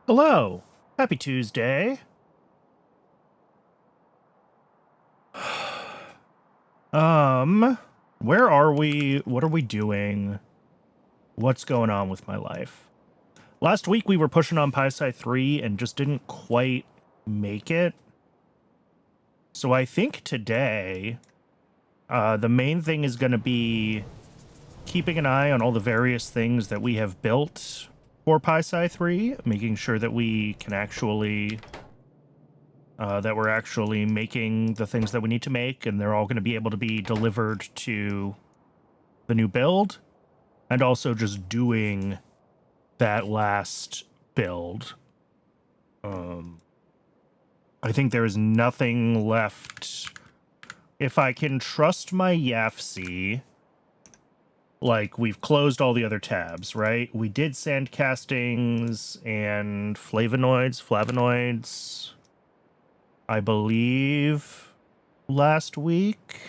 Hello. Happy Tuesday. Where are we? What are we doing? What's going on with my life? Last week we were pushing on PySci 3 and just didn't quite make it. So I think today, the main thing is going to be keeping an eye on all the various things that we have built for PySci 3, making sure that we can actually, that we're actually making the things that we need to make, and they're all going to be able to be delivered to the new build, and also just doing that last build. I think there is nothing left. If I can trust my YAFC, like, we've closed all the other tabs, right? We did sand castings and flavonoids, I believe, last week.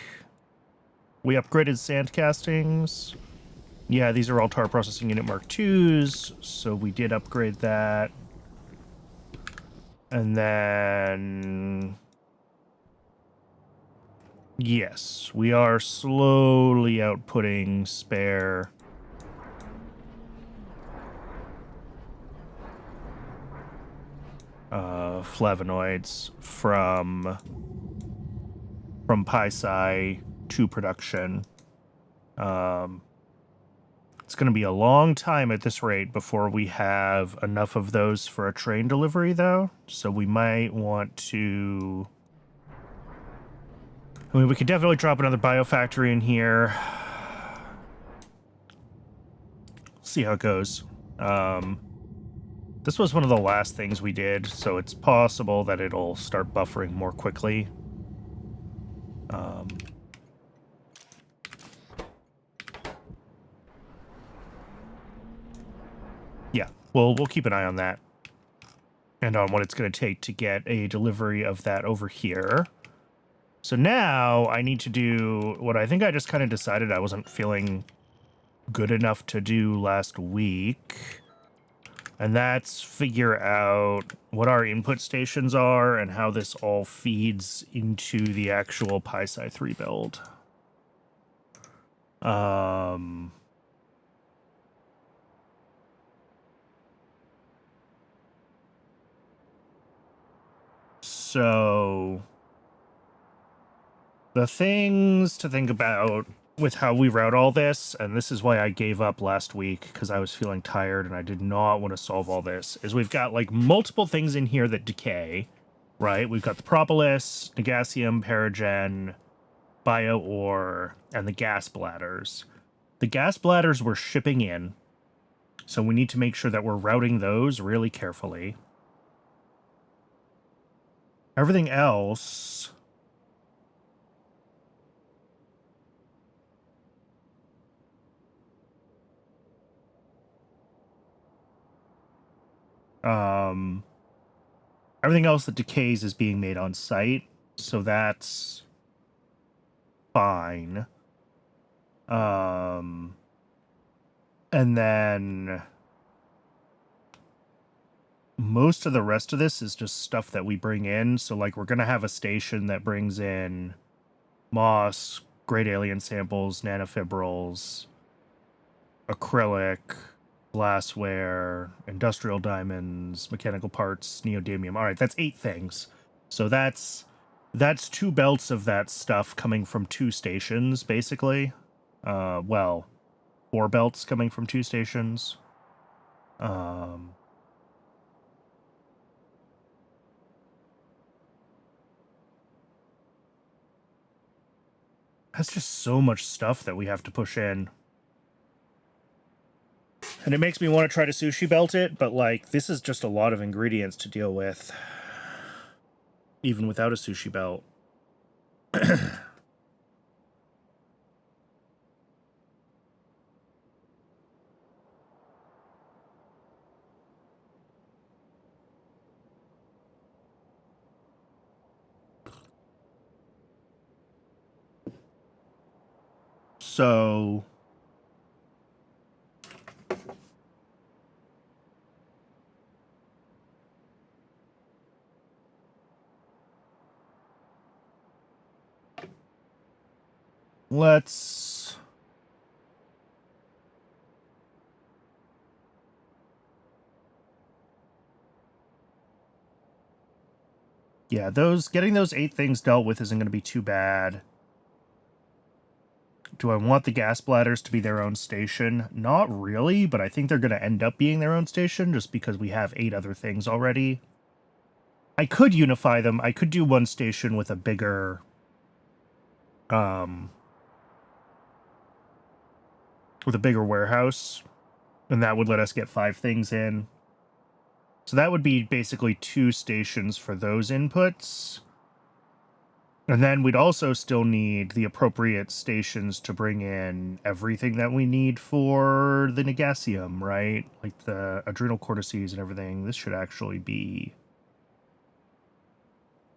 We upgraded sand castings. Yeah, these are all tar processing unit Mark IIs, so we did upgrade that. And then, yes, we are slowly outputting spare. flavonoids from PySci to production. It's going to be a long time at this rate before we have enough of those for a train delivery, though. So we might want to... I mean, we could definitely drop another biofactory in here. See how it goes. This was one of the last things we did, so it's possible that it'll start buffering more quickly. Yeah, we'll keep an eye on that. And on what it's going to take to get a delivery of that over here. So now I need to do what I think I just kind of decided I wasn't feeling good enough to do last week. And that's figure out what our input stations are and how this all feeds into the actual PySci 3 build. So the things to think about with how we route all this, and this is why I gave up last week because I was feeling tired and I did not want to solve all this, is we've got like multiple things in here that decay, right? We've got the propolis, Negasium, Paragen, bio ore, and the gas bladders. The gas bladders we're shipping in, so we need to make sure that we're routing those really carefully. Everything else... everything else that decays is being made on site, so that's fine. And then most of the rest of this is just stuff that we bring in. So like we're going to have a station that brings in moss, great alien samples, nanofibrils, acrylic, glassware, industrial diamonds, mechanical parts, neodymium. All right, that's 8 things. So that's 2 belts of that stuff coming from 2 stations, basically. Well, 4 belts coming from 2 stations. That's just so much stuff that we have to push in. And it makes me want to try to sushi belt it, but like this is just a lot of ingredients to deal with, even without a sushi belt. So let's getting those 8 things dealt with isn't going to be too bad. Do I want the gas bladders to be their own station? Not really, but I think they're going to end up being their own station just because we have 8 other things already. I could unify them. I could do one station with a bigger warehouse, and that would let us get 5 things in. So that would be basically 2 stations for those inputs. And then we'd also still need the appropriate stations to bring in everything that we need for the Negasium, right? Like the adrenal cortices and everything. This should actually be...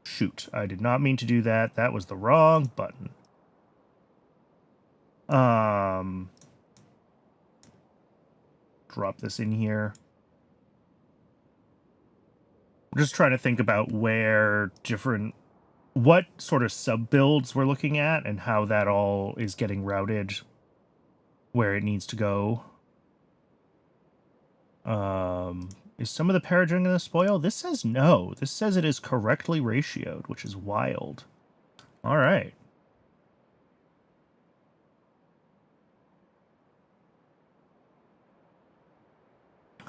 Shoot, I did not mean to do that. That was the wrong button. Drop this in here. I'm just trying to think about what sort of sub-builds we're looking at and how that all is getting routed where it needs to go. Is some of the Peregrine in the spoil? This says no. This says it is correctly ratioed, which is wild. All right.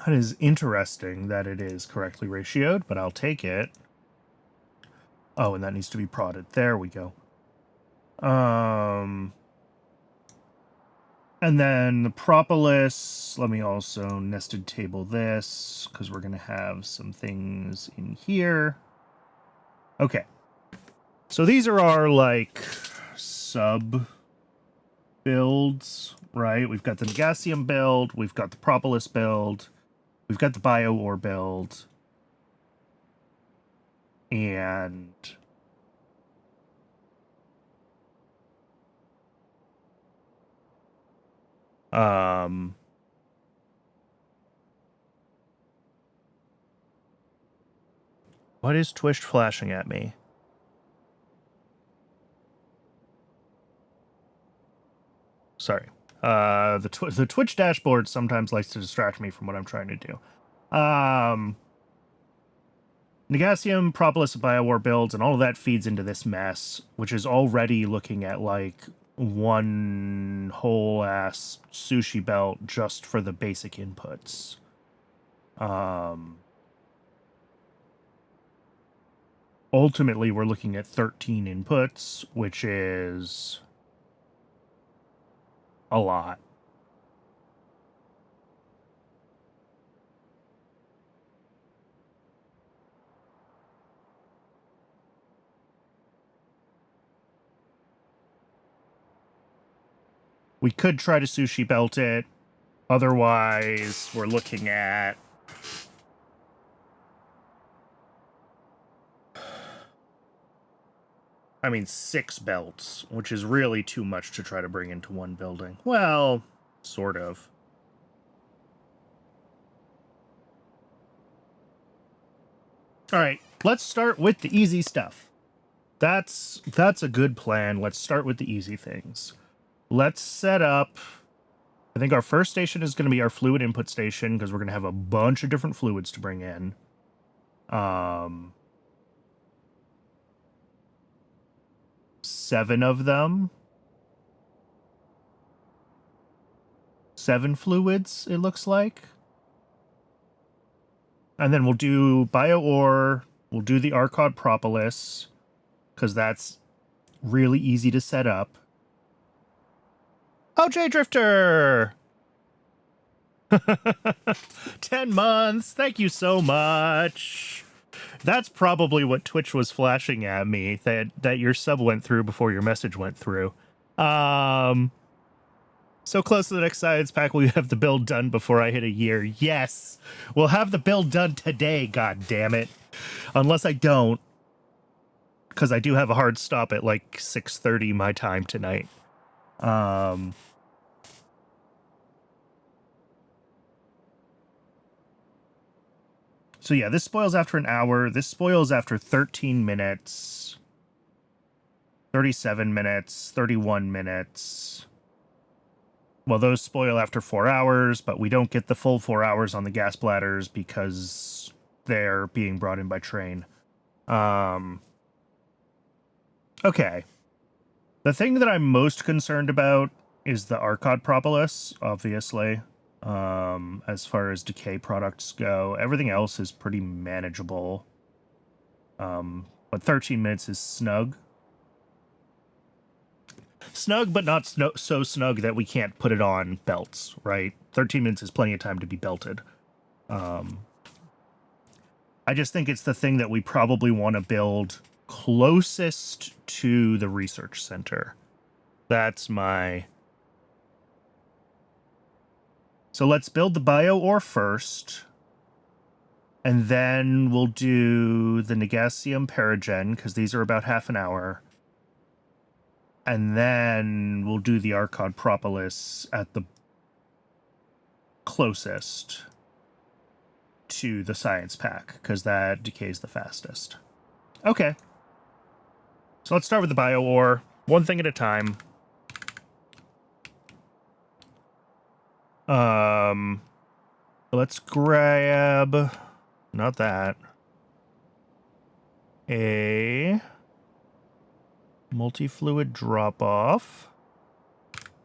That is interesting that it is correctly ratioed, but I'll take it. Oh, and that needs to be prodded. There we go. And then the propolis, let me also nested table this, because we're going to have some things in here. Okay. So these are our, like, sub builds, right? We've got the Negasium build, we've got the propolis build, we've got the bio ore build, and what is Twitch flashing at me? Sorry. The Twitch dashboard sometimes likes to distract me from what I'm trying to do. Negasium, propolis, biowar builds, and all of that feeds into this mess, which is already looking at like one whole ass sushi belt just for the basic inputs. Ultimately, we're looking at 13 inputs, which is a lot. We could try to sushi belt it. Otherwise, we're looking at... I mean, 6 belts, which is really too much to try to bring into one building. Well, sort of. All right, let's start with the easy stuff. That's a good plan. Let's start with the easy things. Let's set up... I think our first station is going to be our fluid input station, because we're going to have a bunch of different fluids to bring in. 7 of them. 7 fluids, it looks like. And then we'll do bio ore. We'll do the Arcod propolis, because that's really easy to set up. Oh, J Drifter! 10 months. Thank you so much. That's probably what Twitch was flashing at me, that your sub went through before your message went through. So close to the next science pack, we have the build done before I hit a year. Yes, we'll have the build done today, god damn it. Unless I don't, because I do have a hard stop at like 6:30 my time tonight. So yeah, this spoils after an hour. This spoils after 13 minutes, 37 minutes, 31 minutes. Well, those spoil after 4 hours, but we don't get the full 4 hours on the gas bladders because they're being brought in by train. Okay. The thing that I'm most concerned about is the Arcod propolis, obviously. As far as decay products go, everything else is pretty manageable. But 13 minutes is snug. Snug, but not so snug that we can't put it on belts, right? 13 minutes is plenty of time to be belted. I just think it's the thing that we probably want to build closest to the research center. That's my... So let's build the bio ore first. And then we'll do the Negasium Paragen, because these are about half an hour. And then we'll do the Arcod propolis at the closest to the science pack, because that decays the fastest. Okay. So let's start with the bio ore, one thing at a time. Let's grab, not that, a multi-fluid drop-off.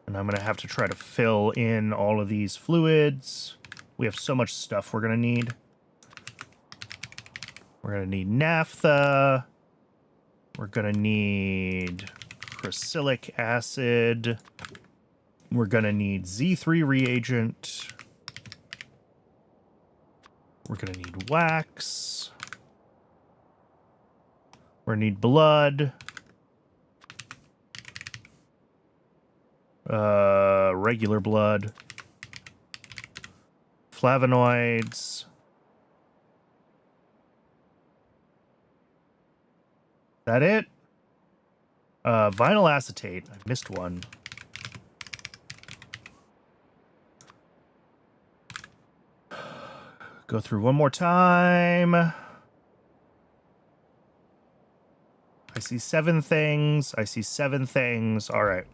And I'm going to have to try to fill in all of these fluids. We have so much stuff we're going to need. We're going to need naphtha. We're going to need crucilic acid. We're going to need Z3 reagent. We're going to need wax. We're going to need blood. Regular blood. Flavonoids. That it? Vinyl acetate. I missed one. Go through one more time. I see 7 things. I see 7 things. All right.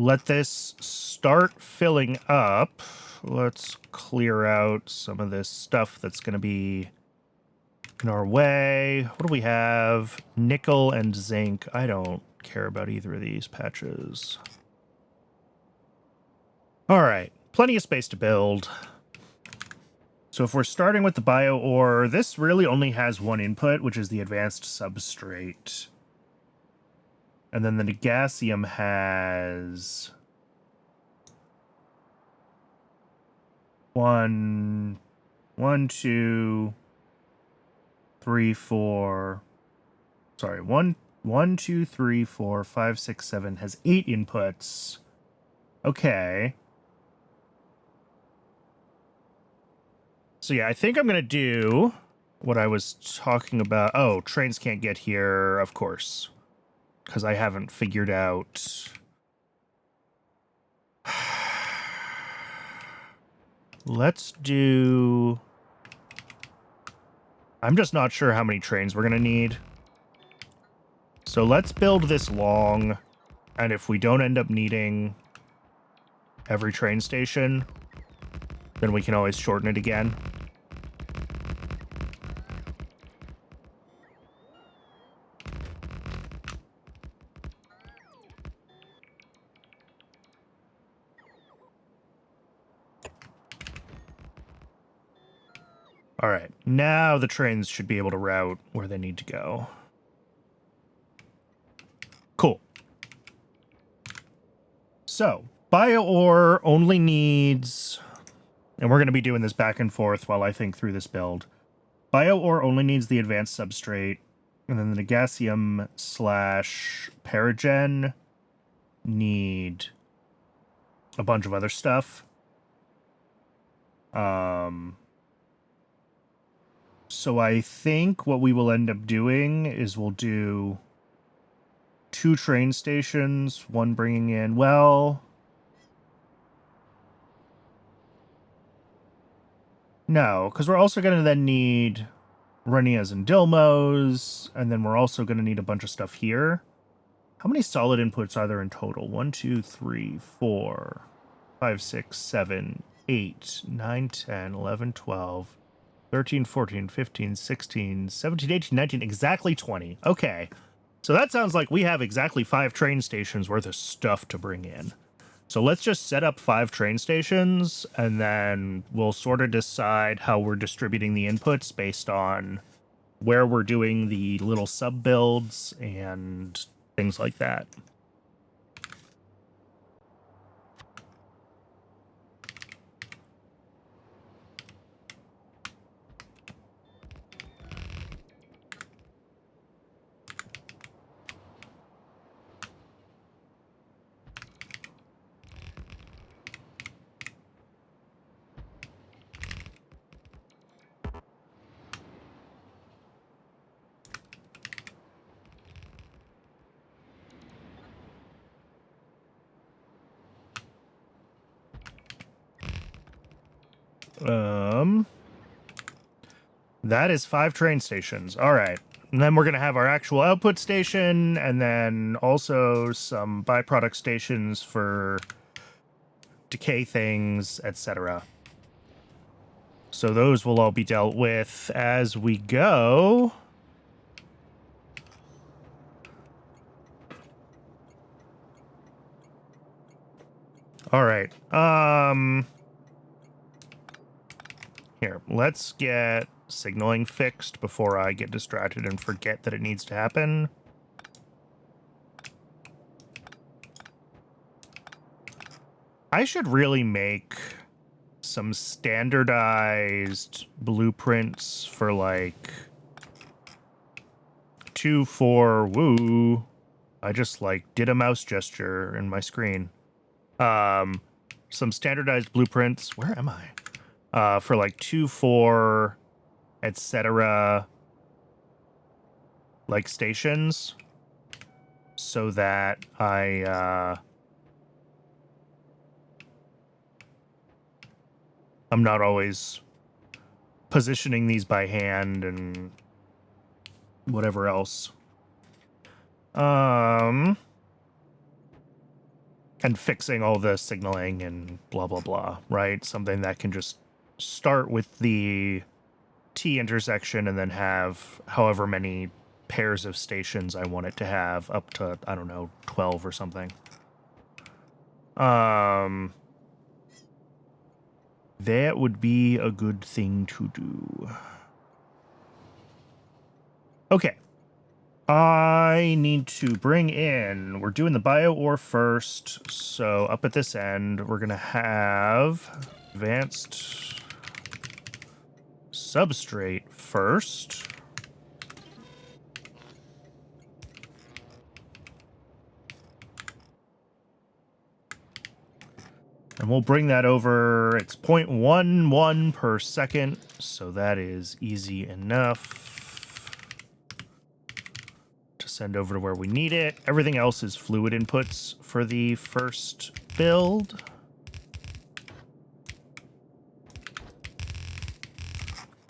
Let this start filling up. Let's clear out some of this stuff that's going to be in our way. What do we have? Nickel and zinc. I don't care about either of these patches. All right. Plenty of space to build. So if we're starting with the bio ore, this really only has one input, which is the advanced substrate. And then the Negasium has 1, 2, 3, 4. Sorry, 1, 2, 3, 4, 5, 6, 7 has 8 inputs. Okay. So yeah, I think I'm gonna do what I was talking about. Oh, trains can't get here, of course. Because I haven't figured out... Let's do... I'm just not sure how many trains we're going to need. So let's build this long, and if we don't end up needing every train station, then we can always shorten it again. All right, now the trains should be able to route where they need to go. Cool. So, bio-ore only needs... And we're going to be doing this back and forth while I think through this build. Bio-ore only needs the advanced substrate, and then the Negasium / Paragen need a bunch of other stuff. So I think what we will end up doing is we'll do 2 train stations, one bringing in, well... No, because we're also going to then need Renias and Dilmos, and then we're also going to need a bunch of stuff here. How many solid inputs are there in total? 1, 2, 3, 4, 5, 6, 7, 8, 9, 10, 11, 12, 13, 14, 15, 16, 17, 18, 19, exactly 20. Okay. So that sounds like we have exactly 5 train stations worth of stuff to bring in. So let's just set up 5 train stations, and then we'll sort of decide how we're distributing the inputs based on where we're doing the little sub-builds and things like that. That is 5 train stations. All right. And then we're going to have our actual output station, and then also some byproduct stations for decay things, etc. So those will all be dealt with as we go. All right. Here, let's get signaling fixed before I get distracted and forget that it needs to happen. I should really make some standardized blueprints for like 2, 4, woo. I just like did a mouse gesture in my screen. Some standardized blueprints. Where am I? For like 2, 4, etc. like stations, so that I'm not always positioning these by hand and whatever else. And fixing all the signaling and blah, blah, blah, right? Something that can just start with the T intersection and then have however many pairs of stations I want it to have, up to, I don't know, 12 or something. That would be a good thing to do. Okay. I need to bring in, we're doing the bio ore first, so up at this end, we're going to have advanced substrate first. And we'll bring that over, it's 0.11 per second, so that is easy enough to send over to where we need it. Everything else is fluid inputs for the first build.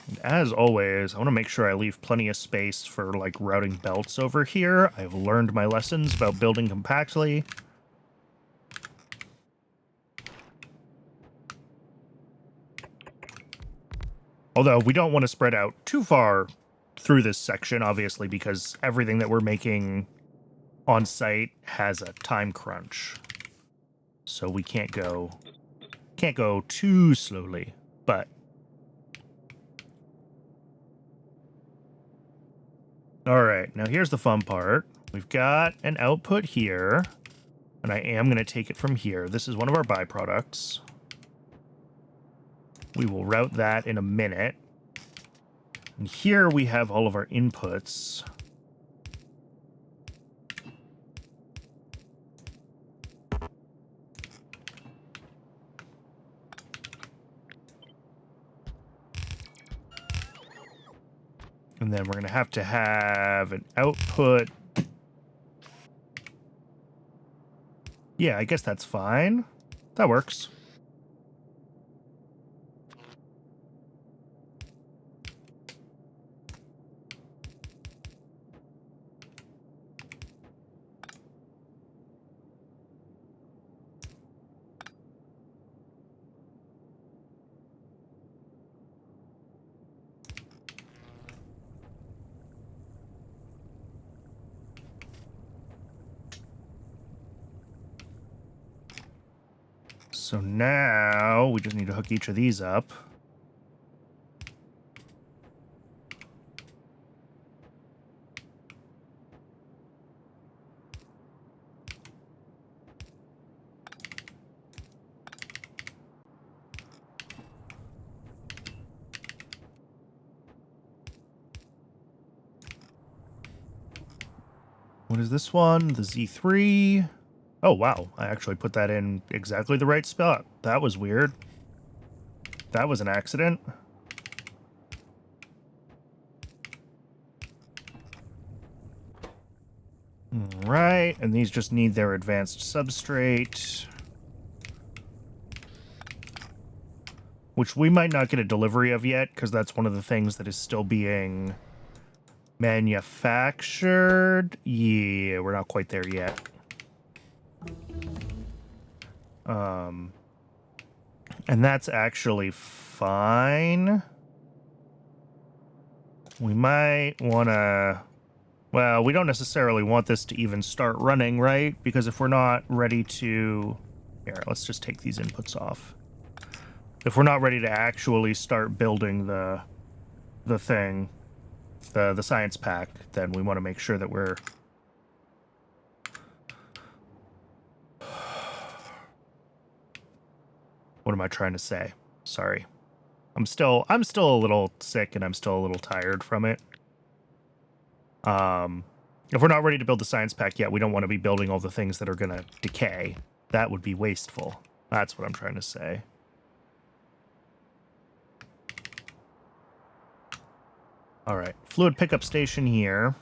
And as always, I want to make sure I leave plenty of space for like routing belts over here. I've learned my lessons about building compactly. Although we don't want to spread out too far through this section, obviously, because everything that we're making on site has a time crunch. So we can't go too slowly, but all right, now here's the fun part. We've got an output here, and I am going to take it from here. This is one of our byproducts. We will route that in a minute. And here we have all of our inputs. And then we're going to have an output. Yeah, I guess that's fine. That works. So now we just need to hook each of these up. What is this one? The Z3. Oh, wow. I actually put that in exactly the right spot. That was weird. That was an accident. All right, and these just need their advanced substrate. which we might not get a delivery of yet, because that's one of the things that is still being manufactured. Yeah, we're not quite there yet. And that's actually fine. We might want to... Well, we don't necessarily want this to even start running, right? Because if we're not ready to... Here, let's just take these inputs off. If we're not ready to actually start building the thing, the science pack, then we want to make sure that we're... What am I trying to say? Sorry. I'm still a little sick and I'm still a little tired from it. If we're not ready to build the science pack yet, we don't want to be building all the things that are going to decay. That would be wasteful. That's what I'm trying to say. All right, fluid pickup station here.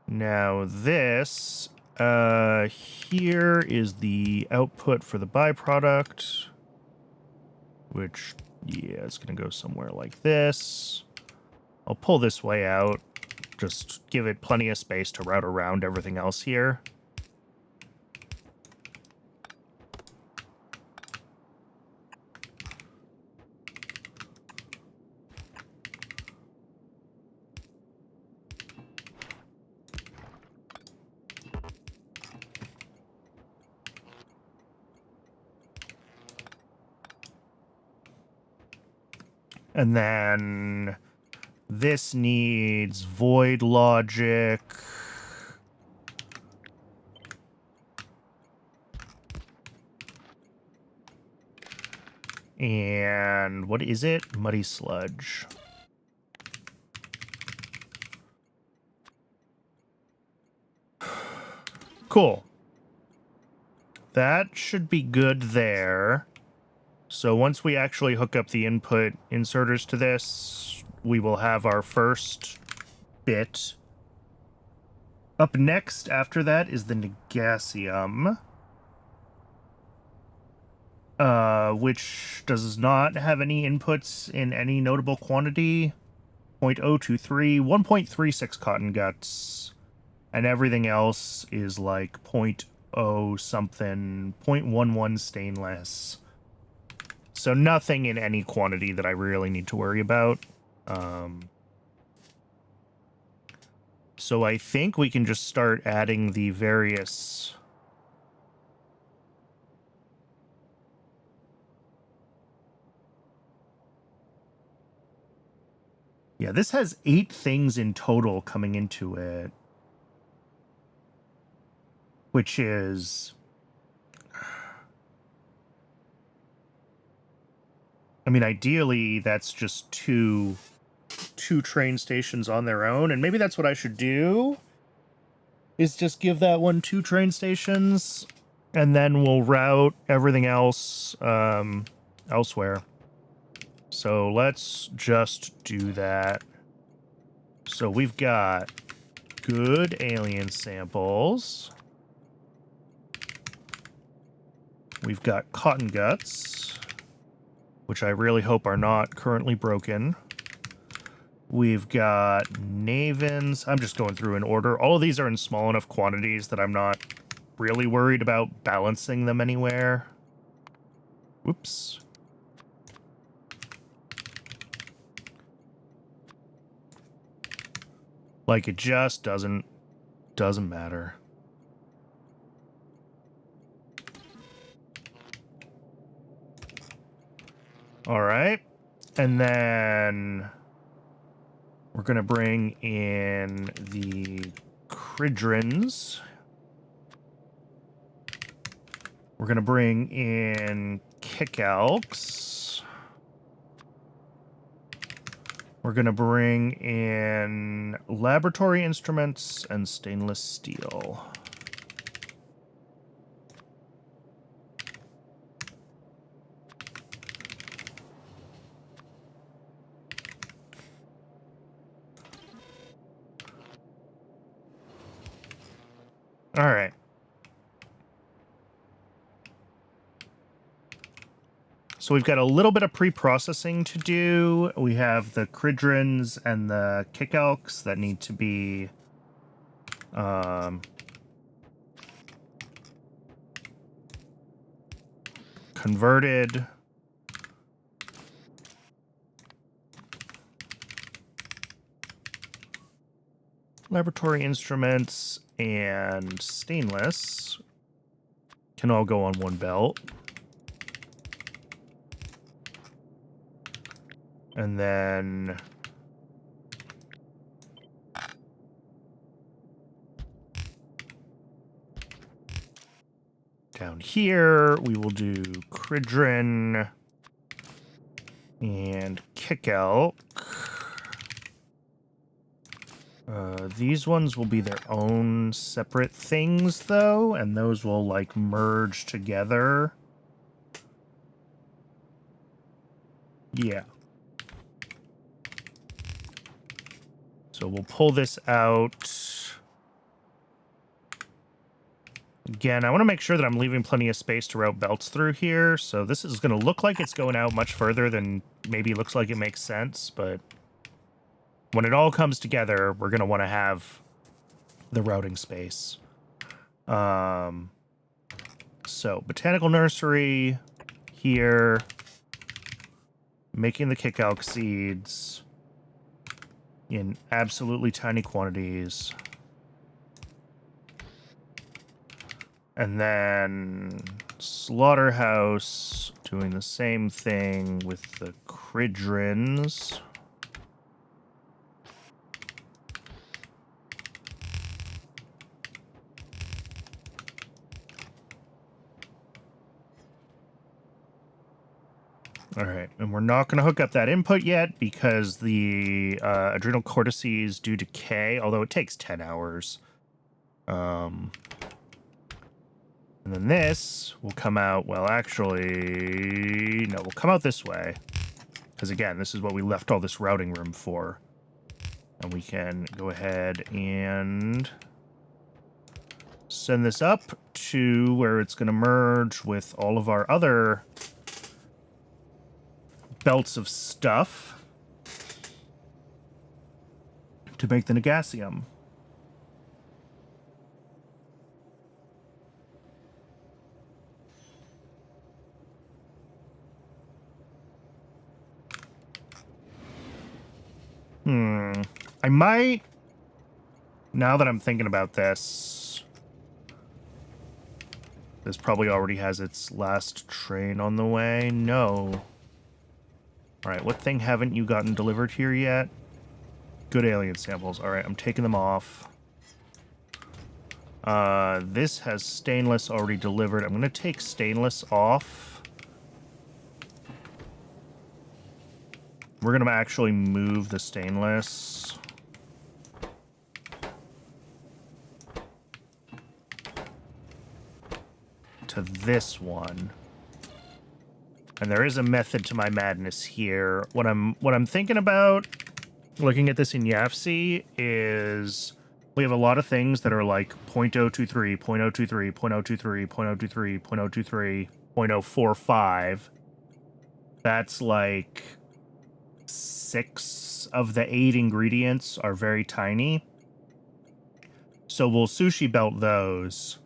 Now this, here is the output for the byproduct, which, yeah, it's going to go somewhere like this. I'll pull this way out, just give it plenty of space to route around everything else here. And then this needs void logic. And what is it? Muddy sludge. Cool. That should be good there. So once we actually hook up the input inserters to this, we will have our first bit. Up next after that is the Negasium, which does not have any inputs in any notable quantity. 0.023, 1.36 cotton guts, and everything else is like 0.0 something, 0.11 stainless. So nothing in any quantity that I really need to worry about. So I think we can just start adding the various... Yeah, this has 8 things in total coming into it, which is... I mean, ideally, that's just two train stations on their own, and maybe that's what I should do, is just give that one 2 train stations, and then we'll route everything else elsewhere. So let's just do that. So we've got good alien samples. We've got cotton guts, which I really hope are not currently broken. We've got Navins. I'm just going through in order. All of these are in small enough quantities that I'm not really worried about balancing them anywhere. Whoops. Like, it just doesn't matter. All right. And then we're going to bring in the Cridrins. We're going to bring in Kickalks. We're going to bring in laboratory instruments and stainless steel. All right. So we've got a little bit of pre-processing to do. We have the Cridrins and the Kick Elks that need to be converted. Laboratory instruments and stainless can all go on one belt. And then down here, we will do Cridrin and Kick Elk. These ones will be their own separate things, though, and those will, like, merge together. Yeah. So we'll pull this out. Again, I want to make sure that I'm leaving plenty of space to route belts through here. So this is going to look like it's going out much further than maybe looks like it makes sense. But when it all comes together, we're going to want to have the routing space. So Botanical Nursery here. Making the Kick Elk seeds in absolutely tiny quantities. And then Slaughterhouse doing the same thing with the Cridrins. All right, and we're not going to hook up that input yet because the adrenal cortices do decay, although it takes 10 hours. And then this will come out, well, actually, no, will come out this way. Because, again, this is what we left all this routing room for. And we can go ahead and send this up to where it's going to merge with all of our other belts of stuff to make the Negasium. I might, now that I'm thinking about this probably already has its last train on the way. No. All right, what thing haven't you gotten delivered here yet? Good alien samples. All right, I'm taking them off. This has stainless already delivered. I'm going to take stainless off. We're going to actually move the stainless. To this one. And there is a method to my madness here. What I'm thinking about looking at this in YAFC is we have a lot of things that are like 0.023, 0.023, 0.023, 0.023, 0.023, 0.045. That's like 6 of the 8 ingredients are very tiny. So we'll sushi belt those,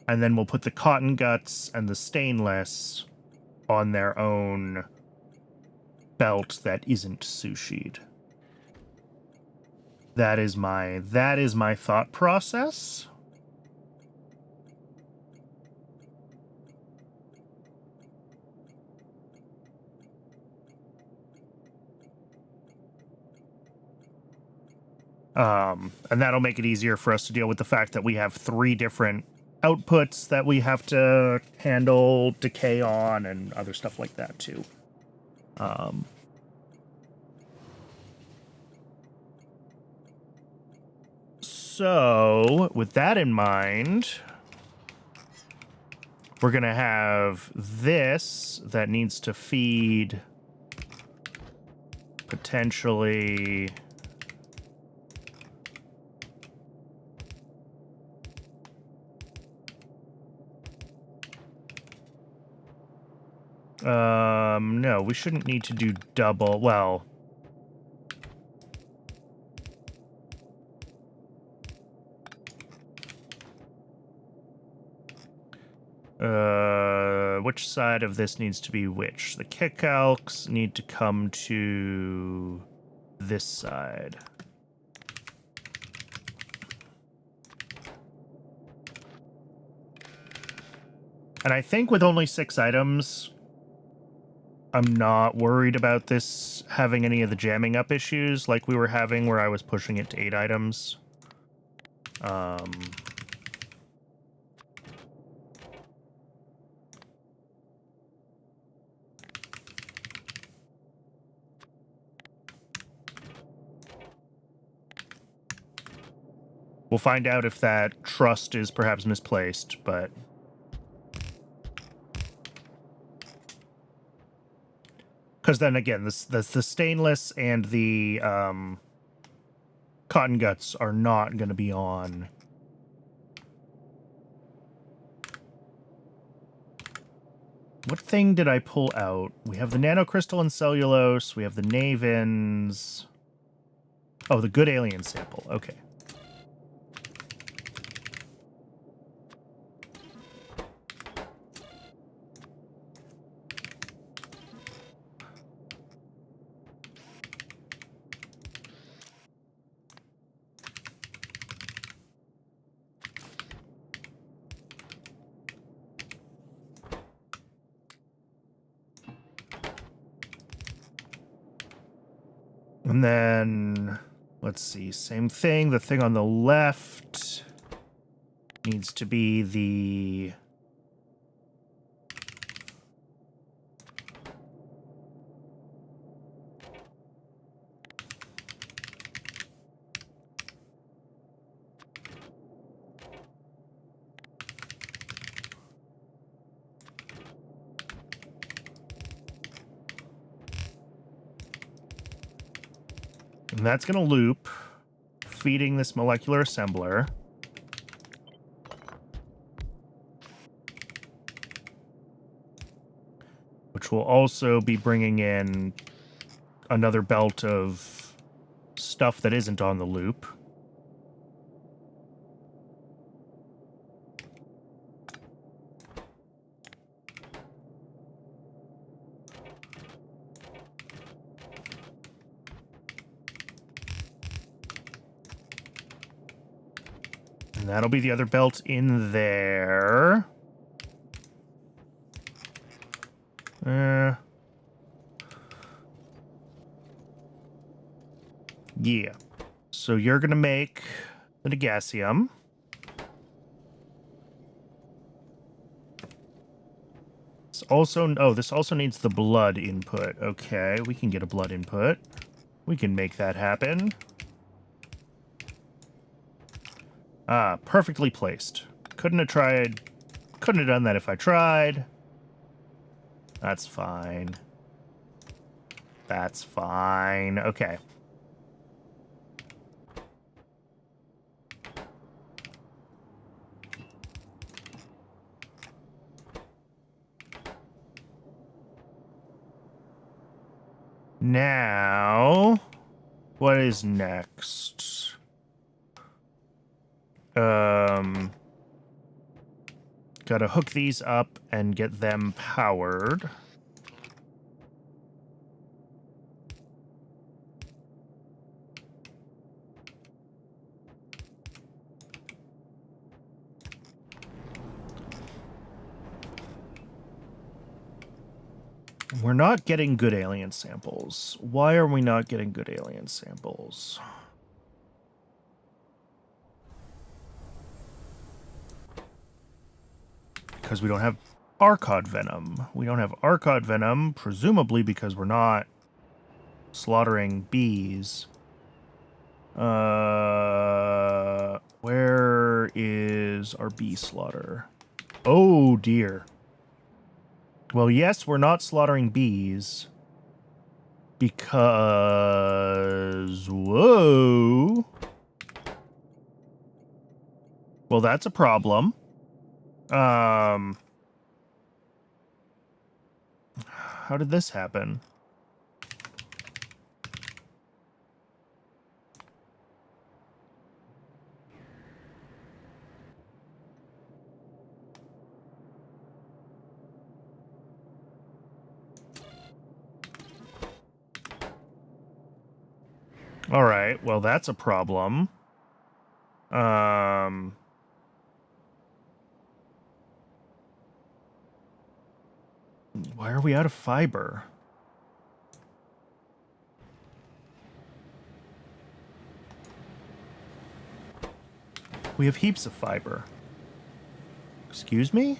and then we'll put the cotton guts and the stainless on their own belt that isn't sushied. That is my thought process. And that'll make it easier for us to deal with the fact that we have 3 different outputs that we have to handle decay on and other stuff like that too. So with that in mind, we're going to have this that needs to feed potentially No, we shouldn't need to do double. Well, which side of this needs to be which? The kickalcs need to come to this side. And I think with only 6 items, I'm not worried about this having any of the jamming up issues like we were having where I was pushing it to 8 items. We'll find out if that trust is perhaps misplaced, but... Because then again, the stainless and the cotton guts are not going to be on. What thing did I pull out? We have the nanocrystal and cellulose. We have the Navins. Oh, the good alien sample. Okay. And then, let's see, same thing. The thing on the left needs to be the... And that's going to loop, feeding this molecular assembler. Which will also be bringing in another belt of stuff that isn't on the loop. And that'll be the other belt in there. Yeah. So you're going to make the Negasium. This also needs the blood input. Okay, we can get a blood input. We can make that happen. Ah, perfectly placed. Couldn't have done that if I tried. That's fine. That's fine. Okay. Now, what is next? Gotta hook these up and get them powered. We're not getting good alien samples. Why are we not getting good alien samples? Because we don't have Arcod venom. We don't have Arcod venom, presumably because we're not slaughtering bees. Where is our bee slaughter? Oh, dear. Well, yes, we're not slaughtering bees. Because... Whoa. Well, that's a problem. How did this happen? All right, well, that's a problem. Why are we out of fiber? We have heaps of fiber. Excuse me?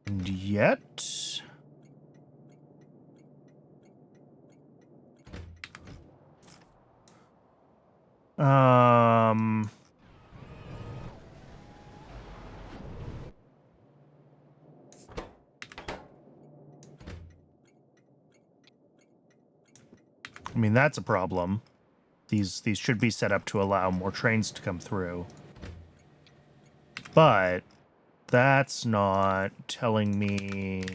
And yet... I mean, that's a problem. These should be set up to allow more trains to come through. But that's not telling me...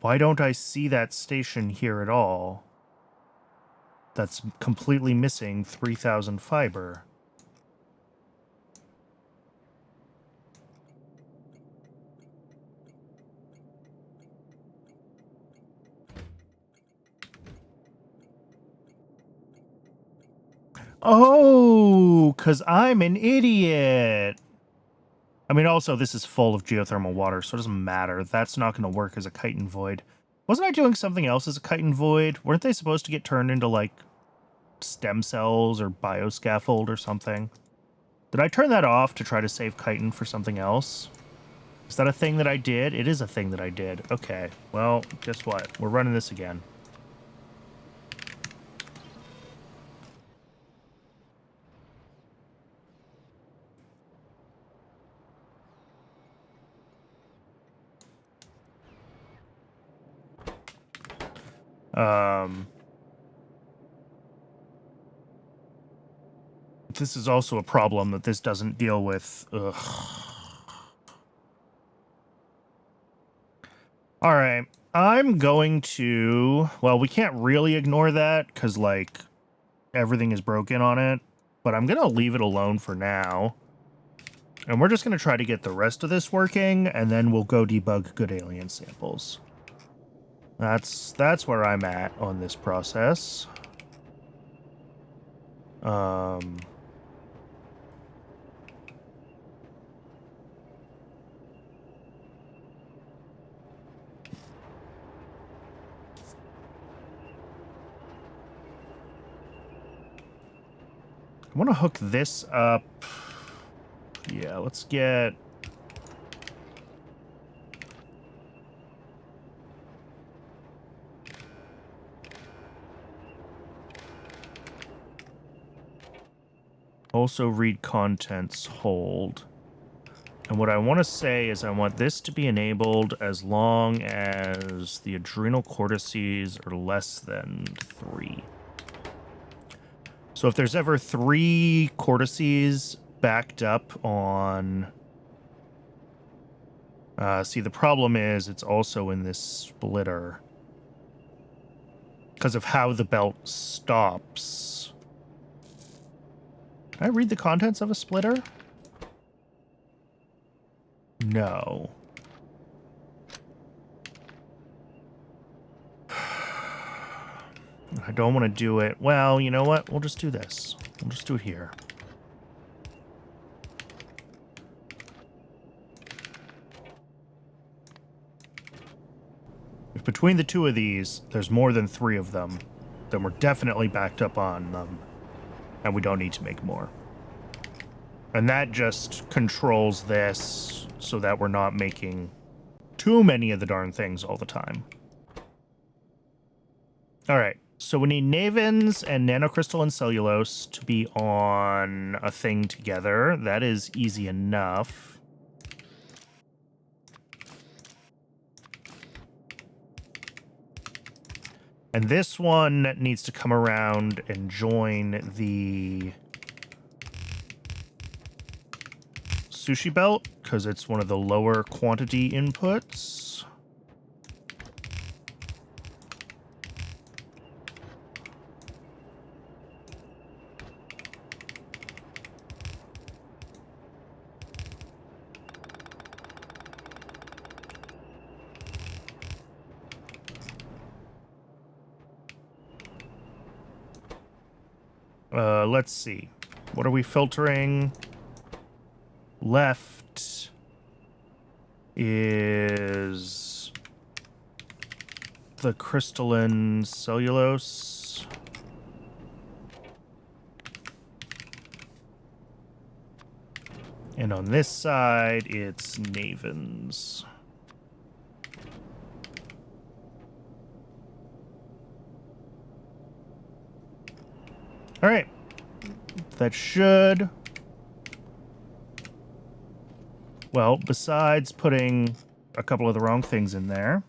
Why don't I see that station here at all? That's completely missing 3,000 fiber. Oh, because I'm an idiot. I mean, also, this is full of geothermal water, so it doesn't matter. That's not going to work as a chitin void. Wasn't I doing something else as a chitin void? Weren't they supposed to get turned into, like, stem cells or bioscaffold or something? Did I turn that off to try to save chitin for something else? Is that a thing that I did? It is a thing that I did. Okay, well, guess what? We're running this again. This is also a problem that this doesn't deal with. Ugh. All right, I'm going to... Well, we can't really ignore that because, like, everything is broken on it. But I'm going to leave it alone for now. And we're just going to try to get the rest of this working, and then we'll go debug good alien samples. That's where I'm at on this process. I want to hook this up. Yeah, let's get... Also read contents, hold. And what I want to say is I want this to be enabled as long as the adrenal cortices are less than 3. So if there's ever 3 cortices backed up on... see, the problem is it's also in this splitter. Because of how the belt stops. Can I read the contents of a splitter? No. I don't want to do it. Well, you know what? We'll just do this. We'll just do it here. If between the two of these, there's more than 3 of them, then we're definitely backed up on them, and we don't need to make more. And that just controls this so that we're not making too many of the darn things all the time. All right. So we need navins and nanocrystalline cellulose to be on a thing together. That is easy enough. And this one needs to come around and join the sushi belt because it's one of the lower quantity inputs. Let's see. What are we filtering? Left is the crystalline cellulose. And on this side, it's Navens. All right. That should... Well, besides putting a couple of the wrong things in there...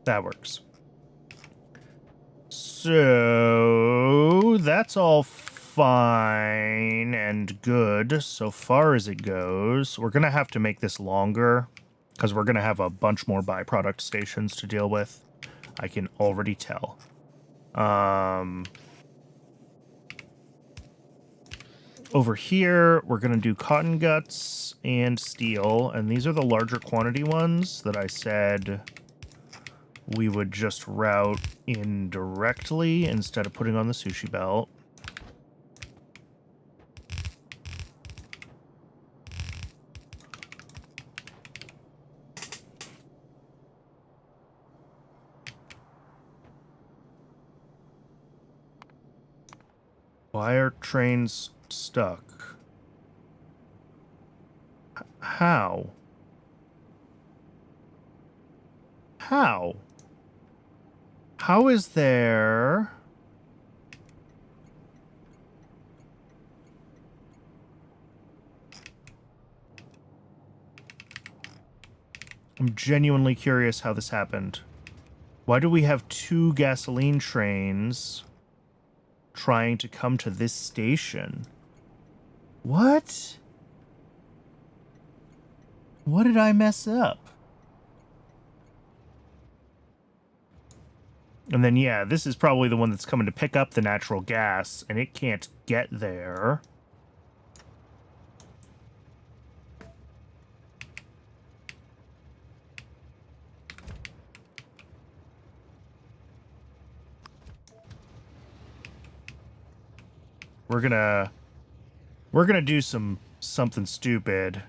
That works. So that's all fine and good so far as it goes. We're going to have to make this longer because we're going to have a bunch more byproduct stations to deal with. I can already tell. Over here, we're going to do cotton guts and steel, and these are the larger quantity ones that I said we would just route indirectly instead of putting on the sushi belt. Why are trains stuck? How? How? How is there... I'm genuinely curious how this happened. Why do we have 2 gasoline trains trying to come to this station? What? What did I mess up? And then, yeah, this is probably the one that's coming to pick up the natural gas, and it can't get there. We're gonna do something stupid.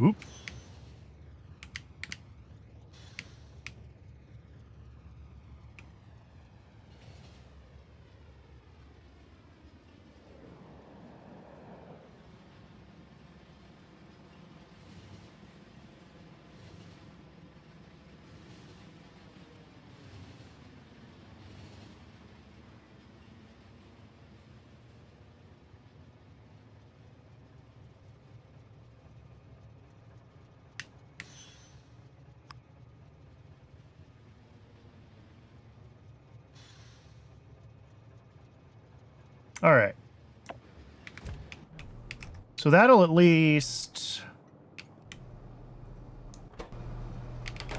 Oop. All right. So that'll at least...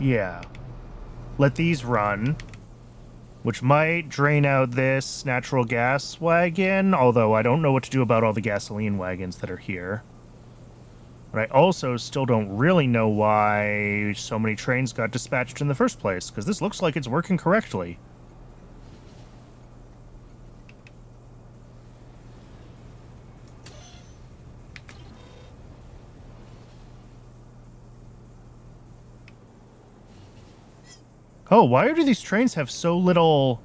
Yeah. Let these run. Which might drain out this natural gas wagon, although I don't know what to do about all the gasoline wagons that are here. But I also still don't really know why so many trains got dispatched in the first place, because this looks like it's working correctly. Oh, why do these trains have so little...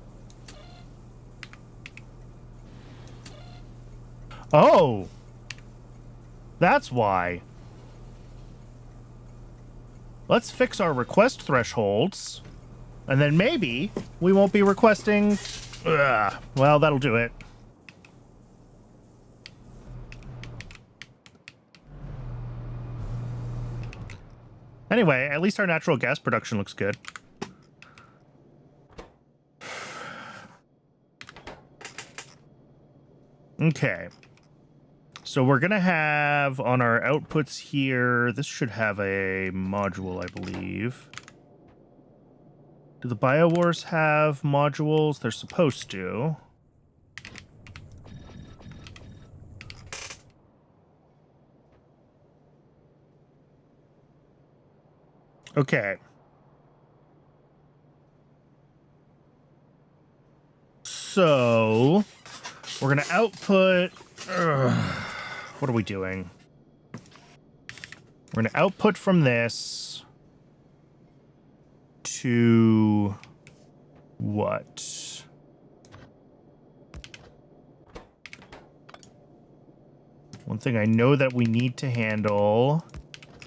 Oh! That's why. Let's fix our request thresholds. And then maybe we won't be requesting... well, that'll do it. Anyway, at least our natural gas production looks good. Okay. So we're going to have on our outputs here, this should have a module, I believe. Do the BioWars have modules? They're supposed to. Okay. So we're going to output... what are we doing? We're going to output from this to what? One thing I know that we need to handle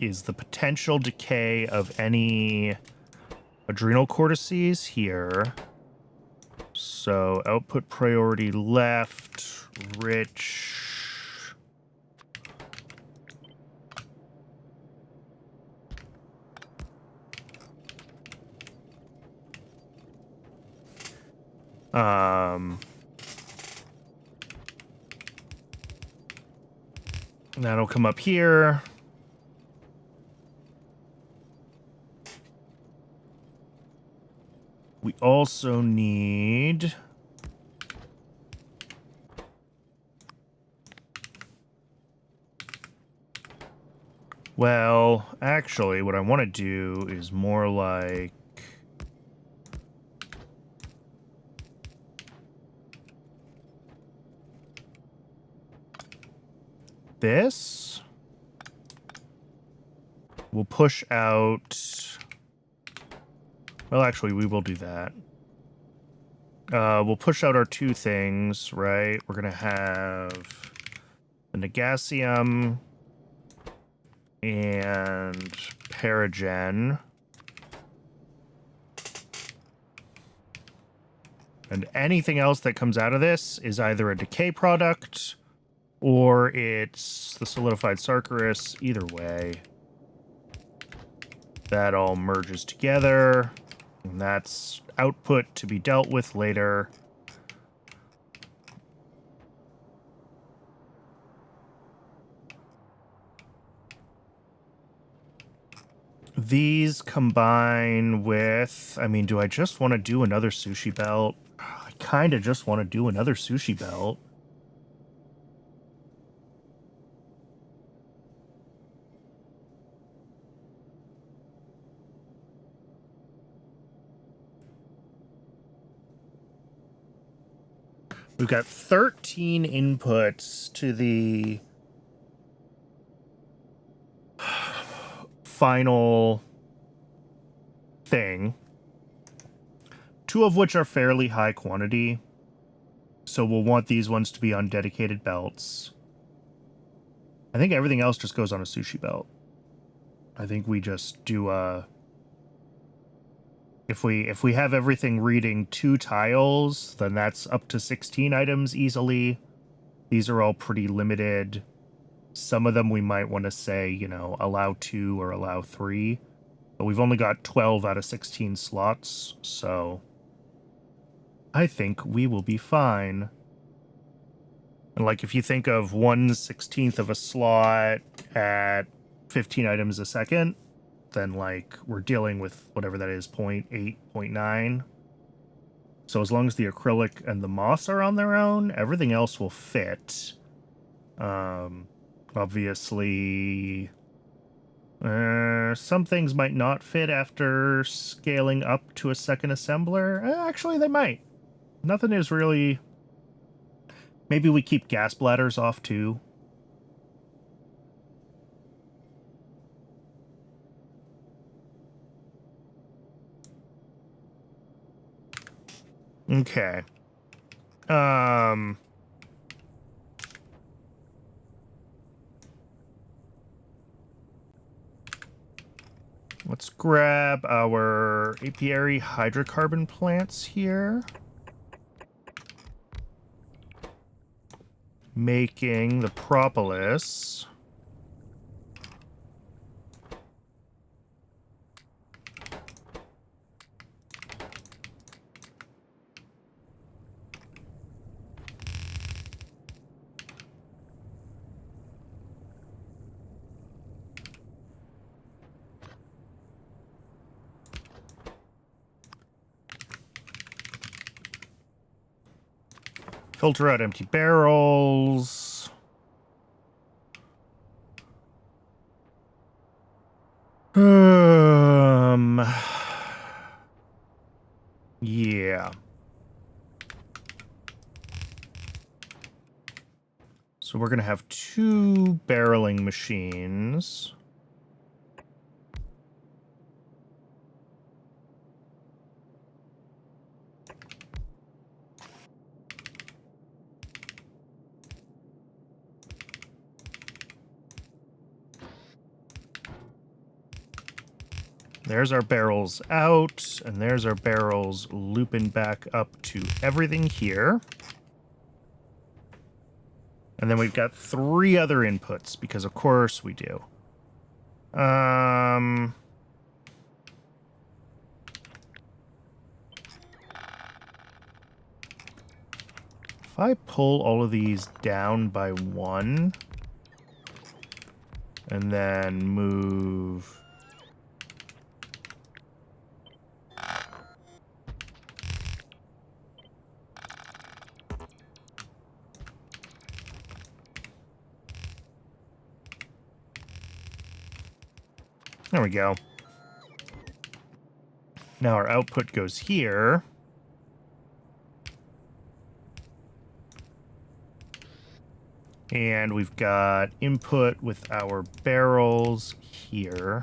is the potential decay of any adrenal cortices here. So output priority left, rich. That'll come up here. We also need... well, actually, what I want to do is more like... this. We'll push out... well, actually, we will do that. We'll push out our two things, right? We're going to have the Negasium and Paragen. And anything else that comes out of this is either a decay product or it's the solidified Sarkarus. Either way, that all merges together. And that's output to be dealt with later. These combine with... I mean, do I just want to do another sushi belt? I kind of just want to do another sushi belt. We've got 13 inputs to the final thing, 2 of which are fairly high quantity. So we'll want these ones to be on dedicated belts. I think everything else just goes on a sushi belt. I think we just do a... If we have everything reading 2 tiles, then that's up to 16 items easily. These are all pretty limited. Some of them we might want to say, you know, allow 2 or allow 3. But we've only got 12 out of 16 slots, so I think we will be fine. And like, if you think of 1/16 of a slot at 15 items a second, then like we're dealing with whatever that is, 0.8, 0.9. So as long as the acrylic and the moss are on their own, everything else will fit. Obviously, some things might not fit after scaling up to a second assembler. Actually, they might. Nothing is really... Maybe we keep gas bladders off too. Okay. Let's grab our apiary hydrocarbon plants here. Making the propolis. Filter out empty barrels. Yeah. So we're going to have 2 barreling machines. There's our barrels out, and there's our barrels looping back up to everything here. And then we've got 3 other inputs, because of course we do. If I pull all of these down by 1, and then move... There we go. Now our output goes here. And we've got input with our barrels here.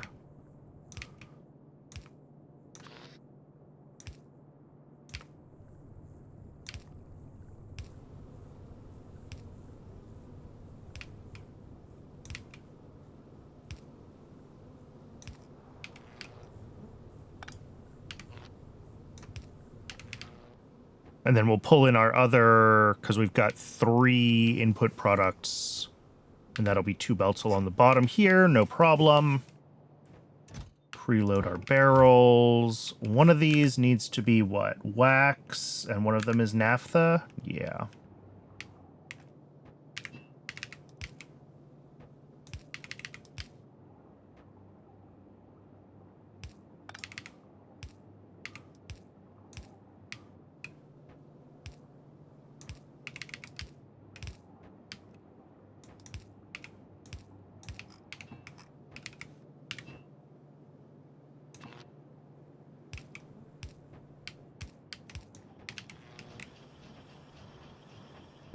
And then we'll pull in our other, because we've got 3 input products. And that'll be 2 belts along the bottom here, no problem. Preload our barrels. One of these needs to be what? Wax, and one of them is naphtha? Yeah.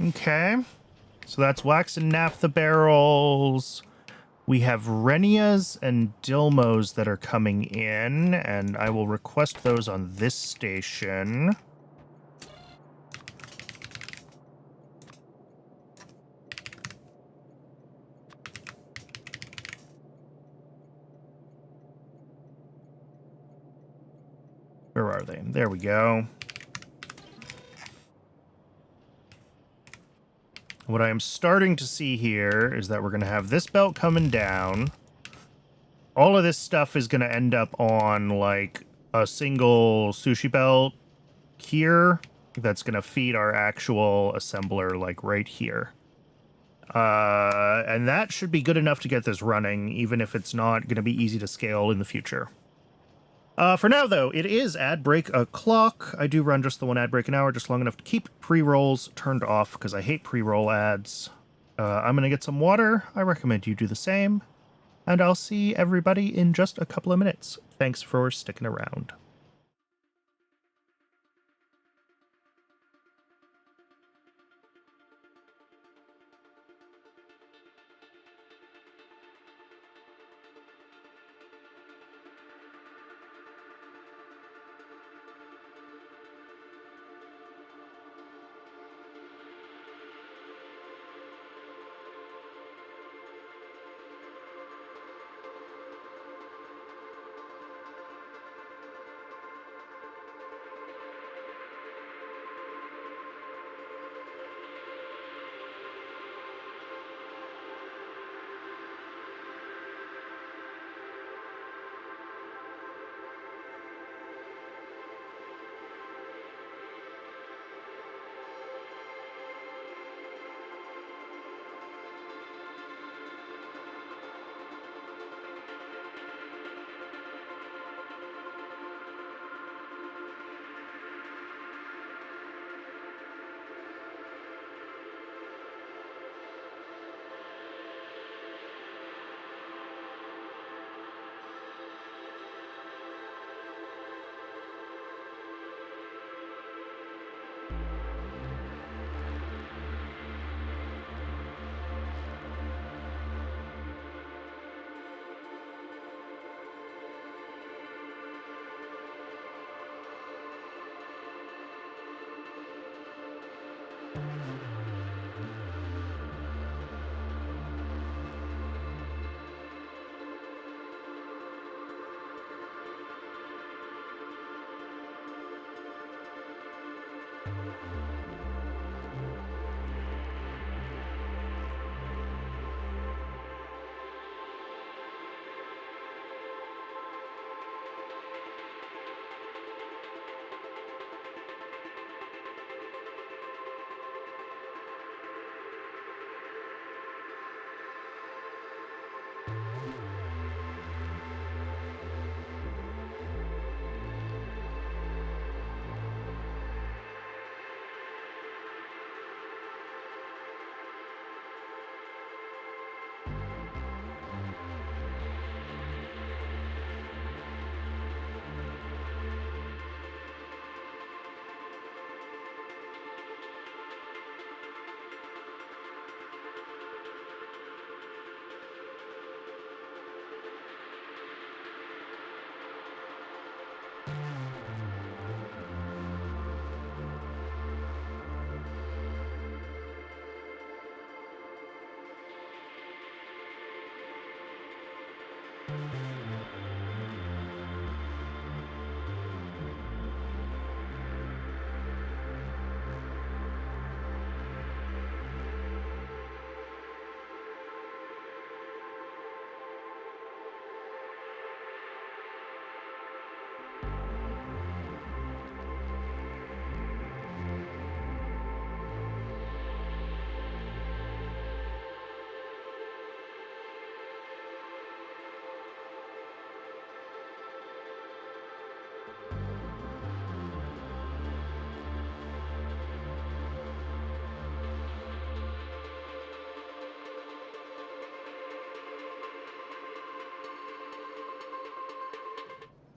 Okay, so that's wax and naphtha barrels. We have Renias and Dilmos that are coming in, and I will request those on this station. Where are they? There we go. What I am starting to see here is that we're going to have this belt coming down. All of this stuff is going to end up on, like, a single sushi belt here that's going to feed our actual assembler, like, right here. And that should be good enough to get this running, even if it's not going to be easy to scale in the future. For now, though, it is ad break o'clock. I do run just the 1 ad break an hour, just long enough to keep pre-rolls turned off, because I hate pre-roll ads. I'm going to get some water. I recommend you do the same. And I'll see everybody in just a couple of minutes. Thanks for sticking around.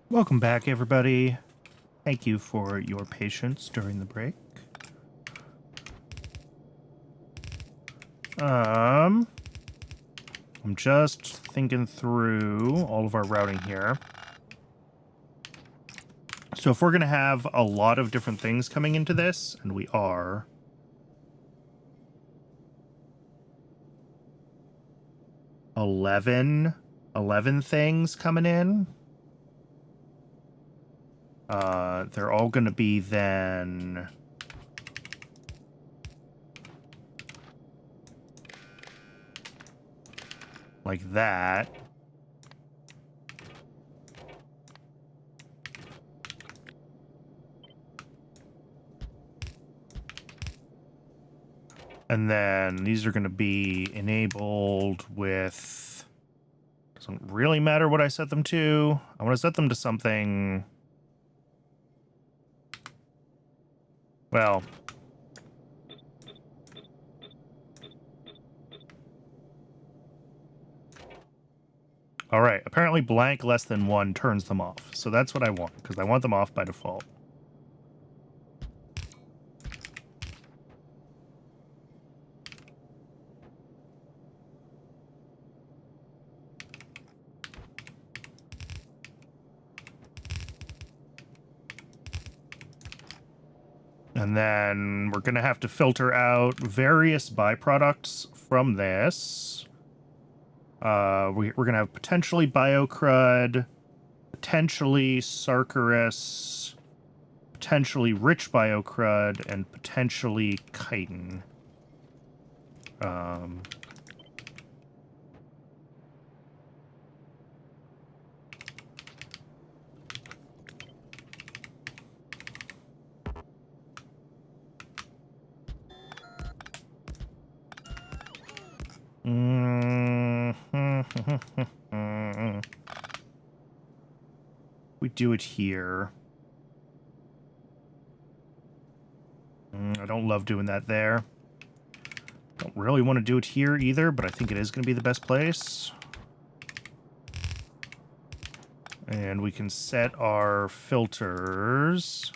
Welcome back, everybody. Thank you for your patience during the break. I'm just thinking through all of our routing here. So if we're going to have a lot of different things coming into this, and we are, eleven things coming in. They're all going to be then like that. And then these are going to be enabled with, doesn't really matter what I set them to. I want to set them to something, well, all right. Apparently blank less than 1 turns them off. So that's what I want, because I want them off by default. And then we're going to have to filter out various byproducts from this. We're going to have potentially biocrud, potentially sarcarus, potentially rich biocrud, and potentially chitin. We do it here. I don't love doing that there. Don't really want to do it here either, but I think it is going to be the best place. And we can set our filters.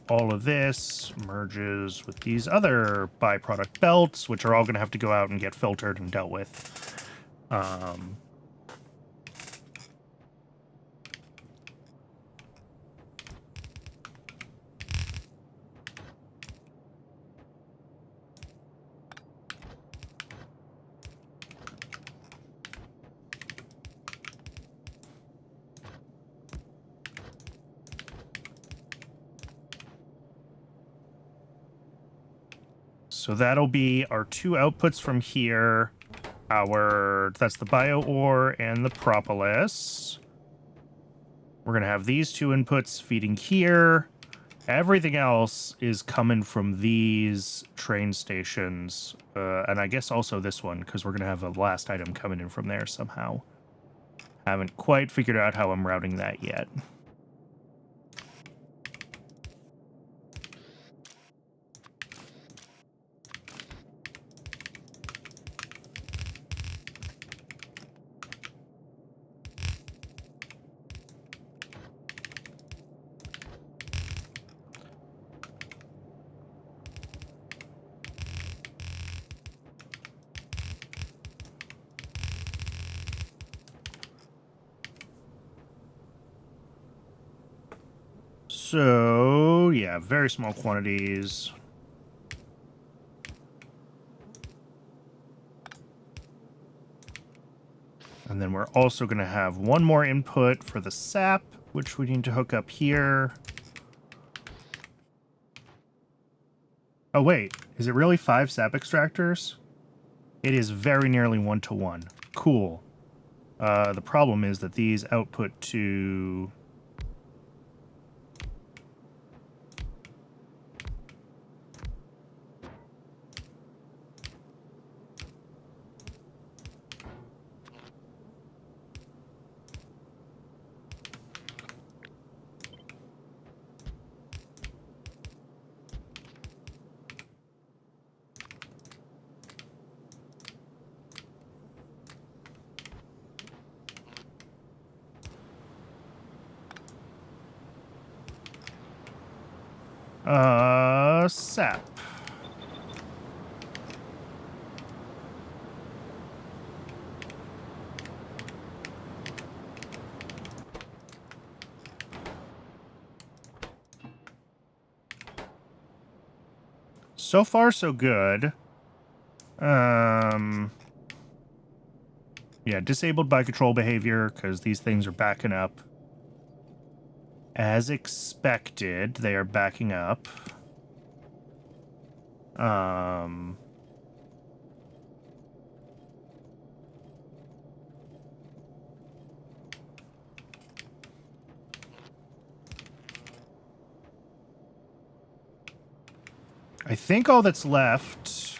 All of this merges with these other byproduct belts, which are all going to have to go out and get filtered and dealt with. So that'll be our 2 outputs from here. That's the bio ore and the propolis. We're going to have these 2 inputs feeding here. Everything else is coming from these train stations. And I guess also this one, because we're going to have a last item coming in from there somehow. Haven't quite figured out how I'm routing that yet. So, yeah, very small quantities. And then we're also going to have one more input for the sap, which we need to hook up here. Oh, wait. Is it really 5 sap extractors? It is very nearly 1-to-1. Cool. The problem is that these output to... sap. So far, so good. Yeah, disabled by control behavior, because these things are backing up. As expected, they are backing up. I think all that's left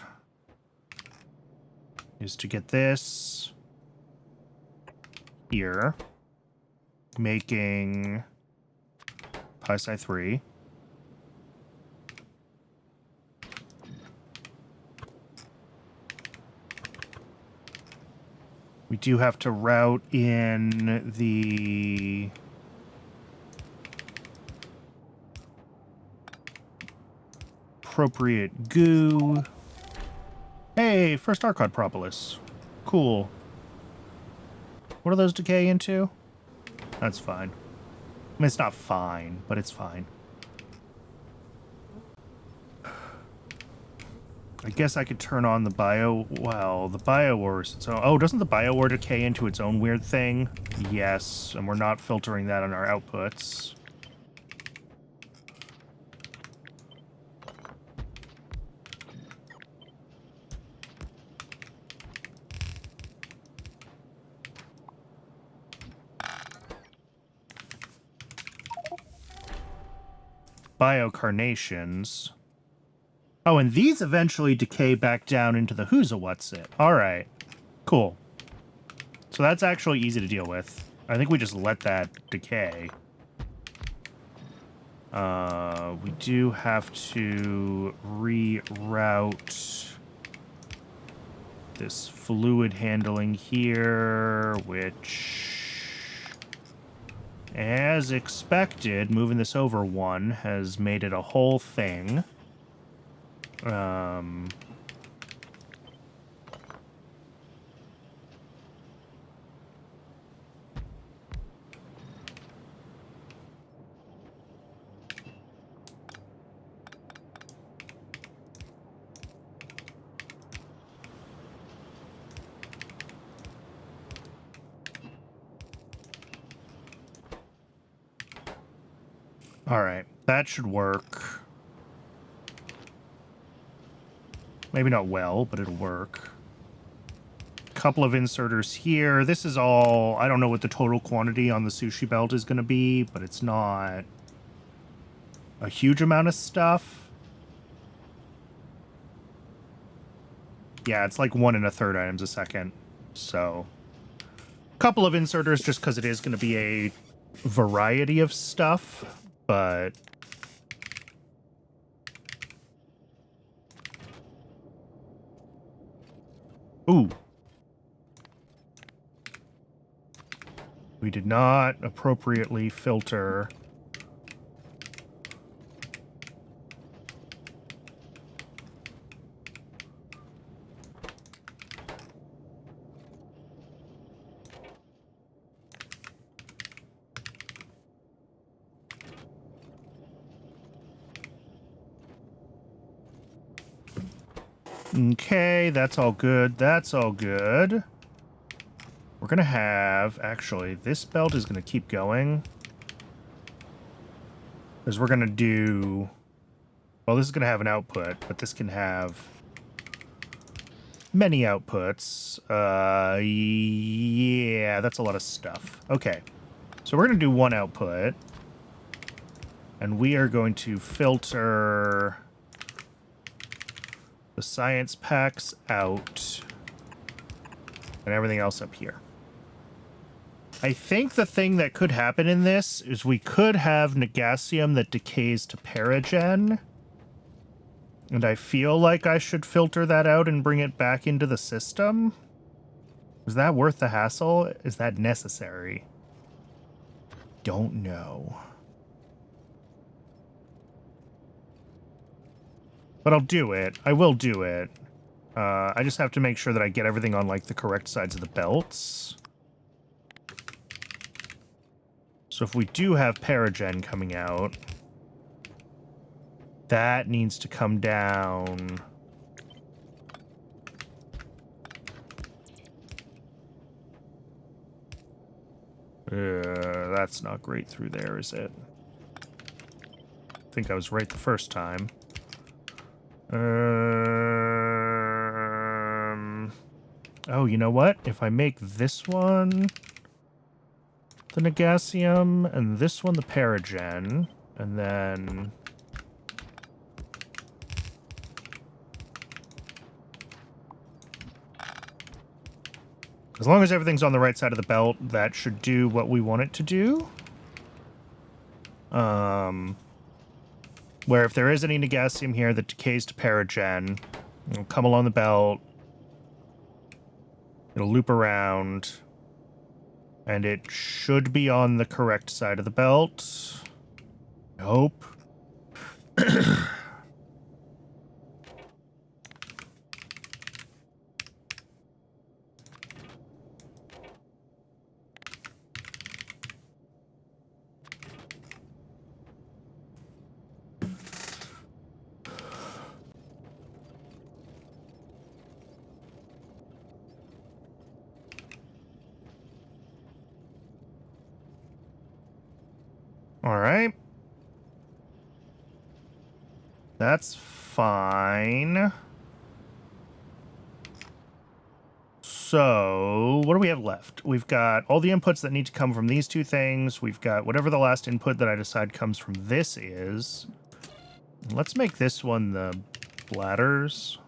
is to get this here, making PySci 3. We do have to route in the appropriate goo. Hey, first Archod Propolis. Cool. What do those decay into? That's fine. I mean, it's not fine, but it's fine. I guess I could turn on the bio... Well, the bio ore is its own... Oh, doesn't the bio ore decay into its own weird thing? Yes, and we're not filtering that on our outputs. Biocarnations. Oh, and these eventually decay back down into the who's a what's it. All right. Cool. So that's actually easy to deal with. I think we just let that decay. We do have to reroute this fluid handling here, which... As expected, moving this over one has made it a whole thing. All right, that should work. Maybe not well, but it'll work. Couple of inserters here. This is all... I don't know what the total quantity on the sushi belt is going to be, but it's not a huge amount of stuff. Yeah, it's like 1 1/3 items a second. So, couple of inserters just because it is going to be a variety of stuff, but... Ooh. We did not appropriately filter. Okay, that's all good. That's all good. We're going to have... Actually, this belt is going to keep going. Because we're going to do... Well, this is going to have an output, but this can have many outputs. Yeah, that's a lot of stuff. Okay. So we're going to do one output. And we are going to filter the science packs out and everything else up here. I think the thing that could happen in this is we could have Negasium that decays to Paragen. And I feel like I should filter that out and bring it back into the system. Is that worth the hassle? Is that necessary? Don't know. But I'll do it. I will do it. I just have to make sure that I get everything on, like, the correct sides of the belts. So if we do have Paragen coming out, that needs to come down. That's not great through there, is it? I think I was right the first time. Oh, you know what? If I make this one the Negasium, and this one the Paragen, and then... As long as everything's on the right side of the belt, that should do what we want it to do. Where if there is any Negasium here that decays to Paragen, it'll come along the belt, it'll loop around, and it should be on the correct side of the belt. I hope. All right. That's fine. So, what do we have left? We've got all the inputs that need to come from these two things. We've got whatever the last input that I decide comes from this is. Let's make this one the bladders.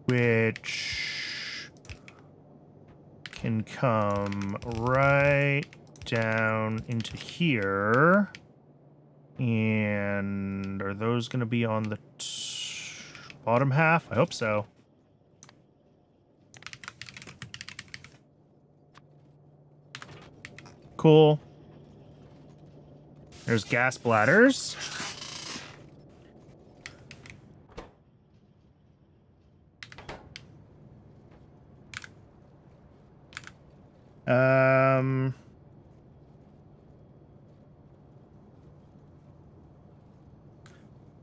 Which can come right down into here. And are those going to be on the bottom half? I hope so. Cool. There's gas bladders.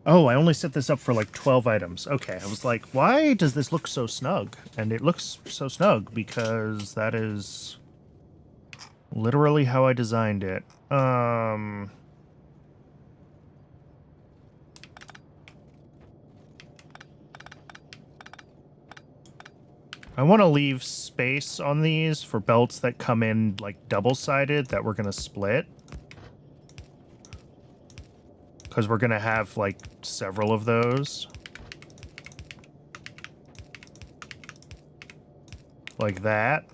Oh, I only set this up for like 12 items. Okay, I was like, why does this look so snug? And it looks so snug because that is literally how I designed it. I want to leave space on these for belts that come in like double-sided that we're going to split. Because we're going to have like several of those. Like that.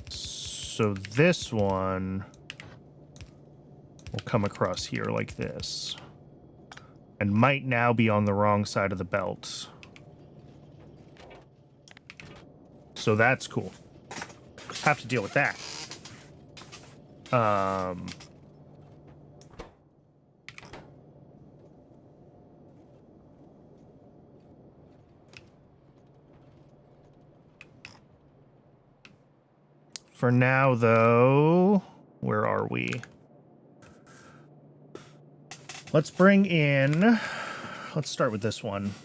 So this one will come across here like this. And might now be on the wrong side of the belt. So that's cool. Have to deal with that. For now, though, where are we? Let's bring in... Let's start with this one.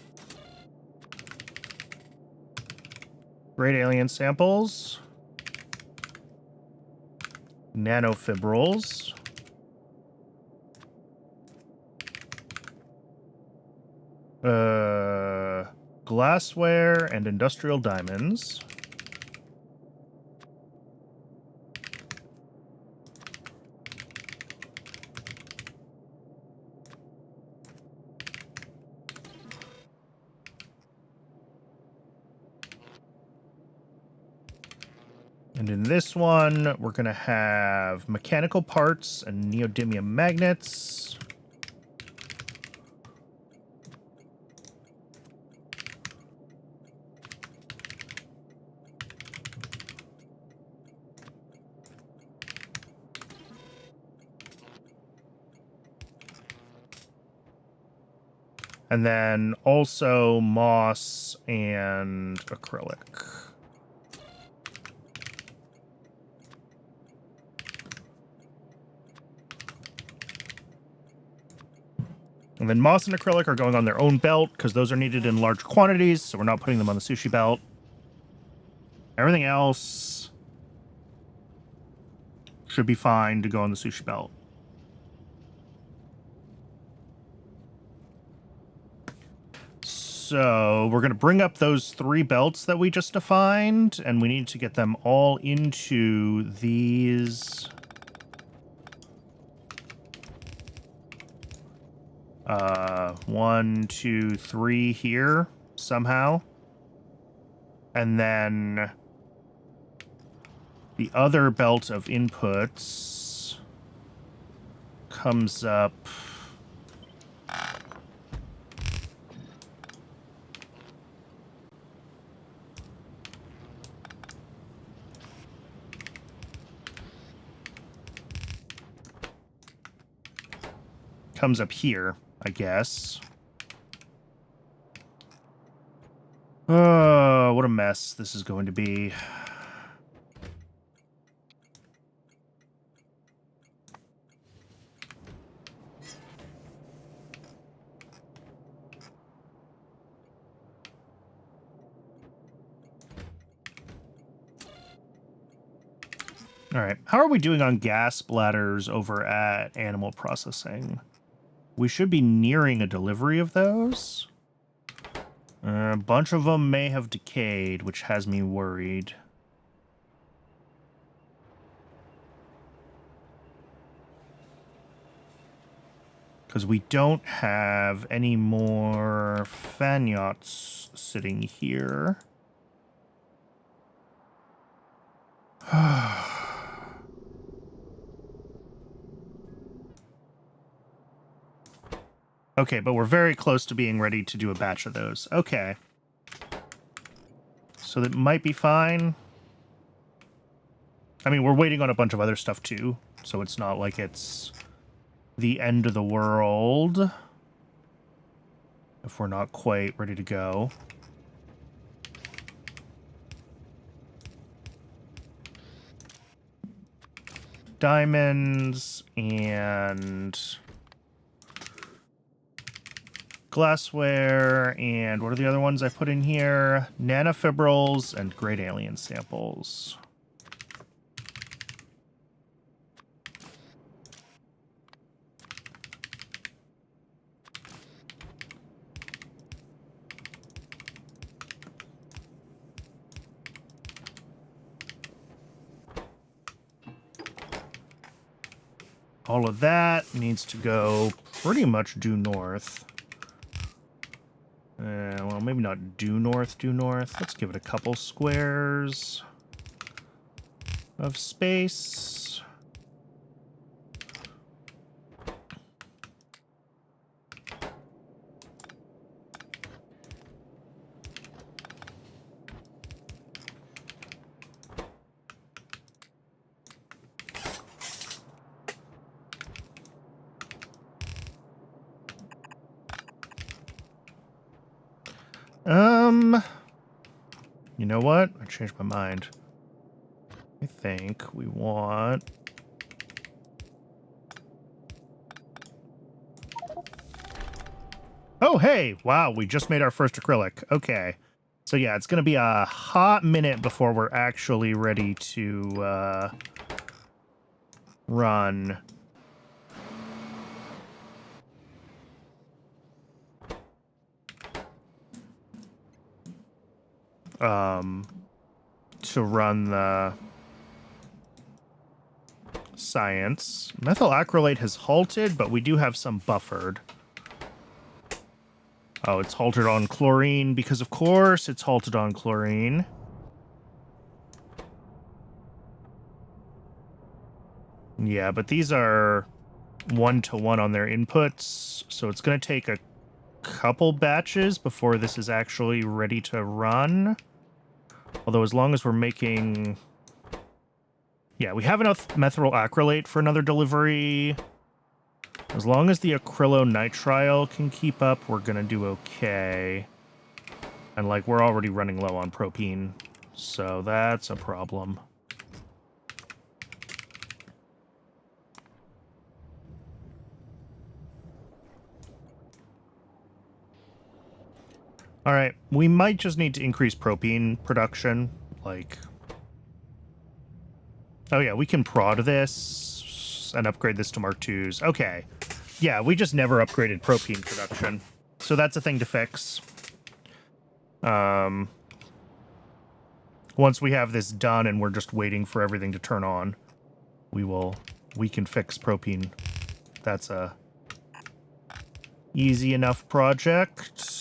Great alien samples. Nanofibrils. Glassware and industrial diamonds. And in this one, we're going to have mechanical parts and neodymium magnets. And then also moss and acrylic. And then moss and acrylic are going on their own belt because those are needed in large quantities, so we're not putting them on the sushi belt. Everything else should be fine to go on the sushi belt. So we're going to bring up those 3 belts that we just defined, and we need to get them all into these... 1, 2, 3 here somehow. And then the other belt of inputs comes up... comes up here, I guess. Oh, what a mess this is going to be. All right, how are we doing on gas bladders over at animal processing? We should be nearing a delivery of those. A bunch of them may have decayed, which has me worried. Because we don't have any more Phanyots sitting here. Okay, but we're very close to being ready to do a batch of those. Okay. So that might be fine. I mean, we're waiting on a bunch of other stuff too, so it's not like it's the end of the world if we're not quite ready to go. Diamonds and glassware, and what are the other ones I put in here? Nanofibrils and great alien samples. All of that needs to go pretty much due north. Well, maybe not due north. Let's give it a couple squares of space. You know what? I changed my mind. I think we want... Oh, hey! Wow, we just made our first acrylic. Okay. So yeah, it's going to be a hot minute before we're actually ready to run. To run the science. Methyl acrylate has halted, but we do have some buffered. Oh, it's halted on chlorine because, of course, it's halted on chlorine. Yeah, but these are 1-to-1 on their inputs, so it's going to take a couple batches before this is actually ready to run. Although as long as we're making... Yeah, we have enough methyl acrylate for another delivery. As long as the acrylonitrile can keep up, we're going to do okay. And, like, we're already running low on propene, so that's a problem. All right, we might just need to increase propene production, like... Oh yeah, we can prod this and upgrade this to Mark IIs. Okay. Yeah, we just never upgraded propene production. So that's a thing to fix. Once we have this done and we're just waiting for everything to turn on, we can fix propene. That's a easy enough project.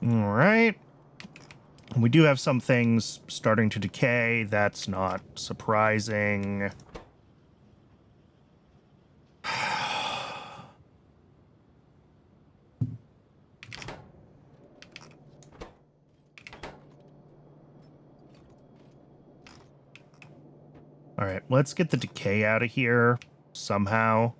All right. We do have some things starting to decay. That's not surprising. All right, let's get the decay out of here somehow.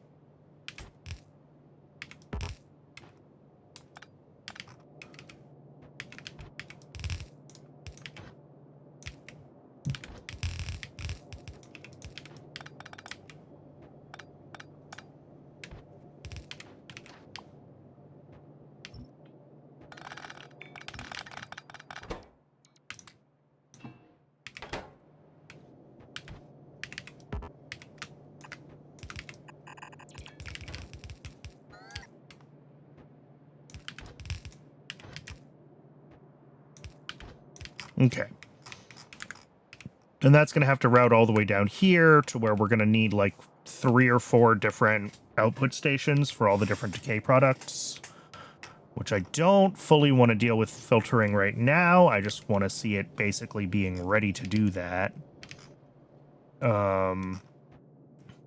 Okay. And that's going to have to route all the way down here to where we're going to need like 3 or 4 different output stations for all the different decay products, which I don't fully want to deal with filtering right now. I just want to see it basically being ready to do that.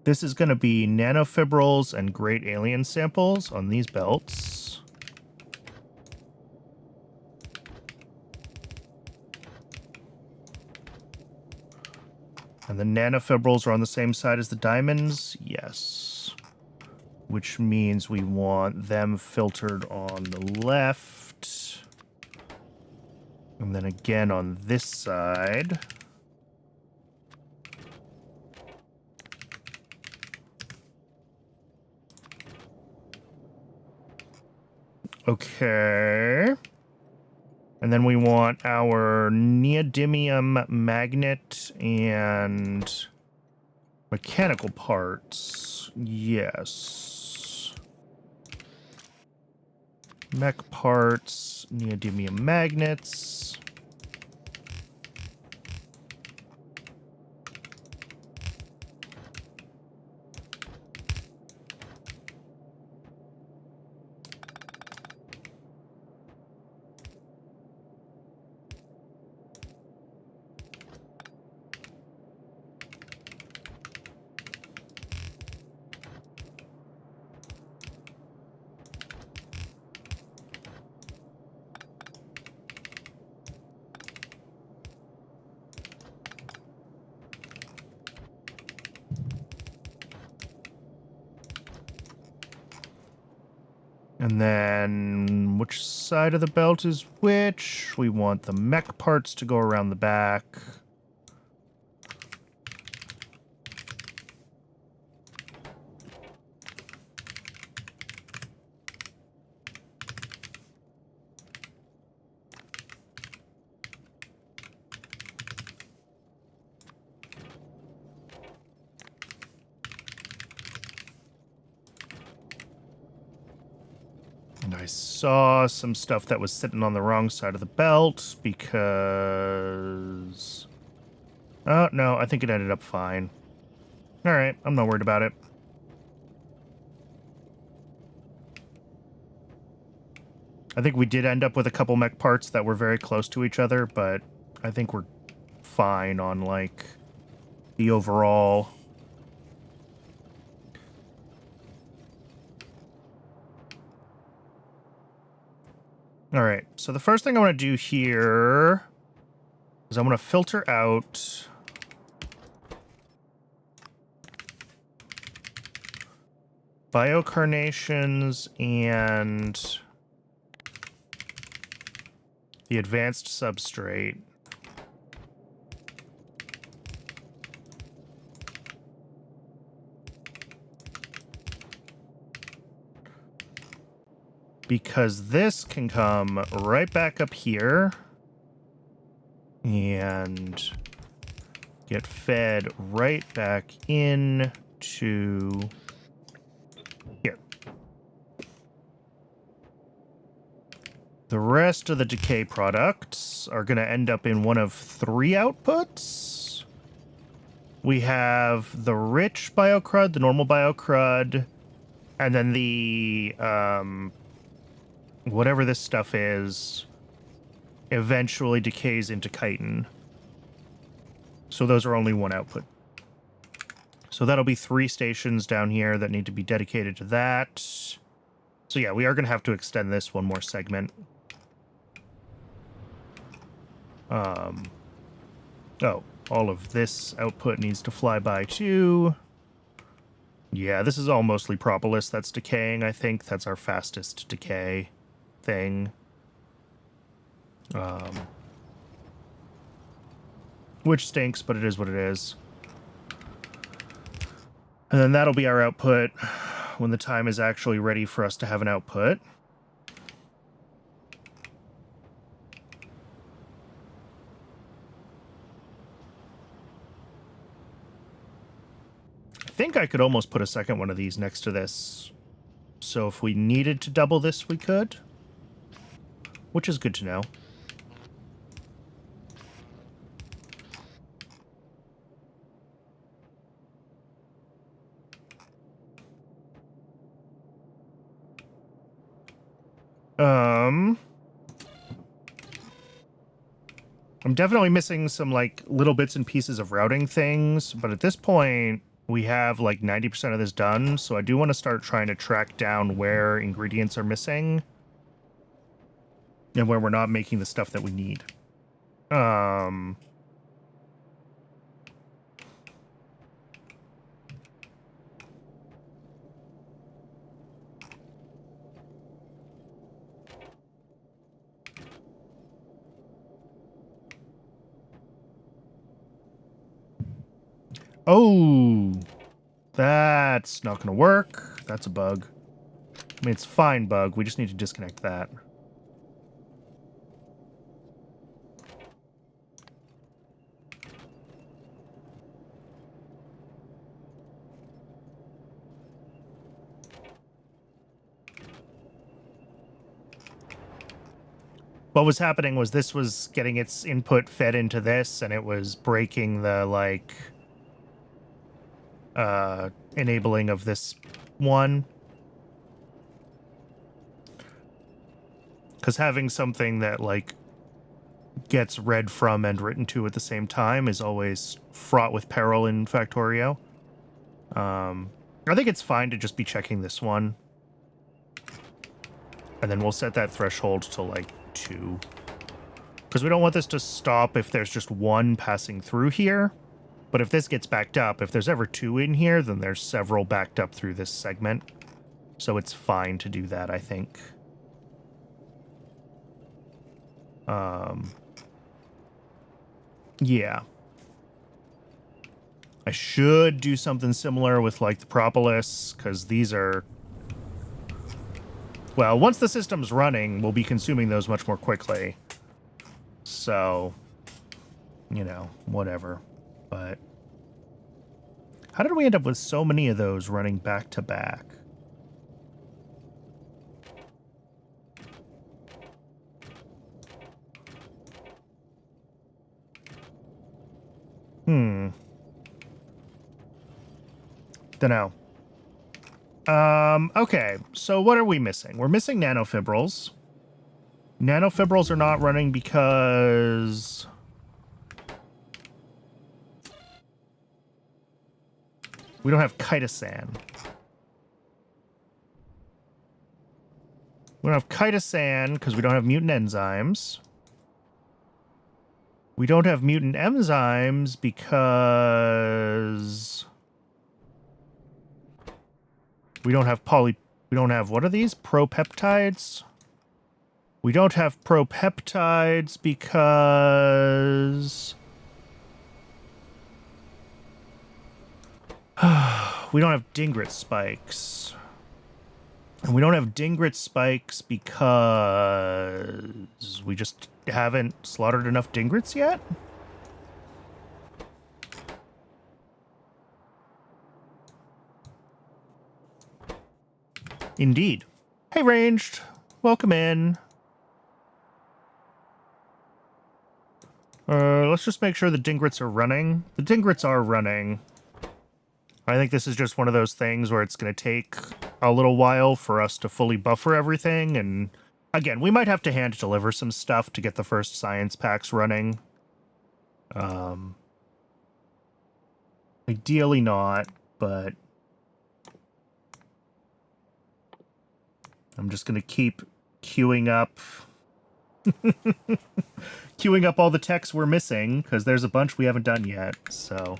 This is going to be nanofibrils and great alien samples on these belts. And the nanofibrils are on the same side as the diamonds? Yes. Which means we want them filtered on the left. And then again on this side. Okay. And then we want our neodymium magnet and Mechanical parts. Yes. Mech parts. Neodymium magnets. And then which side of the belt is which? We want the mech parts to go around the back. And I saw some stuff that was sitting on the wrong side of the belt because... Oh, no, I think it ended up fine. All right, I'm not worried about it. I think we did end up with a couple mech parts that were very close to each other, but I think we're fine on, like, the overall... All right, so the first thing I want to do here is I want to filter out biocarnations and the advanced substrate. Because this can come right back up here and get fed right back in to here. The rest of the decay products are going to end up in one of three outputs. We have the rich biocrud, the normal biocrud, and then the whatever this stuff is eventually decays into chitin. So those are only one output. So that'll be 3 stations down here that need to be dedicated to that. So yeah, we are going to have to extend this one more segment. Oh, all of this output needs to fly by too. Yeah, this is all mostly propolis that's decaying, I think. That's our fastest decay thing. Which stinks, but it is what it is. And then that'll be our output when the time is actually ready for us to have an output. I think I could almost put a second one of these next to this. So if we needed to double this, we could. Which is good to know. I'm definitely missing some, like, little bits and pieces of routing things, but at this point, we have, like, 90% of this done, so I do want to start trying to track down where ingredients are missing and where we're not making the stuff that we need. Oh, that's not going to work. That's a bug. I mean, it's a fine bug. We just need to disconnect that. what was happening was this was getting its input fed into this, and it was breaking the, like, enabling of this one. Because having something that, like, gets read from and written to at the same time is always fraught with peril in Factorio. I think it's fine to just be checking this one. And then we'll set that threshold to, like, 2. Because we don't want this to stop if there's just one passing through here. But if this gets backed up, if there's ever 2 in here, then there's several backed up through this segment. So it's fine to do that, I think. Yeah. I should do something similar with, like, the Propolis, because these are... Well, once the system's running, we'll be consuming those much more quickly. So, you know, whatever. But how did we end up with so many of those running back to back? Dunno. Okay, so what are we missing? We're missing nanofibrils. Nanofibrils are not running because... we don't have chitosan. We don't have chitosan because we don't have mutant enzymes. We don't have mutant enzymes because... we don't have we don't have, what are these? Propeptides? We don't have propeptides because... we don't have Dingrit spikes. And we don't have Dingrit spikes because we just haven't slaughtered enough Dingrits yet? Indeed. Hey, Ranged. Welcome in. Let's just make sure the Dingrits are running. The Dingrits are running. I think this is just one of those things where it's going to take a little while for us to fully buffer everything, and again, we might have to hand deliver some stuff to get the first science packs running. Ideally not, but I'm just going to keep queuing up queuing up all the techs we're missing, because there's a bunch we haven't done yet, so...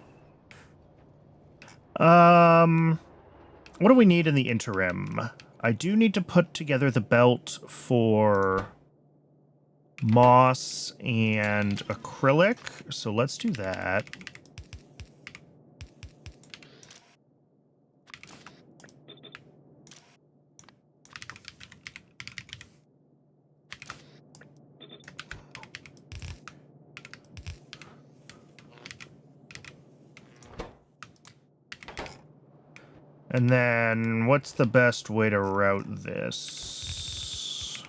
what do we need in the interim? I do need to put together the belt for moss and acrylic, so let's do that. And then, what's the best way to route this?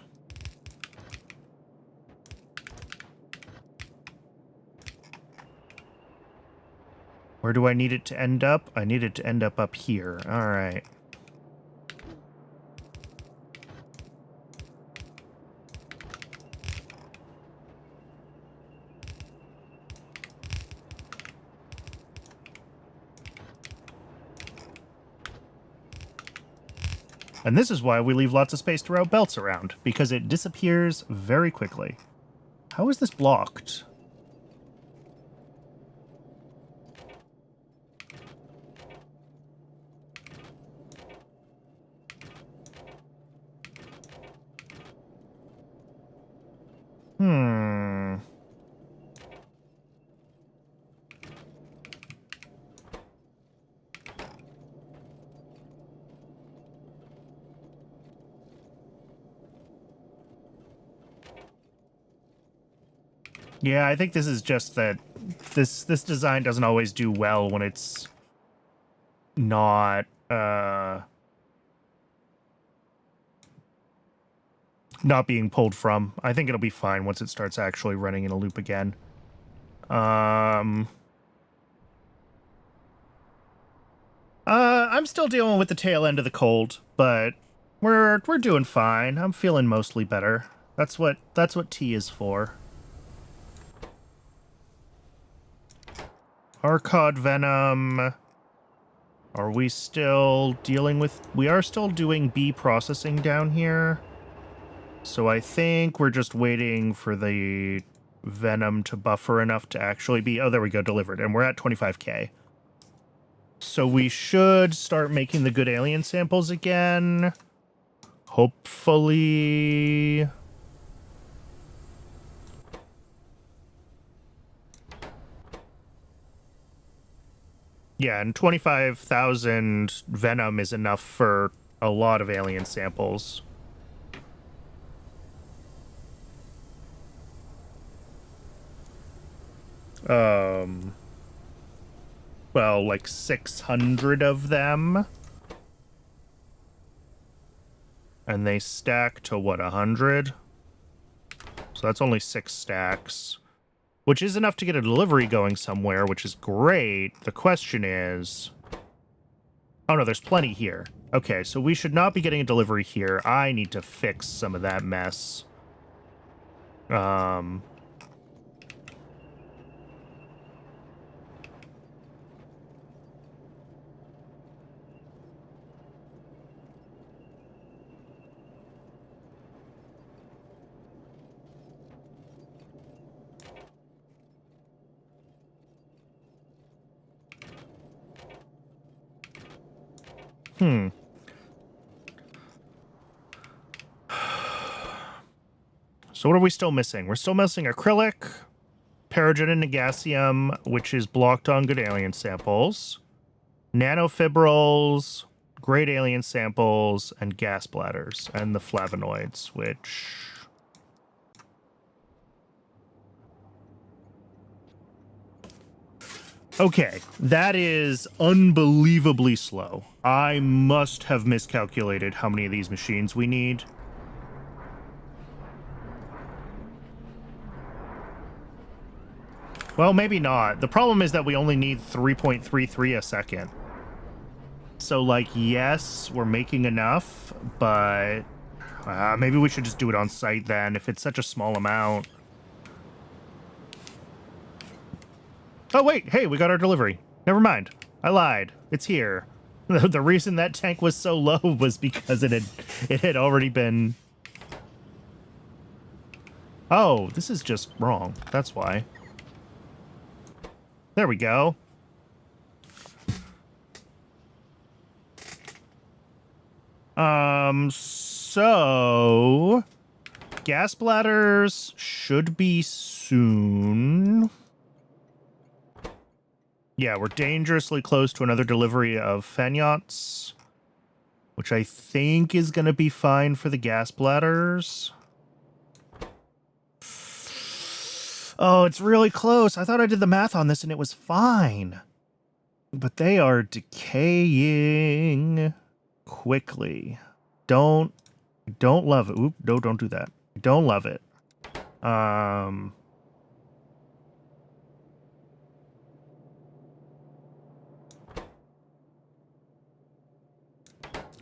Where do I need it to end up? I need it to end up here. All right. And this is why we leave lots of space to route belts around, because it disappears very quickly. How is this blocked? Yeah, I think this is just that this design doesn't always do well when it's not not being pulled from. I think it'll be fine once it starts actually running in a loop again. I'm still dealing with the tail end of the cold, but we're doing fine. I'm feeling mostly better. That's what tea is for. Arcod venom. Are we still dealing with... We are still doing bee processing down here. So I think we're just waiting for the venom to buffer enough to actually be... Oh, there we go, delivered. And we're at 25k. So we should start making the good alien samples again. Hopefully... Yeah, and 25,000 venom is enough for a lot of alien samples. Well, like 600 of them. And they stack to, what, 100? So that's only 6 stacks. Which is enough to get a delivery going somewhere, which is great. The question is... Oh, no, there's plenty here. Okay, so we should not be getting a delivery here. I need to fix some of that mess. So what are we still missing? We're still missing acrylic, paragen and negasium, which is blocked on good alien samples, nanofibrils, great alien samples, and gas bladders, and the flavonoids, which... Okay, that is unbelievably slow. I must have miscalculated how many of these machines we need. Well, maybe not. The problem is that we only need 3.33 a second. So, like, yes, we're making enough, but maybe we should just do it on site then, if it's such a small amount. Oh, wait, hey, we got our delivery. Never mind. I lied. It's here. The reason that tank was so low was because it had already been... Oh, this is just wrong. That's why. There we go. So... Gas bladders should be soon. Yeah, we're dangerously close to another delivery of Phanyots, which I think is going to be fine for the gas bladders. Oh, it's really close. I thought I did the math on this and it was fine. But they are decaying quickly. Don't love it. Oop, no, don't do that. Don't love it.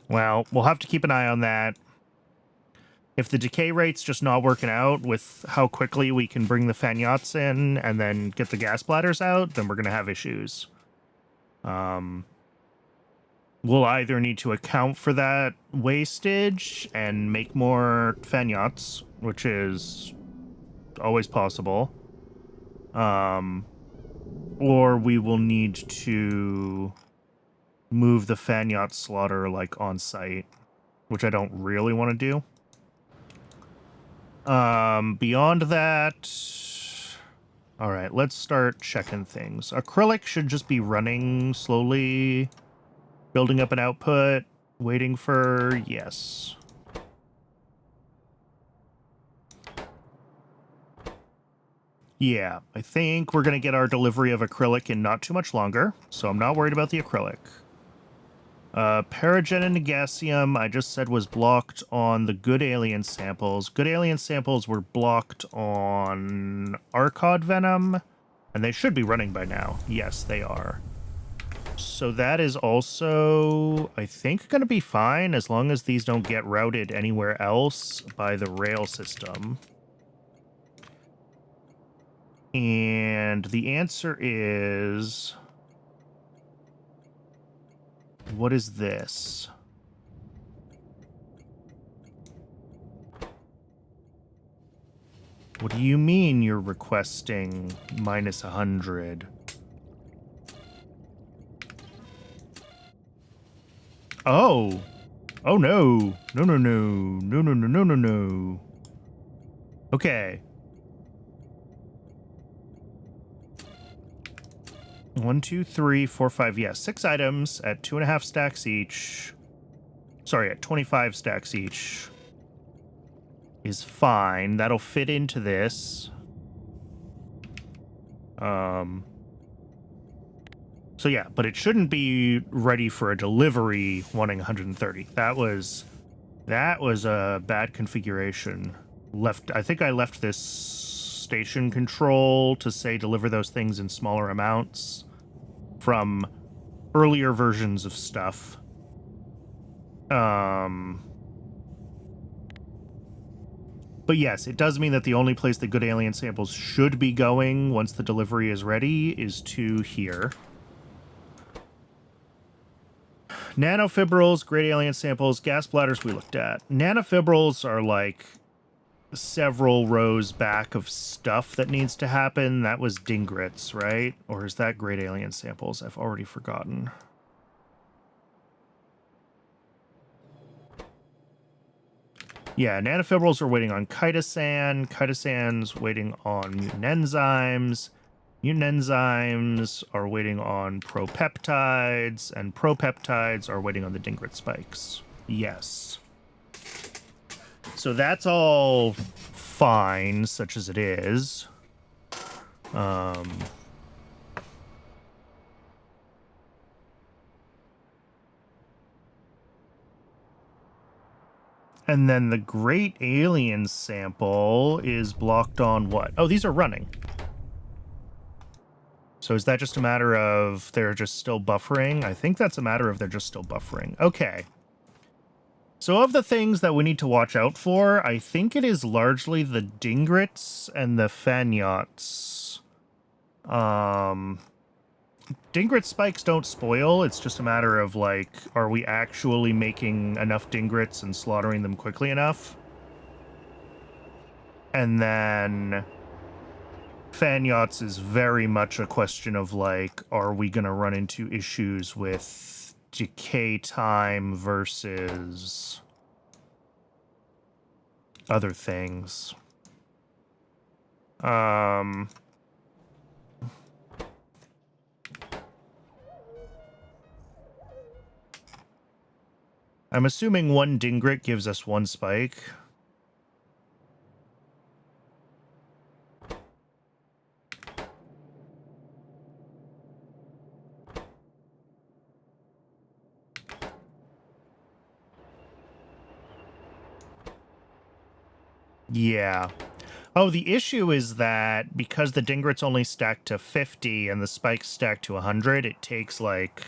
Well, we'll have to keep an eye on that. If the decay rate's just not working out with how quickly we can bring the Phanyots in and then get the gas bladders out, then we're going to have issues. We'll either need to account for that wastage and make more Phanyots, which is always possible. Or we will need to move the Phanyot slaughter, like, on site, which I don't really want to do. Beyond that... All right, let's start checking things. Acrylic should just be running slowly, building up an output, waiting for... Yes. Yeah, I think we're going to get our delivery of acrylic in not too much longer, so I'm not worried about the acrylic. Paragen and Negacium, I just said was blocked on the good alien samples. Good alien samples were blocked on Arcod Venom, and they should be running by now. Yes, they are. So that is also, I think, going to be fine as long as these don't get routed anywhere else by the rail system. And the answer is... What is this? What do you mean you're requesting minus 100? Oh. Oh, no. No, no, no. No, no, no, no, no, no. Okay. 1, 2, 3, 4, 5. Yeah, 6 items at 2.5 stacks each. Sorry, at 25 stacks each is fine. That'll fit into this. So yeah, but it shouldn't be ready for a delivery wanting 130. That was a bad configuration. I think I left this station control to say deliver those things in smaller amounts from earlier versions of stuff. But yes, it does mean that the only place the good alien samples should be going once the delivery is ready is to here. Nanofibrils, great alien samples, gas bladders we looked at. Nanofibrils are like several rows back of stuff that needs to happen. That was Dingrits, right? Or is that great alien samples? I've already forgotten. Yeah, nanofibrils are waiting on chitosan. Chitosan's waiting on mutant enzymes. Mutant enzymes are waiting on propeptides, and propeptides are waiting on the Dingrit spikes. Yes. So that's all fine, such as it is. And then the great alien sample is blocked on what? Oh, these are running. So is that just a matter of they're just still buffering? I think that's a matter of they're just still buffering. Okay. So of the things that we need to watch out for, I think it is largely the Dingrits and the Fanyots. Dingrit spikes don't spoil. It's just a matter of, like, are we actually making enough Dingrits and slaughtering them quickly enough? And then Fanyots is very much a question of, like, are we going to run into issues with decay time versus other things? I'm assuming one Dingrit gives us one spike. Yeah. Oh, the issue is that because the Dingrits only stack to 50 and the spikes stack to 100, it takes, like,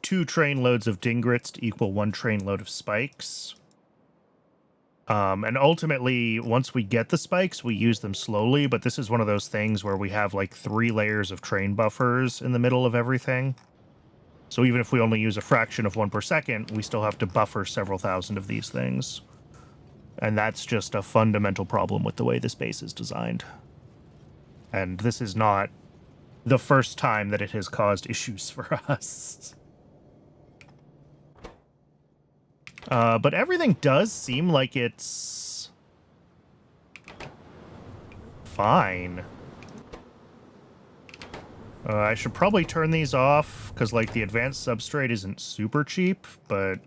2 train loads of Dingrits to equal 1 train load of spikes. And ultimately, once we get the spikes, we use them slowly, but this is one of those things where we have, like, 3 layers of train buffers in the middle of everything. So even if we only use a fraction of 1 per second, we still have to buffer several thousand of these things. And that's just a fundamental problem with the way this base is designed. And this is not the first time that it has caused issues for us. But everything does seem like it's fine. I should probably turn these off because, like, the advanced substrate isn't super cheap, but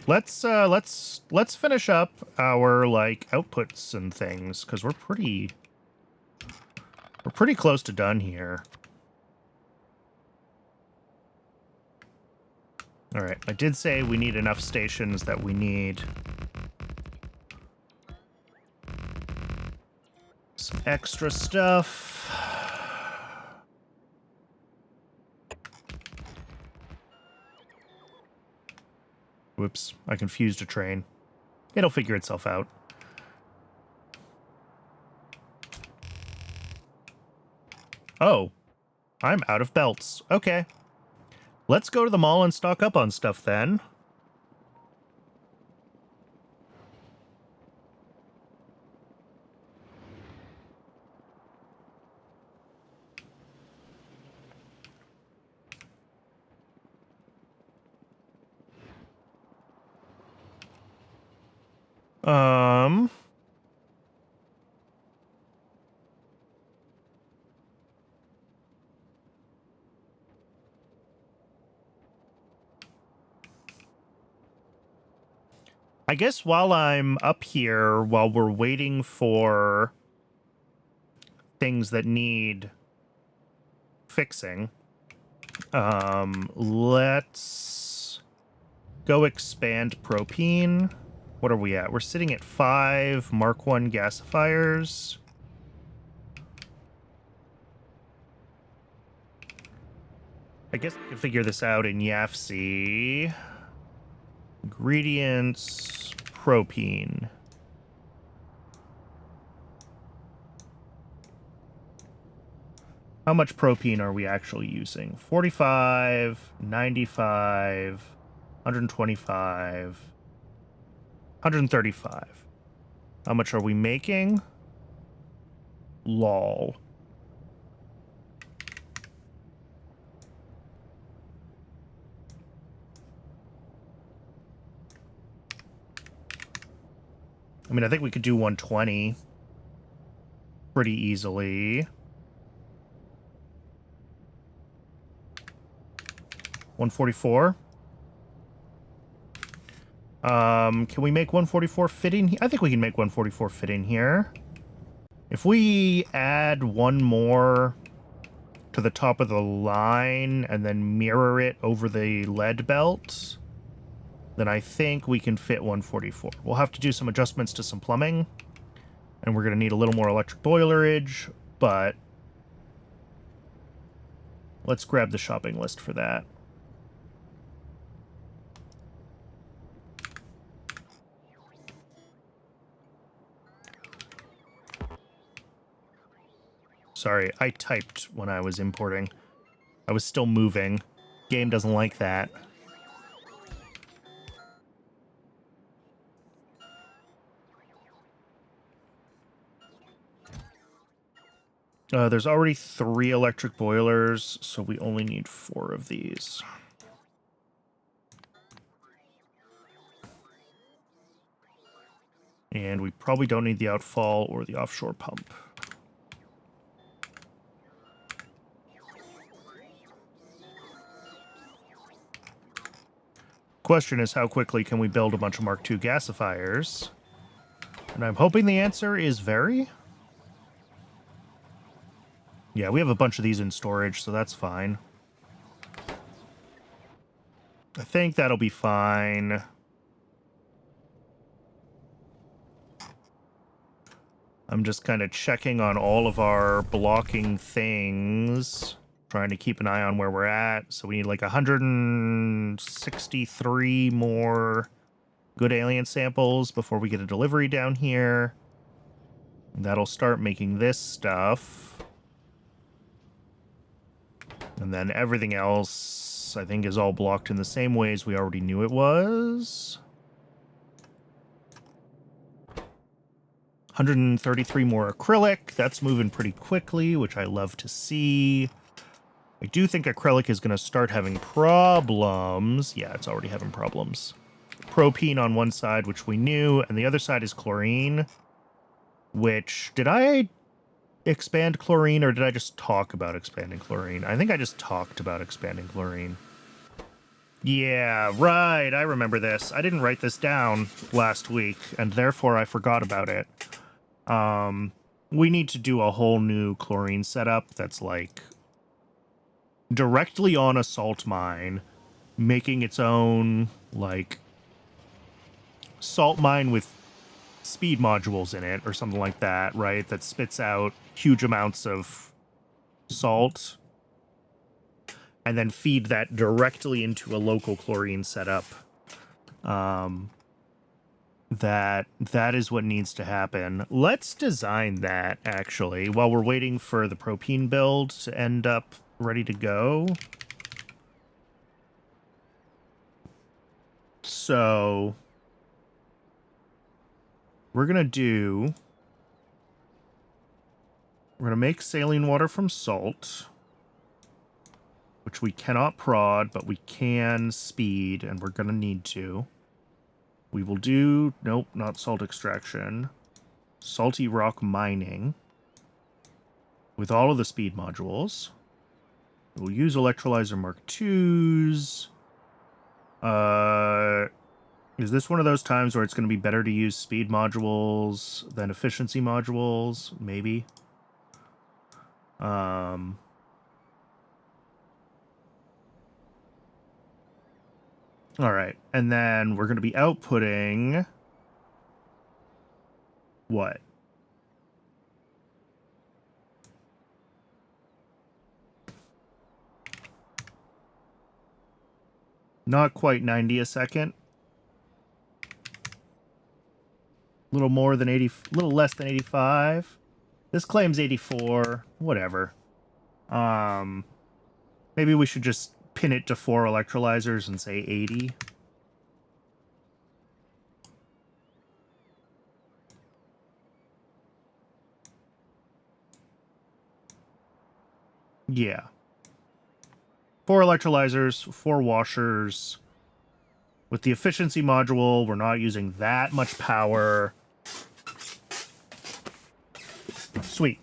let's finish up our, like, outputs and things because we're pretty close to done here. All right, I did say we need enough stations that we need some extra stuff. Whoops, I confused a train. It'll figure itself out. Oh, I'm out of belts. Okay. Let's go to the mall and stock up on stuff then. Um... I guess while I'm up here, while we're waiting for things that need fixing, let's go expand propene. What are we at? We're sitting at 5 Mark 1 gasifiers. I guess I can figure this out in YAFC. Ingredients, propene. How much propene are we actually using? 45, 95, 125, 135. How much are we making? Lol. I mean, I think we could do 120 pretty easily. 144. Can we make 144 fit in here? I think we can make 144 fit in here. If we add one more to the top of the line and then mirror it over the lead belt, then I think we can fit 144. We'll have to do some adjustments to some plumbing, and we're going to need a little more electric boilerage, but let's grab the shopping list for that. Sorry, I typed when I was importing. I was still moving. Game doesn't like that. There's already 3 electric boilers, so we only need 4 of these. And we probably don't need the outfall or the offshore pump. Question is, how quickly can we build a bunch of Mark II gasifiers? And I'm hoping the answer is very. Yeah, we have a bunch of these in storage, so that's fine. I think that'll be fine. I'm just kind of checking on all of our blocking things, trying to keep an eye on where we're at. So we need like 163 more good alien samples before we get a delivery down here. And that'll start making this stuff. And then everything else, I think, is all blocked in the same ways we already knew it was. 133 more acrylic. That's moving pretty quickly, which I love to see. I do think acrylic is going to start having problems. Yeah, it's already having problems. Propene on one side, which we knew, and the other side is chlorine, which... Did I expand chlorine, or did I just talk about expanding chlorine? I think I just talked about expanding chlorine. Yeah, right, I remember this. I didn't write this down last week, and therefore I forgot about it. We need to do a whole new chlorine setup that's, like, directly on a salt mine making its own, like, salt mine with speed modules in it or something like that, right? That spits out huge amounts of salt and then feed that directly into a local chlorine setup. That is what needs to happen. Let's design that, actually, while we're waiting for the propene build to end up ready to go. So we're gonna make saline water from salt, which we cannot prod, but we can speed, and we're gonna need to. We will do, nope, not salt extraction, salty rock mining with all of the speed modules. We'll use electrolyzer Mark IIs. Is this one of those times where it's going to be better to use speed modules than efficiency modules? Maybe. All right, and then we're going to be outputting what? Not quite 90 a second. A little more than 80, a little less than 85. This claims 84, whatever. Maybe we should just pin it to 4 electrolyzers and say 80. Yeah. 4 electrolyzers, 4 washers. With the efficiency module, we're not using that much power. Sweet.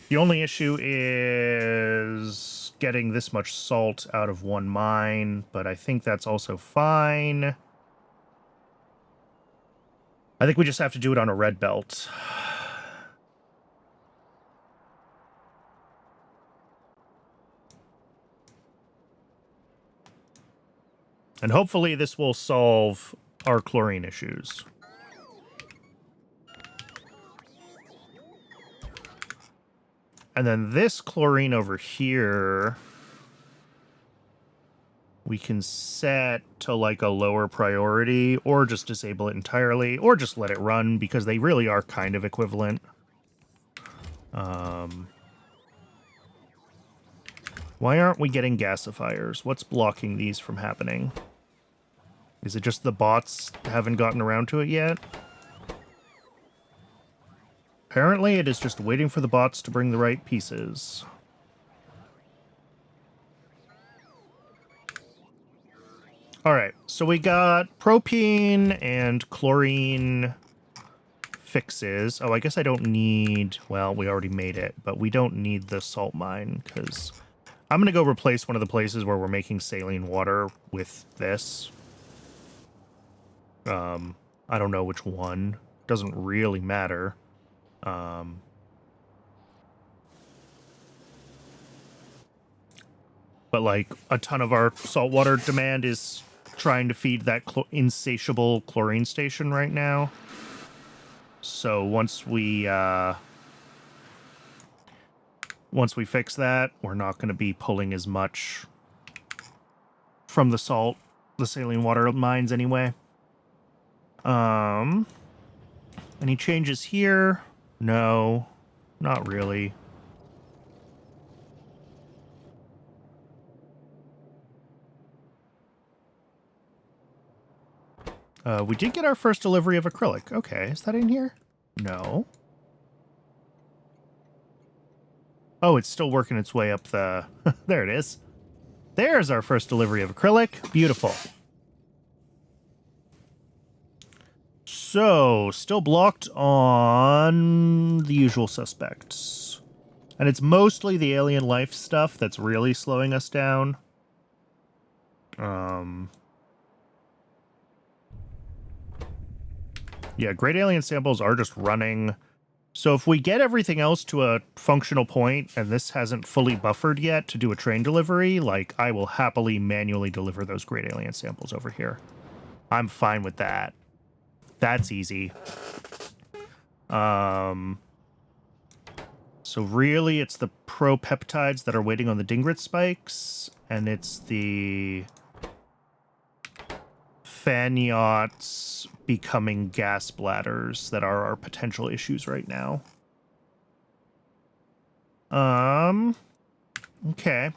The only issue is getting this much salt out of one mine, but I think that's also fine. I think we just have to do it on a red belt. And hopefully this will solve our chlorine issues. And then this chlorine over here, we can set to like a lower priority, or just disable it entirely, or just let it run, because they really are kind of equivalent. Why aren't we getting gasifiers? What's blocking these from happening? Is it just the bots haven't gotten around to it yet? Apparently it is just waiting for the bots to bring the right pieces. Alright, so we got propene and chlorine fixes. Oh, I guess I don't need... Well, we already made it, but we don't need the salt mine, because I'm going to go replace one of the places where we're making saline water with this. I don't know which one. Doesn't really matter. But like a ton of our saltwater demand is trying to feed that insatiable chlorine station right now. So once we fix that, we're not going to be pulling as much from the saline water mines anyway. Any changes here? No, not really. We did get our first delivery of acrylic. Okay, is that in here? No. Oh, it's still working its way up the... There it is. There's our first delivery of acrylic. Beautiful. So, still blocked on the usual suspects. And it's mostly the alien life stuff that's really slowing us down. Yeah, great alien samples are just running So if we get everything else to a functional point and this hasn't fully buffered yet to do a train delivery, like, I will happily manually deliver those great alien samples over here. I'm fine with that. That's easy. So really it's the propeptides that are waiting on the Dingrit spikes, and it's the Fanyots becoming gas bladders that are our potential issues right now. Okay.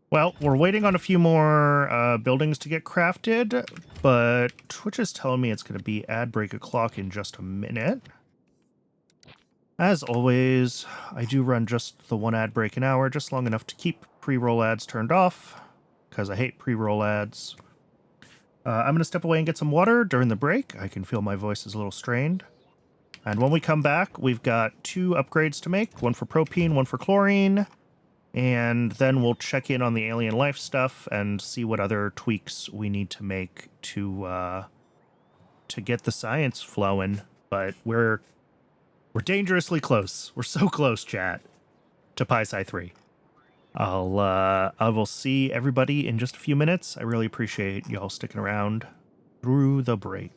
Well, we're waiting on a few more buildings to get crafted, but Twitch is telling me it's going to be ad break o'clock in just a minute. As always, I do run just the one ad break an hour, just long enough to keep pre-roll ads turned off, because I hate pre-roll ads. I'm going to step away and get some water during the break. I can feel my voice is a little strained. And when we come back, we've got 2 upgrades to make, one for propene, one for chlorine. And then we'll check in on the alien life stuff and see what other tweaks we need to make to get the science flowing. But we're dangerously close. We're so close, chat, to PySci 3. I will see everybody in just a few minutes. I really appreciate y'all sticking around through the break.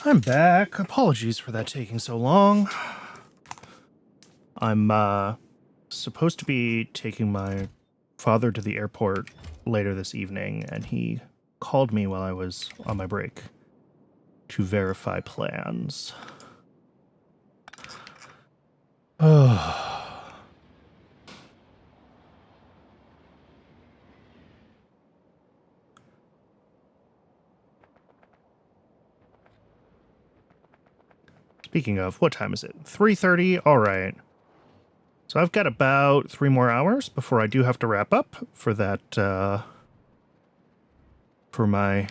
I'm back. Apologies for that taking so long. I'm supposed to be taking my father to the airport later this evening, and he called me while I was on my break to verify plans. Speaking of, what time is it? 3:30? All right. So I've got about 3 more hours before I do have to wrap up for that, for my, I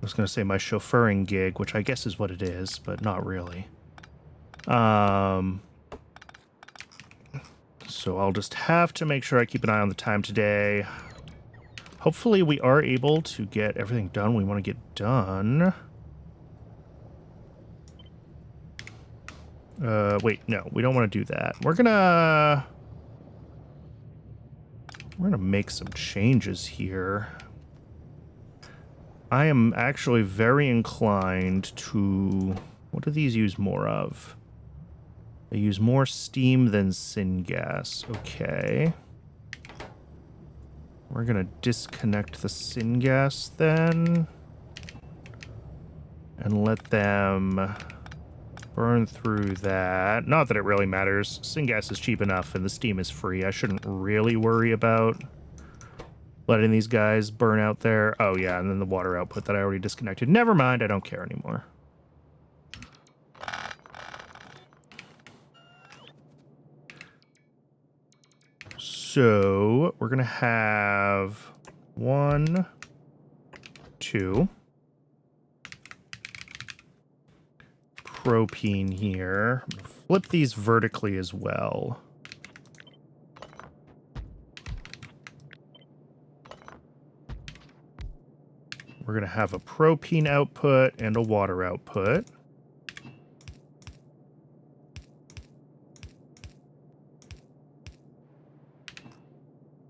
was going to say my chauffeuring gig, which I guess is what it is, but not really. So I'll just have to make sure I keep an eye on the time today. Hopefully we are able to get everything done we want to get done. Wait, no, we don't want to do that. We're gonna make some changes here. I am actually very inclined to... What do these use more of? They use more steam than syngas. Okay. We're gonna disconnect the syngas then. And let them burn through that. Not that it really matters. Syngas is cheap enough and the steam is free. I shouldn't really worry about letting these guys burn out there. Oh yeah, and then the water output that I already disconnected. Never mind, I don't care anymore. So we're gonna have 1, 2 propene here. Flip these vertically as well. We're going to have a propene output and a water output.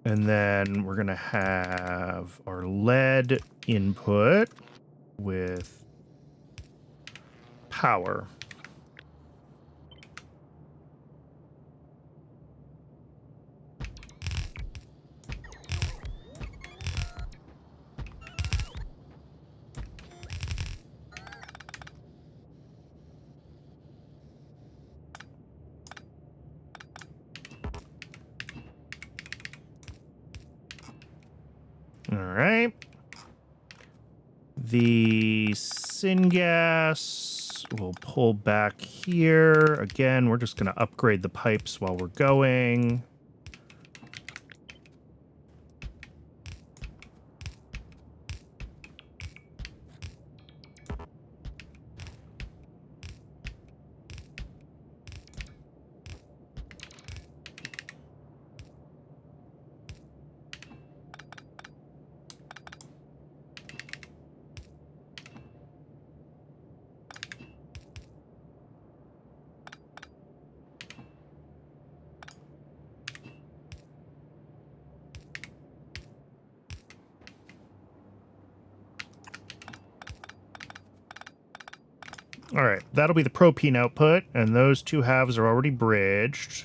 And then we're going to have our lead input with power. All right. The syngas will pull back here. Again, we're just going to upgrade the pipes while we're going. All right, that'll be the propene output, and those two halves are already bridged.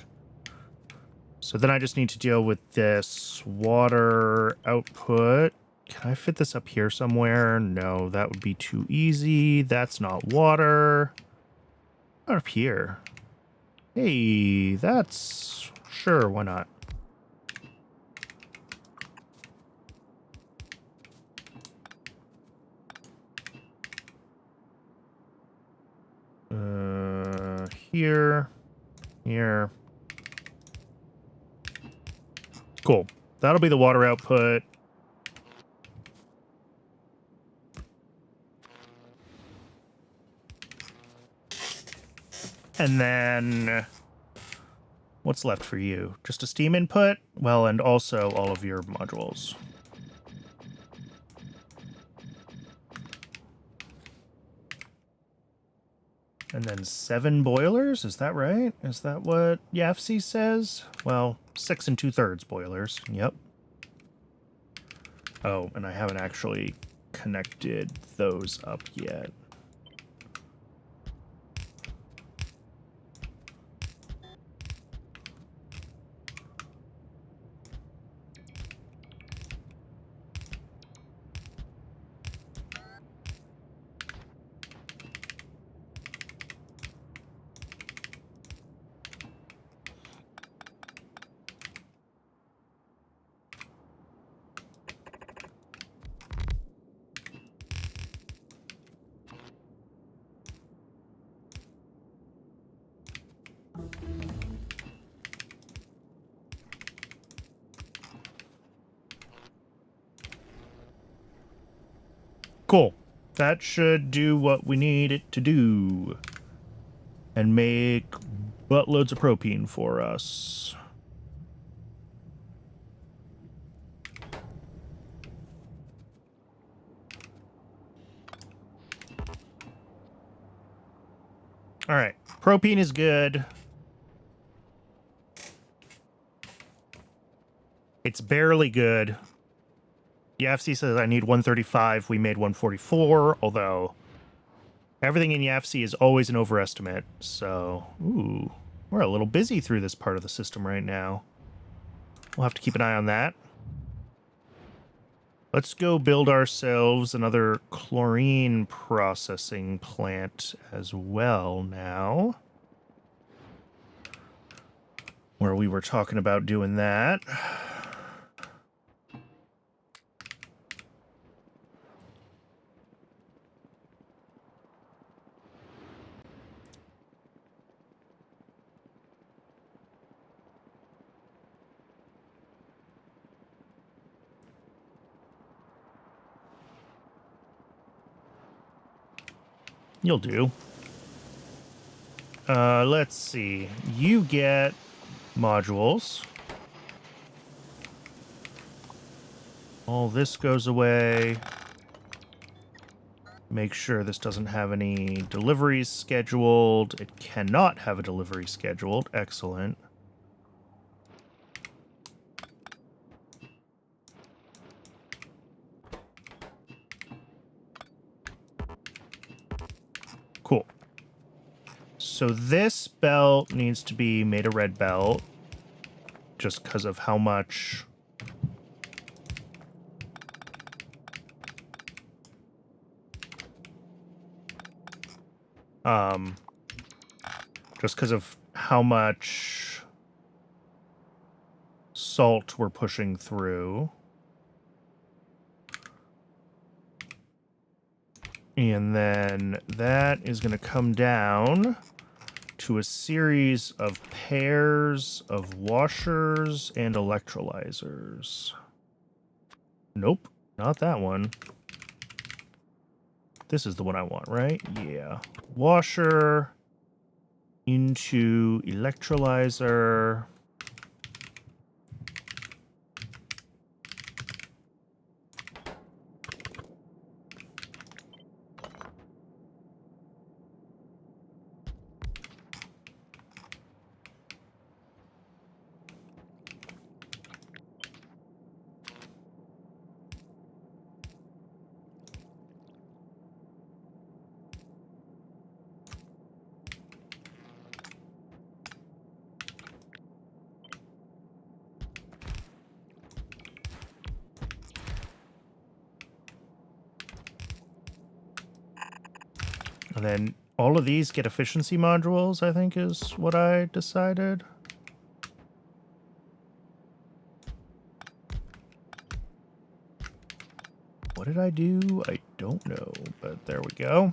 So then I just need to deal with this water output. Can I fit this up here somewhere? No, that would be too easy. That's not water. Not up here. Hey, that's... Sure, why not? Here. Here. Cool. That'll be the water output. And then what's left for you? Just a steam input? Well, and also all of your modules. And then 7 boilers? Is that right? Is that what YAFC says? Well, 6 2/3 boilers. Yep. Oh, and I haven't actually connected those up yet. Cool. That should do what we need it to do. And make buttloads of propane for us. All right. Propane is good. It's barely good. YAFC says I need 135. We made 144, although everything in YAFC is always an overestimate. So, ooh, we're a little busy through this part of the system right now. We'll have to keep an eye on that. Let's go build ourselves another chlorine processing plant as well now. Where we were talking about doing that. You'll do. Let's see. You get modules. All this goes away. Make sure this doesn't have any deliveries scheduled. It cannot have a delivery scheduled. Excellent. Cool. So this belt needs to be made a red belt just because of how much just because of how much salt we're pushing through. And then that is going to come down to a series of pairs of washers and electrolyzers. Nope, not that one. This is the one I want, right? Yeah. Washer into electrolyzer. And then all of these get efficiency modules, I think is what I decided. What did I do? I don't know, but there we go.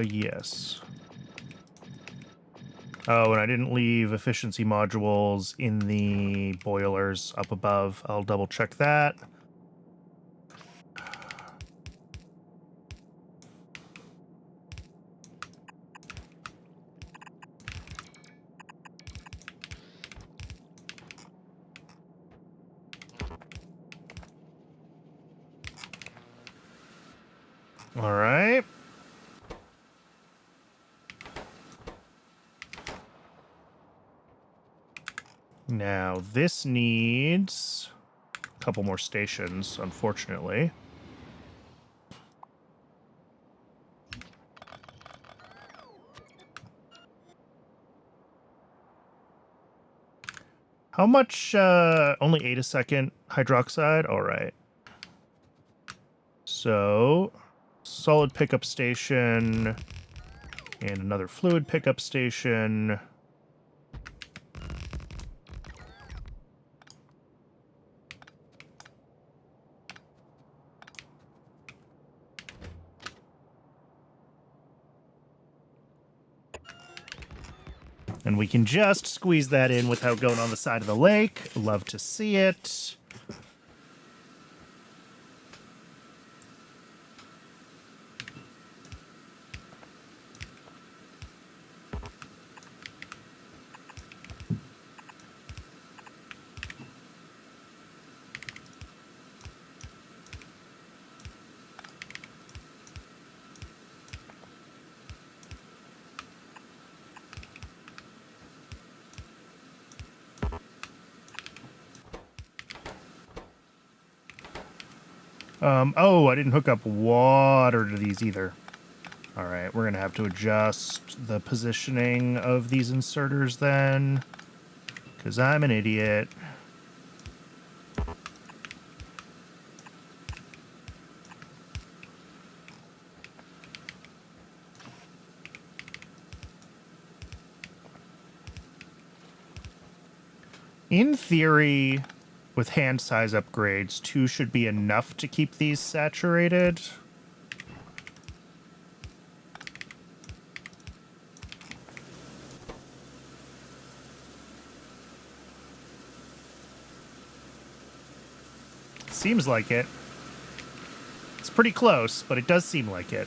Yes. Oh, and I didn't leave efficiency modules in the boilers up above. I'll double check that. All right. Now, this needs a couple more stations, unfortunately. How much? Only 8 a second hydroxide? All right. So, solid pickup station and another fluid pickup station. And we can just squeeze that in without going on the side of the lake. Love to see it. Oh, I didn't hook up water to these either. All right, we're going to have to adjust the positioning of these inserters then, because I'm an idiot. In theory, with hand size upgrades, 2 should be enough to keep these saturated. Seems like it. It's pretty close, but it does seem like it.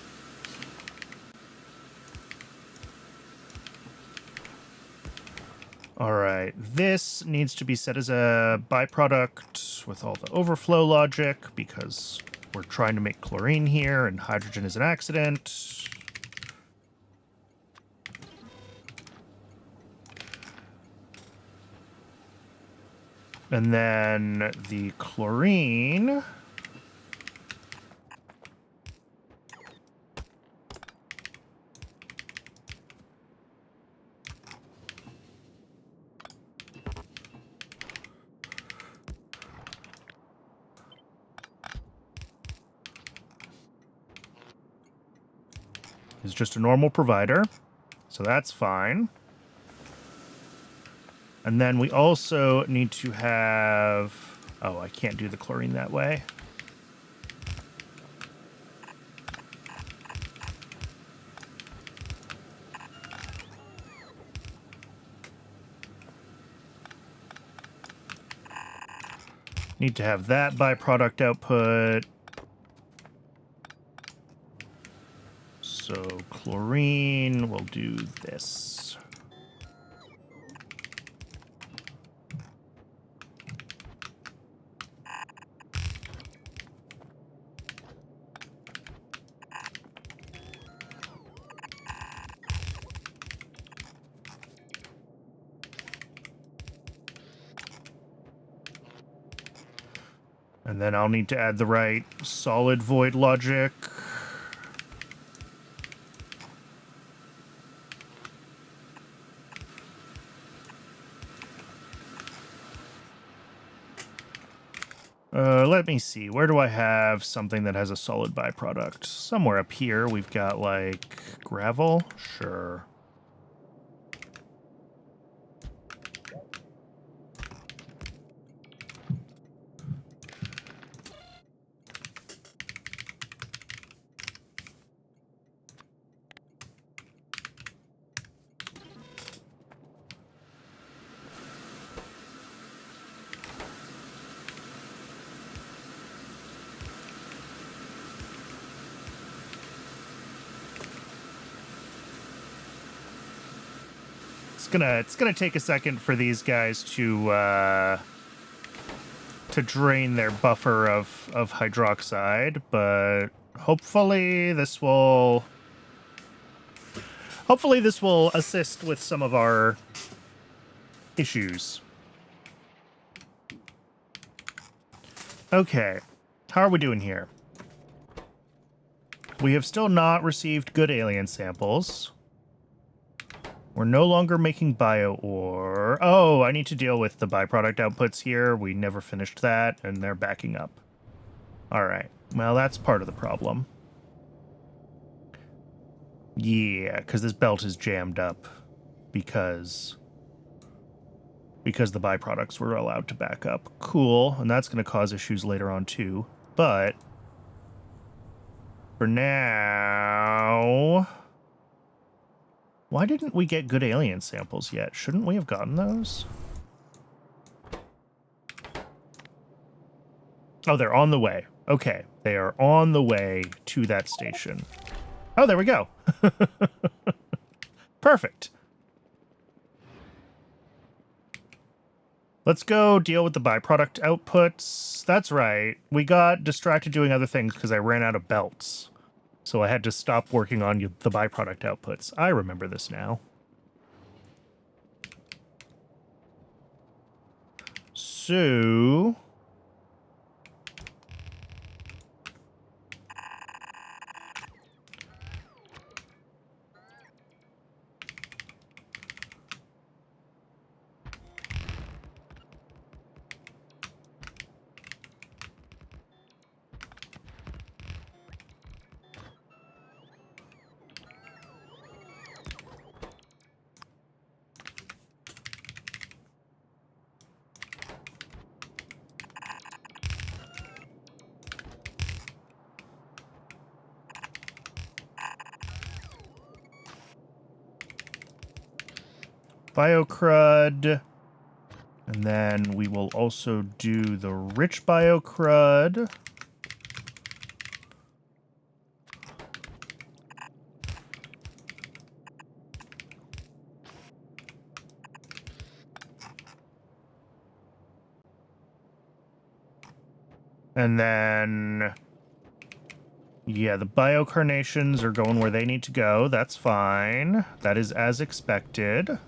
All right, this needs to be set as a byproduct with all the overflow logic because we're trying to make chlorine here and hydrogen is an accident. And then the chlorine is just a normal provider, so that's fine. And then we also need to have... Oh, I can't do the chlorine that way. Need to have that byproduct output. So chlorine, we'll do this. And then I'll need to add the right solid void logic. Let me see. Where do I have something that has a solid byproduct? Somewhere up here we've got, like, gravel? Sure. It's gonna take a second for these guys to drain their buffer of hydroxide, but hopefully this will assist with some of our issues. Okay, how are we doing here? We have still not received good alien samples. We're no longer making bio ore. Oh, I need to deal with the byproduct outputs here. We never finished that, and they're backing up. All right. Well, that's part of the problem. Yeah, because this belt is jammed up because the byproducts were allowed to back up. Cool, and that's going to cause issues later on too. But for now... Why didn't we get good alien samples yet? Shouldn't we have gotten those? Oh, they're on the way. Okay, they are on the way to that station. Oh, there we go. Perfect. Let's go deal with the byproduct outputs. That's right. We got distracted doing other things because I ran out of belts. So I had to stop working on the byproduct outputs. I remember this now. So... biocrud. And then we will also do the rich biocrud. And then... yeah, the biocarnations are going where they need to go. That's fine. That is as expected.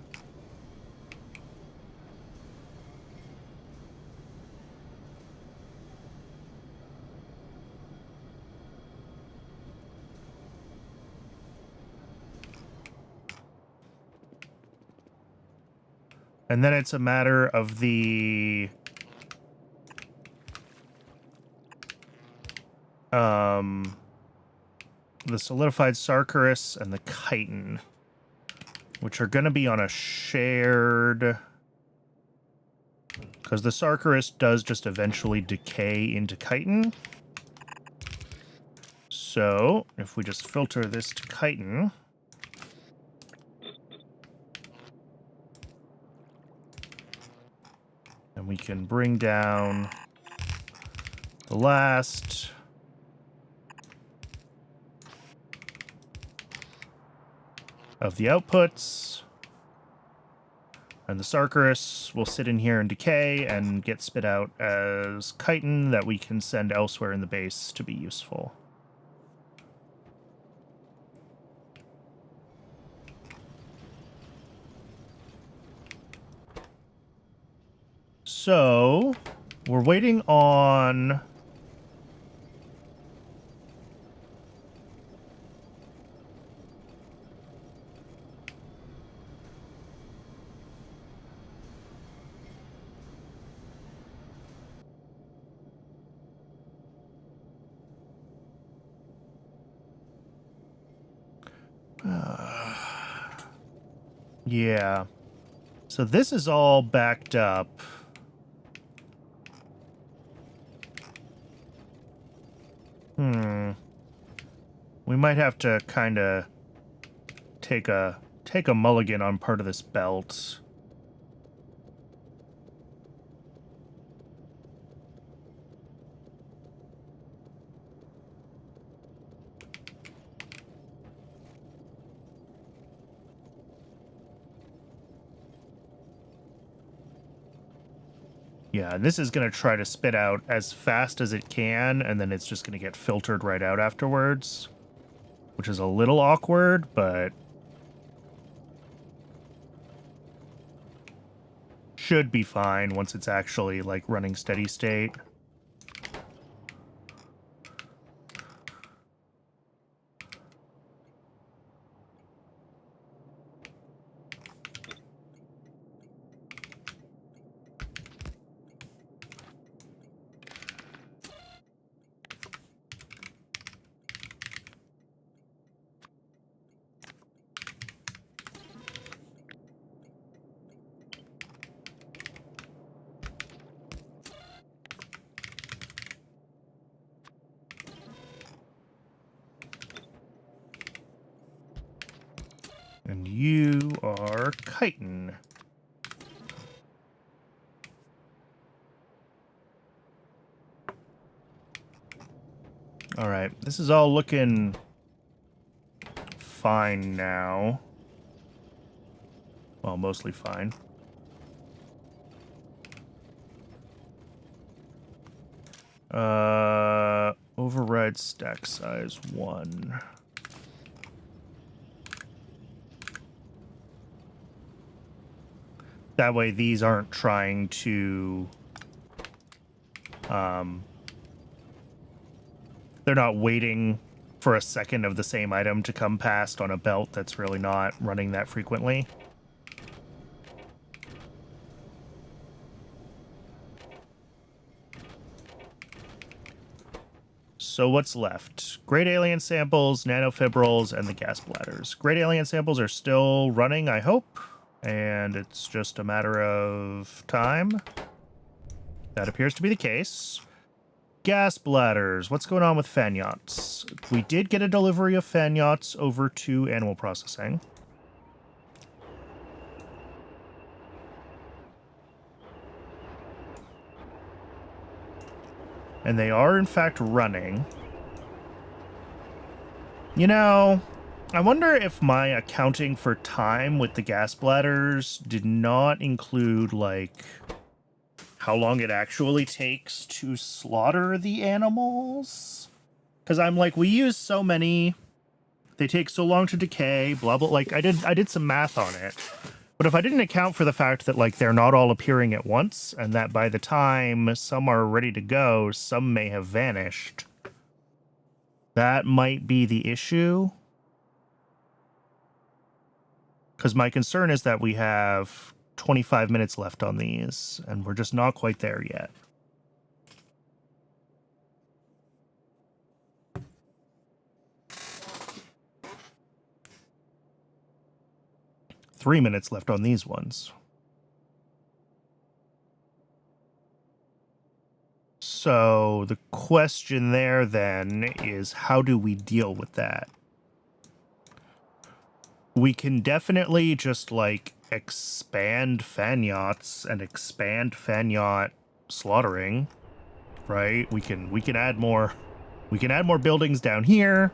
And then it's a matter of the... the solidified Sarkarus and the chitin, which are going to be on a shared... because the Sarkarus does just eventually decay into chitin. So, if we just filter this to chitin... and we can bring down the last... of the outputs. And the Sarkarus will sit in here and decay and get spit out as chitin that we can send elsewhere in the base to be useful. So, we're waiting on... yeah. So this is all backed up. We might have to kind of take a mulligan on part of this belt. Yeah, this is going to try to spit out as fast as it can, and then it's just going to get filtered right out afterwards, which is a little awkward, but should be fine once it's actually, like, running steady state. And you are chitin. All right, this is all looking fine now. Well, mostly fine. Override stack size 1. That way these aren't trying to, they're not waiting for a second of the same item to come past on a belt that's really not running that frequently. So what's left? Great alien samples, nanofibrils, and the gas bladders. Great alien samples are still running, I hope, and it's just a matter of time. That appears to be the case. Gas bladders. What's going on with fan yachts? We did get a delivery of fan yachts over to animal processing. And they are, in fact, running. You know, I wonder if my accounting for time with the gas bladders did not include, like, how long it actually takes to slaughter the animals. Because I'm like, we use so many, they take so long to decay, blah, blah. Like, I did some math on it. But if I didn't account for the fact that, like, they're not all appearing at once, and that by the time some are ready to go, some may have vanished, that might be the issue. Because my concern is that we have 25 minutes left on these, and we're just not quite there yet. Three minutes left on these ones. So the question there then is, how do we deal with that? We can definitely just, like, expand fan yachts and expand fan yacht slaughtering, right? We can add more buildings down here.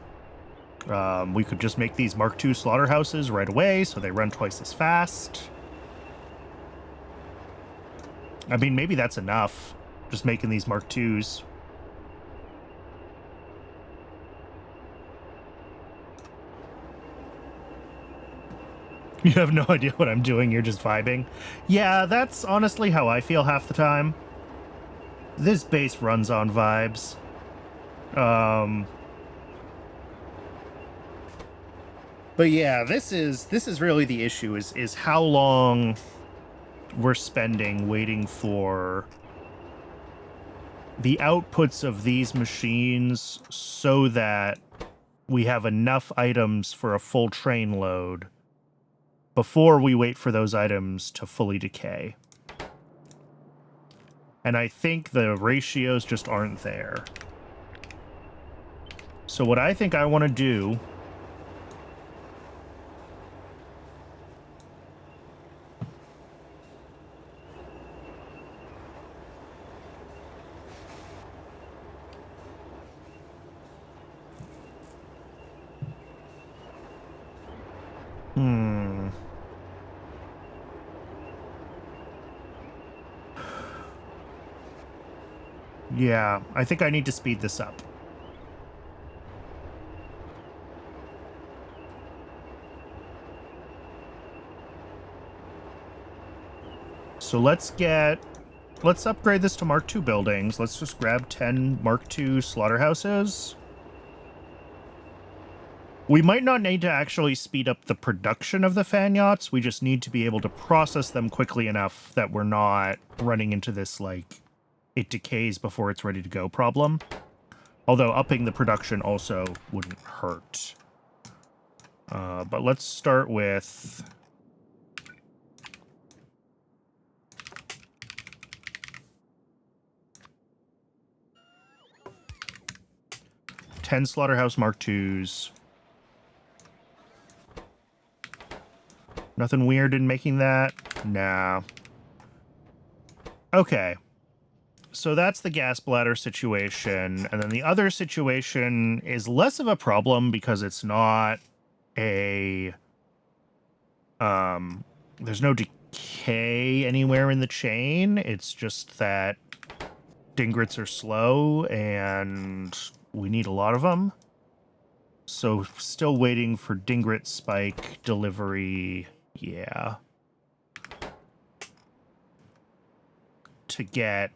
We could just make these Mark II slaughterhouses right away so they run twice as fast. I mean, maybe that's enough, just making these Mark IIs. You have no idea what I'm doing, you're just vibing. Yeah, that's honestly how I feel half the time. This base runs on vibes. But yeah, this is really the issue, is how long we're spending waiting for the outputs of these machines so that we have enough items for a full train load before we wait for those items to fully decay. And I think the ratios just aren't there. So what I think I want to do Yeah, I think I need to speed this up. So let's upgrade this to Mark II buildings. Let's just grab 10 Mark II slaughterhouses. We might not need to actually speed up the production of the fan yachts. We just need to be able to process them quickly enough that we're not running into this, like, it decays before it's ready to go problem. Although upping the production also wouldn't hurt. But let's start with... Ten Slaughterhouse Mark IIs. Nothing weird in making that? Nah. Okay. So that's the gas bladder situation. And then the other situation is less of a problem because it's not a... there's no decay anywhere in the chain. It's just that dingrits are slow and we need a lot of them. So still waiting for dingrit spike delivery. Yeah. To get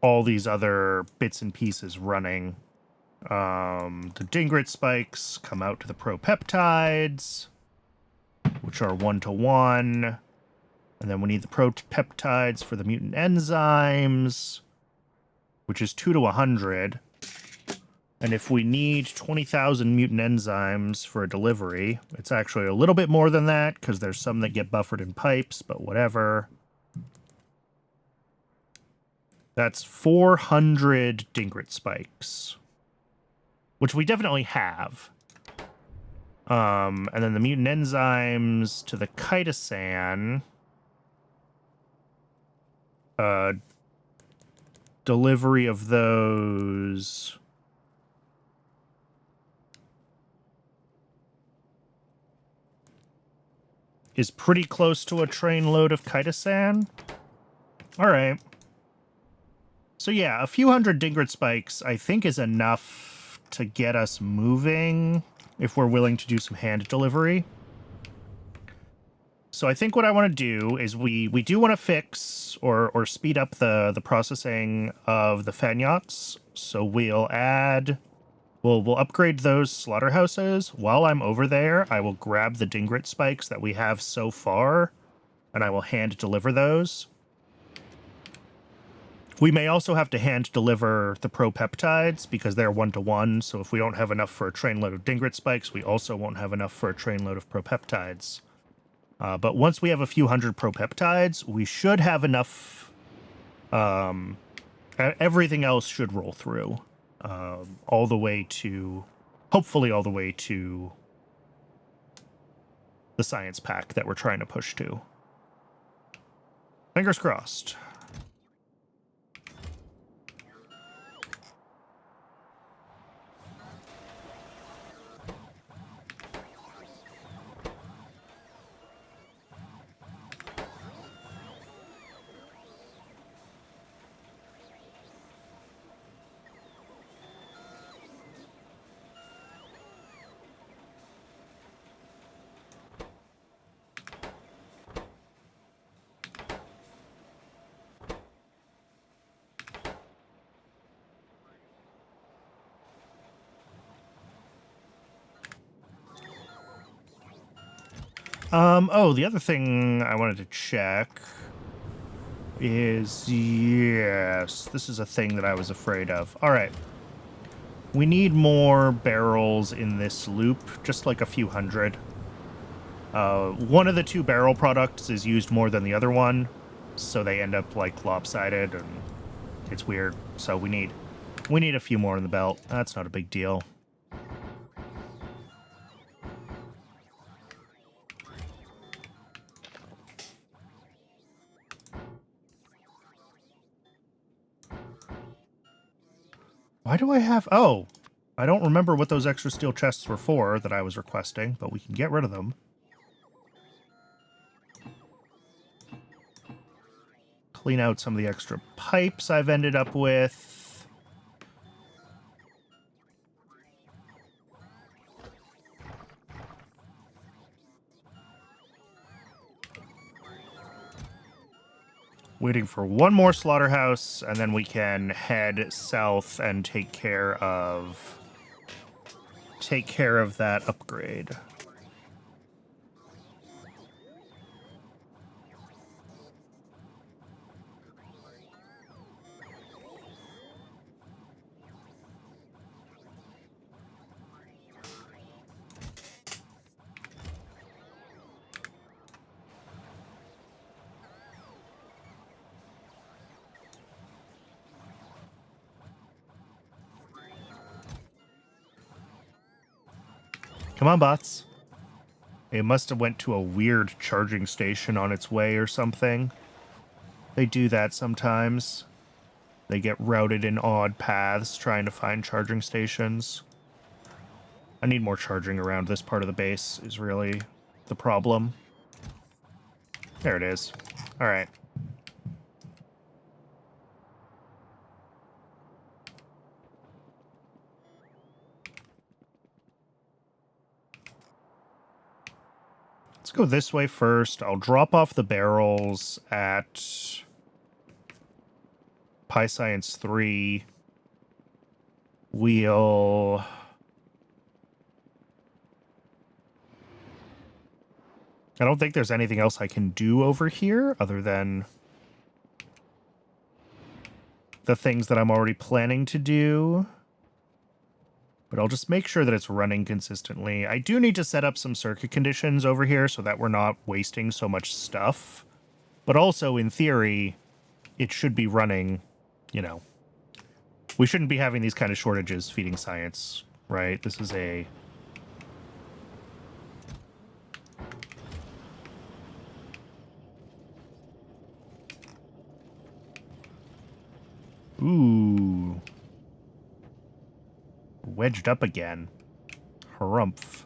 all these other bits and pieces running. The dingrit spikes come out to the propeptides, which are 1-to-1. And then we need the propeptides for the mutant enzymes, which is 2-to-100. And if we need 20,000 mutant enzymes for a delivery, it's actually a little bit more than that, because there's some that get buffered in pipes, but whatever. That's 400 dingrit spikes, which we definitely have. And then the mutant enzymes to the chitosan. Delivery of those... is pretty close to a train load of chitosan. All right. So yeah, a few hundred dingrit spikes, I think, is enough to get us moving if we're willing to do some hand delivery. So I think what I want to do is we do want to fix or speed up the processing of the fanyots. So we'll add... We'll upgrade those slaughterhouses. While I'm over there, I will grab the dingrit spikes that we have so far, and I will hand deliver those. We may also have to hand deliver the propeptides, because they're 1-to-1, so if we don't have enough for a trainload of dingrit spikes, we also won't have enough for a trainload of propeptides. But once we have a few hundred propeptides, we should have enough... everything else should roll through. All the way to, hopefully all the way to the science pack that we're trying to push to. Fingers crossed. Oh, the other thing I wanted to check is, yes, this is a thing that I was afraid of. All right. We need more barrels in this loop, just like a few hundred. One of the two barrel products is used more than the other one, so they end up, like, lopsided, and it's weird. So we need a few more in the belt. That's not a big deal. Why do I have... Oh, I don't remember what those extra steel chests were for that I was requesting, but we can get rid of them. Clean out some of the extra pipes I've ended up with. Waiting for one more slaughterhouse, and then we can head south and take care of that upgrade. Come on, bots. It must have went to a weird charging station on its way or something. They do that sometimes. They get routed in odd paths trying to find charging stations. I need more charging around this part of the base is really the problem. There it is. All right. Let's go this way first. I'll drop off the barrels at Pi Science 3. We'll... I don't think there's anything else I can do over here other than the things that I'm already planning to do. But I'll just make sure that it's running consistently. I do need to set up some circuit conditions over here so that we're not wasting so much stuff. But also, in theory, it should be running, you know. We shouldn't be having these kind of shortages feeding science, right? This is a... Ooh. Wedged up again. Harumph.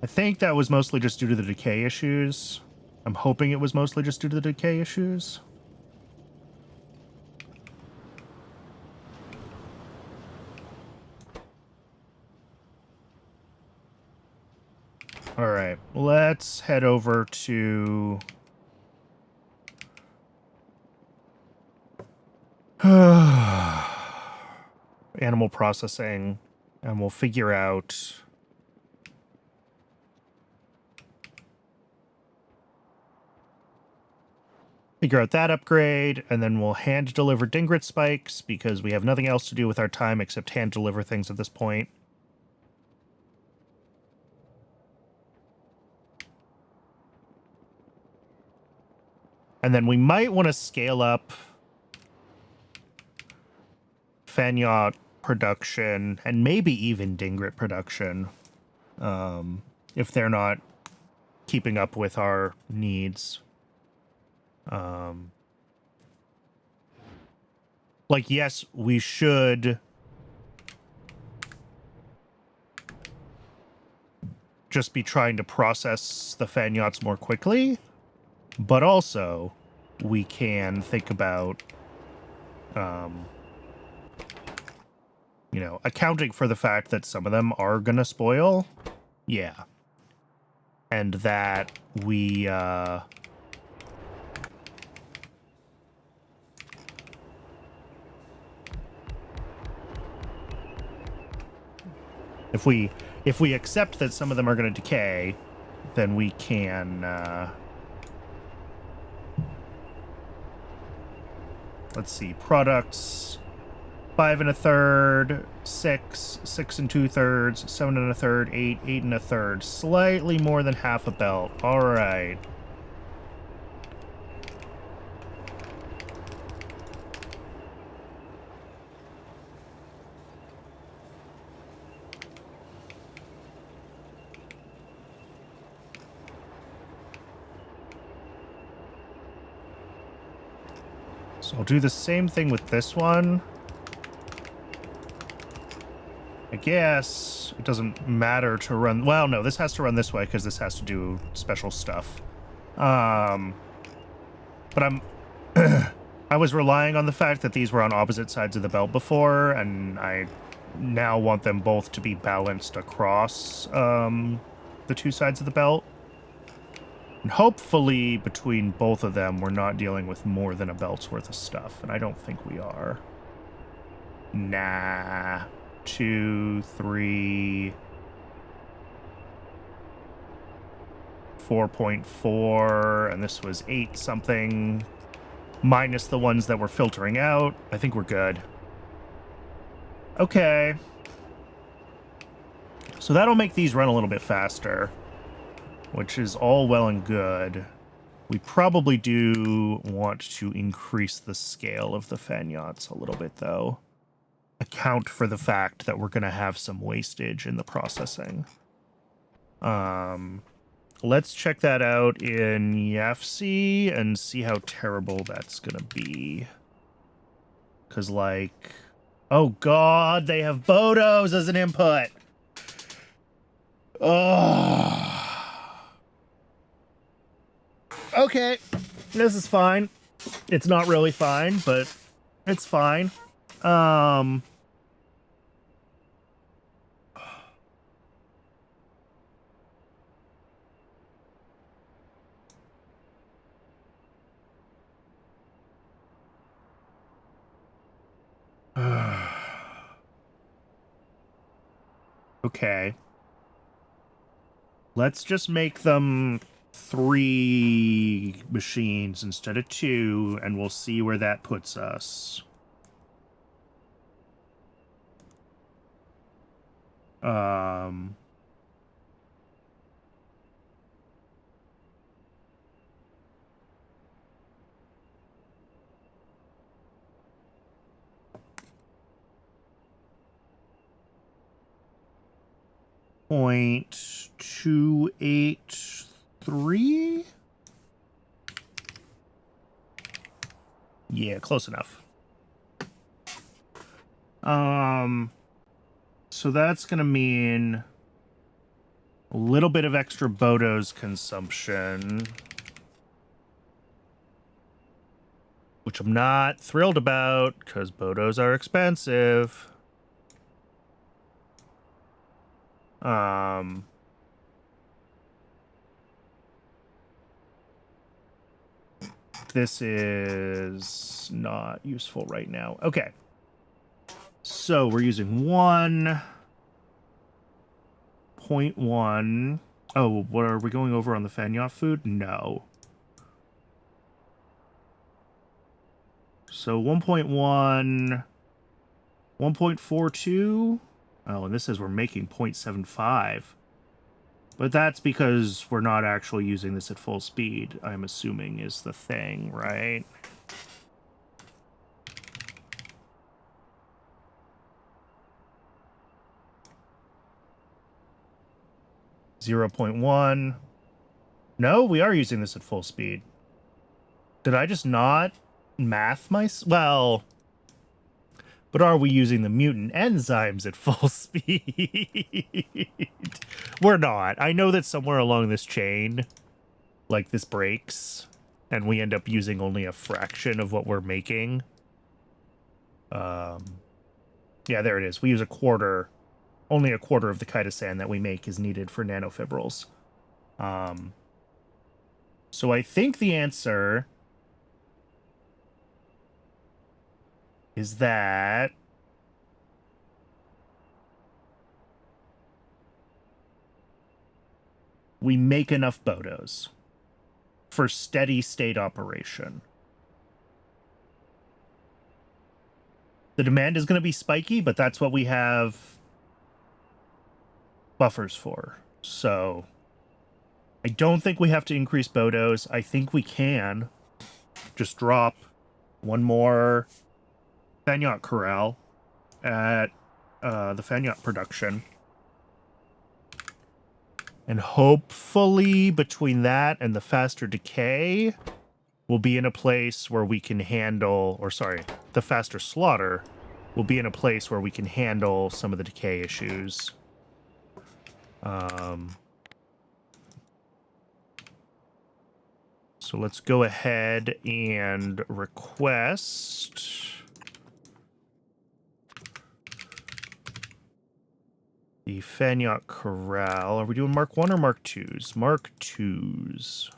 I think that was mostly just due to the decay issues. I'm hoping it was mostly just due to the decay issues. All right, let's head over to... animal processing, and we'll figure out... that upgrade, and then we'll hand deliver Dingrit spikes because we have nothing else to do with our time except hand deliver things at this point. And then we might want to scale up Fanyot production and maybe even Dingrit production if they're not keeping up with our needs. Like, yes, we should just be trying to process the Fanyots more quickly, but also we can think about, you know, accounting for the fact that some of them are gonna spoil. Yeah. And that we, if we accept that some of them are going to decay, then we can, let's see, products, 5 1/3, 6, 6 2/3, 7 1/3, 8, 8 1/3, slightly more than half a belt. All right. So I'll do the same thing with this one. I guess it doesn't matter to run... Well, no, this has to run this way because this has to do special stuff. But I'm... I was relying on the fact that these were on opposite sides of the belt before, and I now want them both to be balanced across the two sides of the belt. And hopefully, between both of them, we're not dealing with more than a belt's worth of stuff. And I don't think we are. Nah. 2, 3... 4.4, and this was 8 something. Minus the ones that we're filtering out. I think we're good. Okay. So that'll make these run a little bit faster, which is all well and good. We probably do want to increase the scale of the fan yachts a little bit, though. Account for the fact that we're going to have some wastage in the processing. Let's check that out in YAFC and see how terrible that's going to be. Because, like... Oh, God, they have Bodos as an input! Oh. Okay, this is fine. It's not really fine, but it's fine. Okay. Let's just make them 3 machines instead of 2, and we'll see where that puts us. 0.283? Yeah, close enough. So that's going to mean a little bit of extra Bodos consumption, which I'm not thrilled about because Bodos are expensive. This is not useful right now. Okay. So we're using 1.1. Oh, what are we going over on the fan yacht food? No. So 1.1, 1.42. Oh, and this says we're making 0.75. But that's because we're not actually using this at full speed, I'm assuming is the thing, right? .1. No, we are using this at full speed. Did I just not math well, but are we using the mutant enzymes at full speed? We're not. I know that somewhere along this chain, like, this breaks, and we end up using only a fraction of what we're making. Yeah, there it is. We use only a quarter of the chitosan that we make is needed for nanofibrils. So I think the answer is that we make enough Bodos for steady state operation. The demand is going to be spiky, but that's what we have buffers for. So I don't think we have to increase Bodos. I think we can just drop one more fan yacht corral at the fan yacht production. And hopefully between that and the faster decay, we'll be in a place where we can handle, or sorry, the faster slaughter will be in a place where we can handle some of the decay issues. So let's go ahead and request the fan yacht corral. Are we doing Mark 1 or Mark 2s? Mark 2s.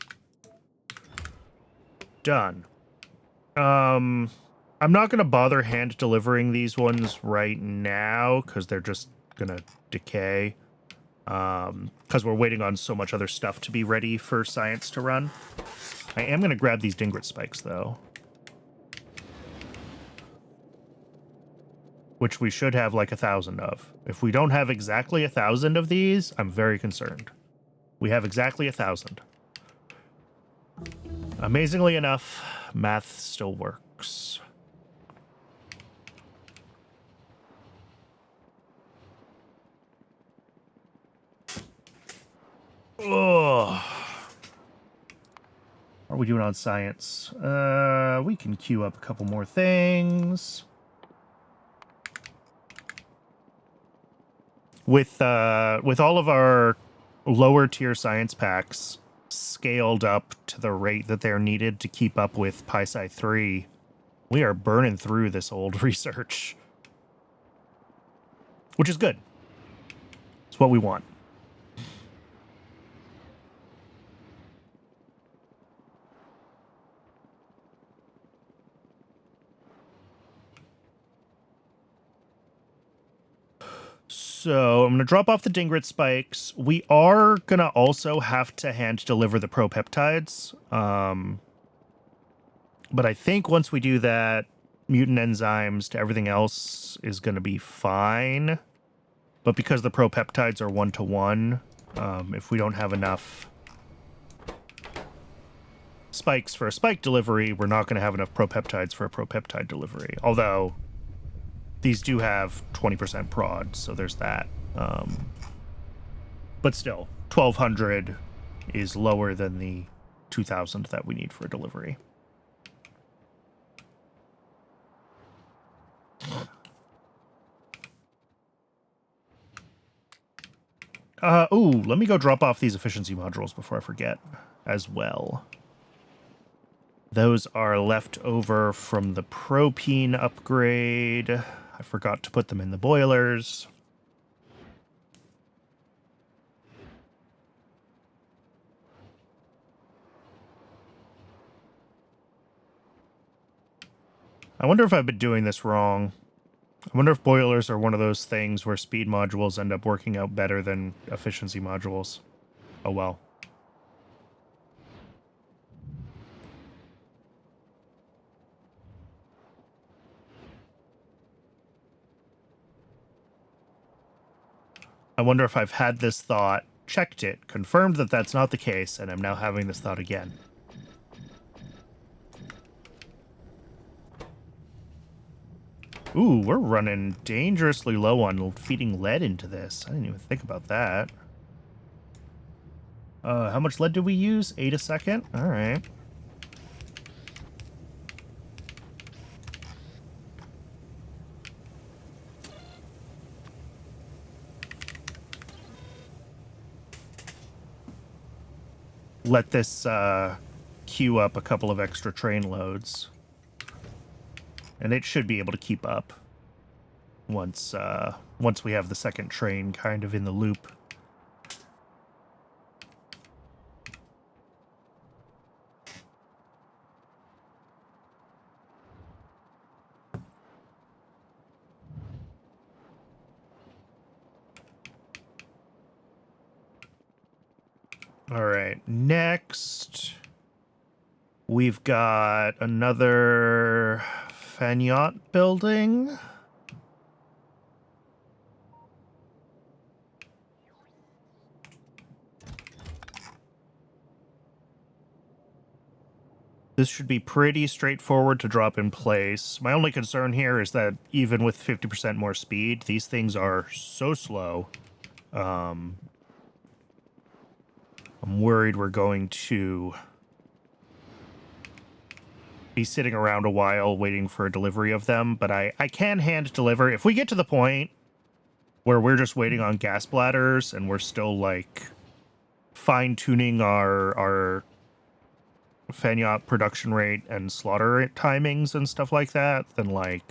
Done. I'm not going to bother hand delivering these ones right now because they're just going to decay. Because we're waiting on so much other stuff to be ready for science to run. I am going to grab these Dingret spikes, though. which we should have like 1,000 of. If we don't have exactly 1,000 of these, I'm very concerned. We have exactly 1,000. Amazingly enough, math still works. Ugh. What are we doing on science? We can queue up a couple more things. With all of our lower tier science packs scaled up to the rate that they're needed to keep up with PySci 3, we are burning through this old research. Which is good. It's what we want. So I'm going to drop off the Dingrit spikes. We are going to also have to hand deliver the propeptides. But I think once we do that, mutant enzymes to everything else is going to be fine. But because the propeptides are 1-to-1, if we don't have enough spikes for a spike delivery, we're not going to have enough propeptides for a propeptide delivery. Although these do have 20% prod, so there's that. But still, 1,200 is lower than the 2,000 that we need for a delivery. Let me go drop off these efficiency modules before I forget as well. Those are left over from the propene upgrade. I forgot to put them in the boilers. I wonder if I've been doing this wrong. I wonder if boilers are one of those things where speed modules end up working out better than efficiency modules. Oh well. I wonder if I've had this thought, checked it, confirmed that that's not the case, and I'm now having this thought again. Ooh, we're running dangerously low on feeding lead into this. I didn't even think about that. How much lead did we use? 8 a second? All right. Let this queue up a couple of extra train loads. And it should be able to keep up once we have the second train kind of in the loop. All right, next we've got another Pyanodon building. This should be pretty straightforward to drop in place. My only concern here is that even with 50% more speed, these things are so slow. I'm worried we're going to be sitting around a while waiting for a delivery of them, but I can hand deliver. If we get to the point where we're just waiting on gas bladders and we're still, like, fine-tuning our Pyanodon production rate and slaughter timings and stuff like that, then, like,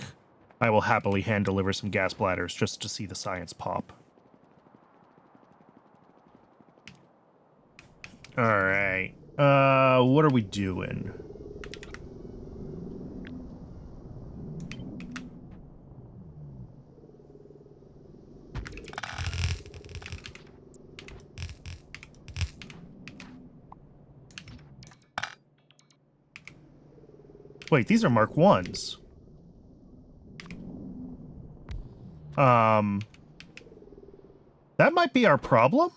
I will happily hand deliver some gas bladders just to see the science pop. Alright. What are we doing? Wait, these are Mark 1s. Um, that might be our problem.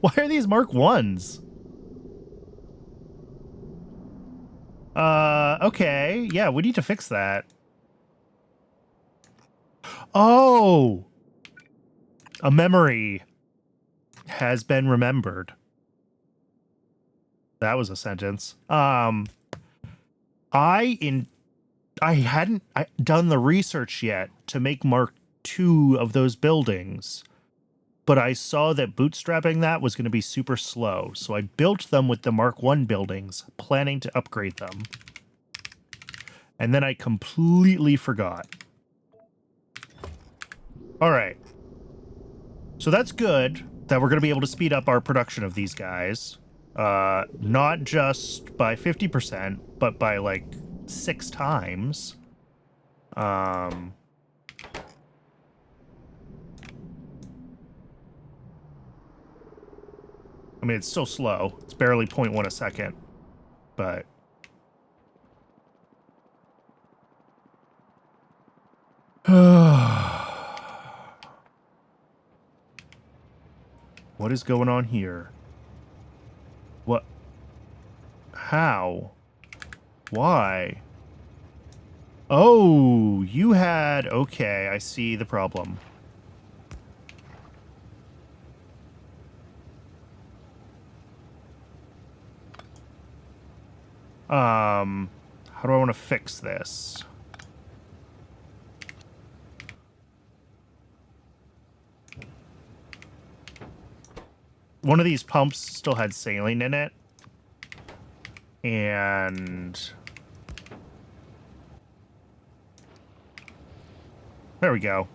Why are these Mark 1s? Okay. Yeah, we need to fix that. Oh! A memory has been remembered. That was a sentence. I hadn't done the research yet to make Mark II of those buildings, but I saw that bootstrapping that was going to be super slow, so I built them with the Mark I buildings, planning to upgrade them. And then I completely forgot. All right. So that's good that we're going to be able to speed up our production of these guys. Not just by 50%, but by like 6 times. I mean, it's still slow. It's barely 0.1 a second, but... What is going on here? What? How? Why? Oh, you had... Okay, I see the problem. How do I want to fix this? One of these pumps still had saline in it. And... There we go.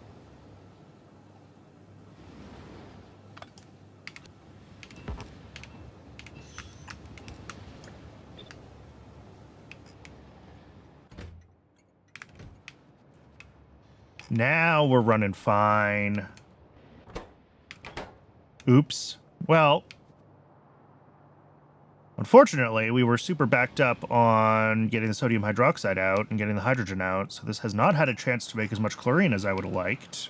Now we're running fine. Oops. Well, unfortunately, we were super backed up on getting the sodium hydroxide out and getting the hydrogen out, so this has not had a chance to make as much chlorine as I would have liked.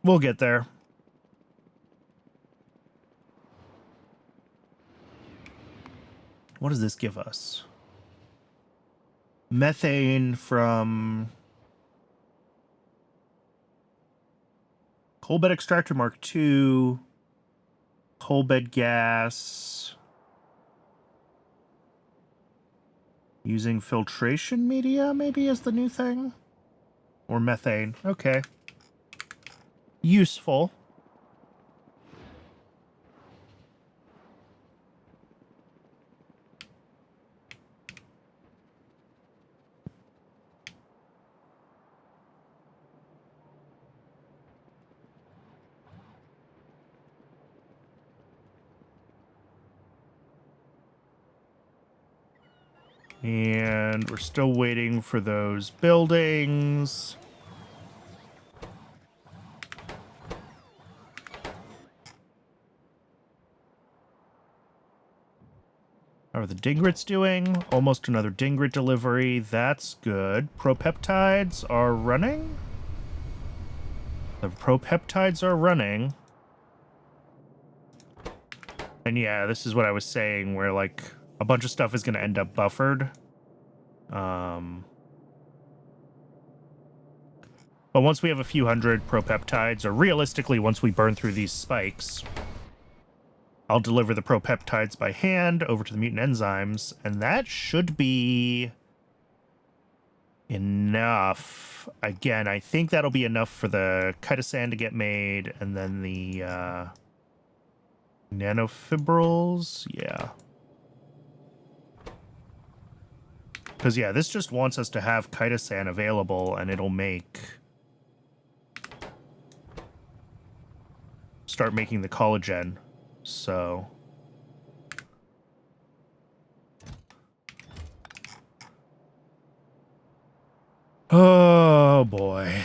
We'll get there. What does this give us? Methane from coal bed extractor Mark II, coal bed gas, using filtration media maybe is the new thing, or methane. Okay, useful. And we're still waiting for those buildings. How are the dingrits doing? Almost another dingrit delivery. That's good. Propeptides are running? The propeptides are running. And yeah, this is what I was saying, where like a bunch of stuff is going to end up buffered. But once we have a few hundred propeptides, or realistically, once we burn through these spikes, I'll deliver the propeptides by hand over to the mutant enzymes, and that should be enough. Again, I think that'll be enough for the chitosan to get made, and then the nanofibrils. Yeah. Because, yeah, this just wants us to have chitosan available, and it'll start making the collagen. So... Oh, boy.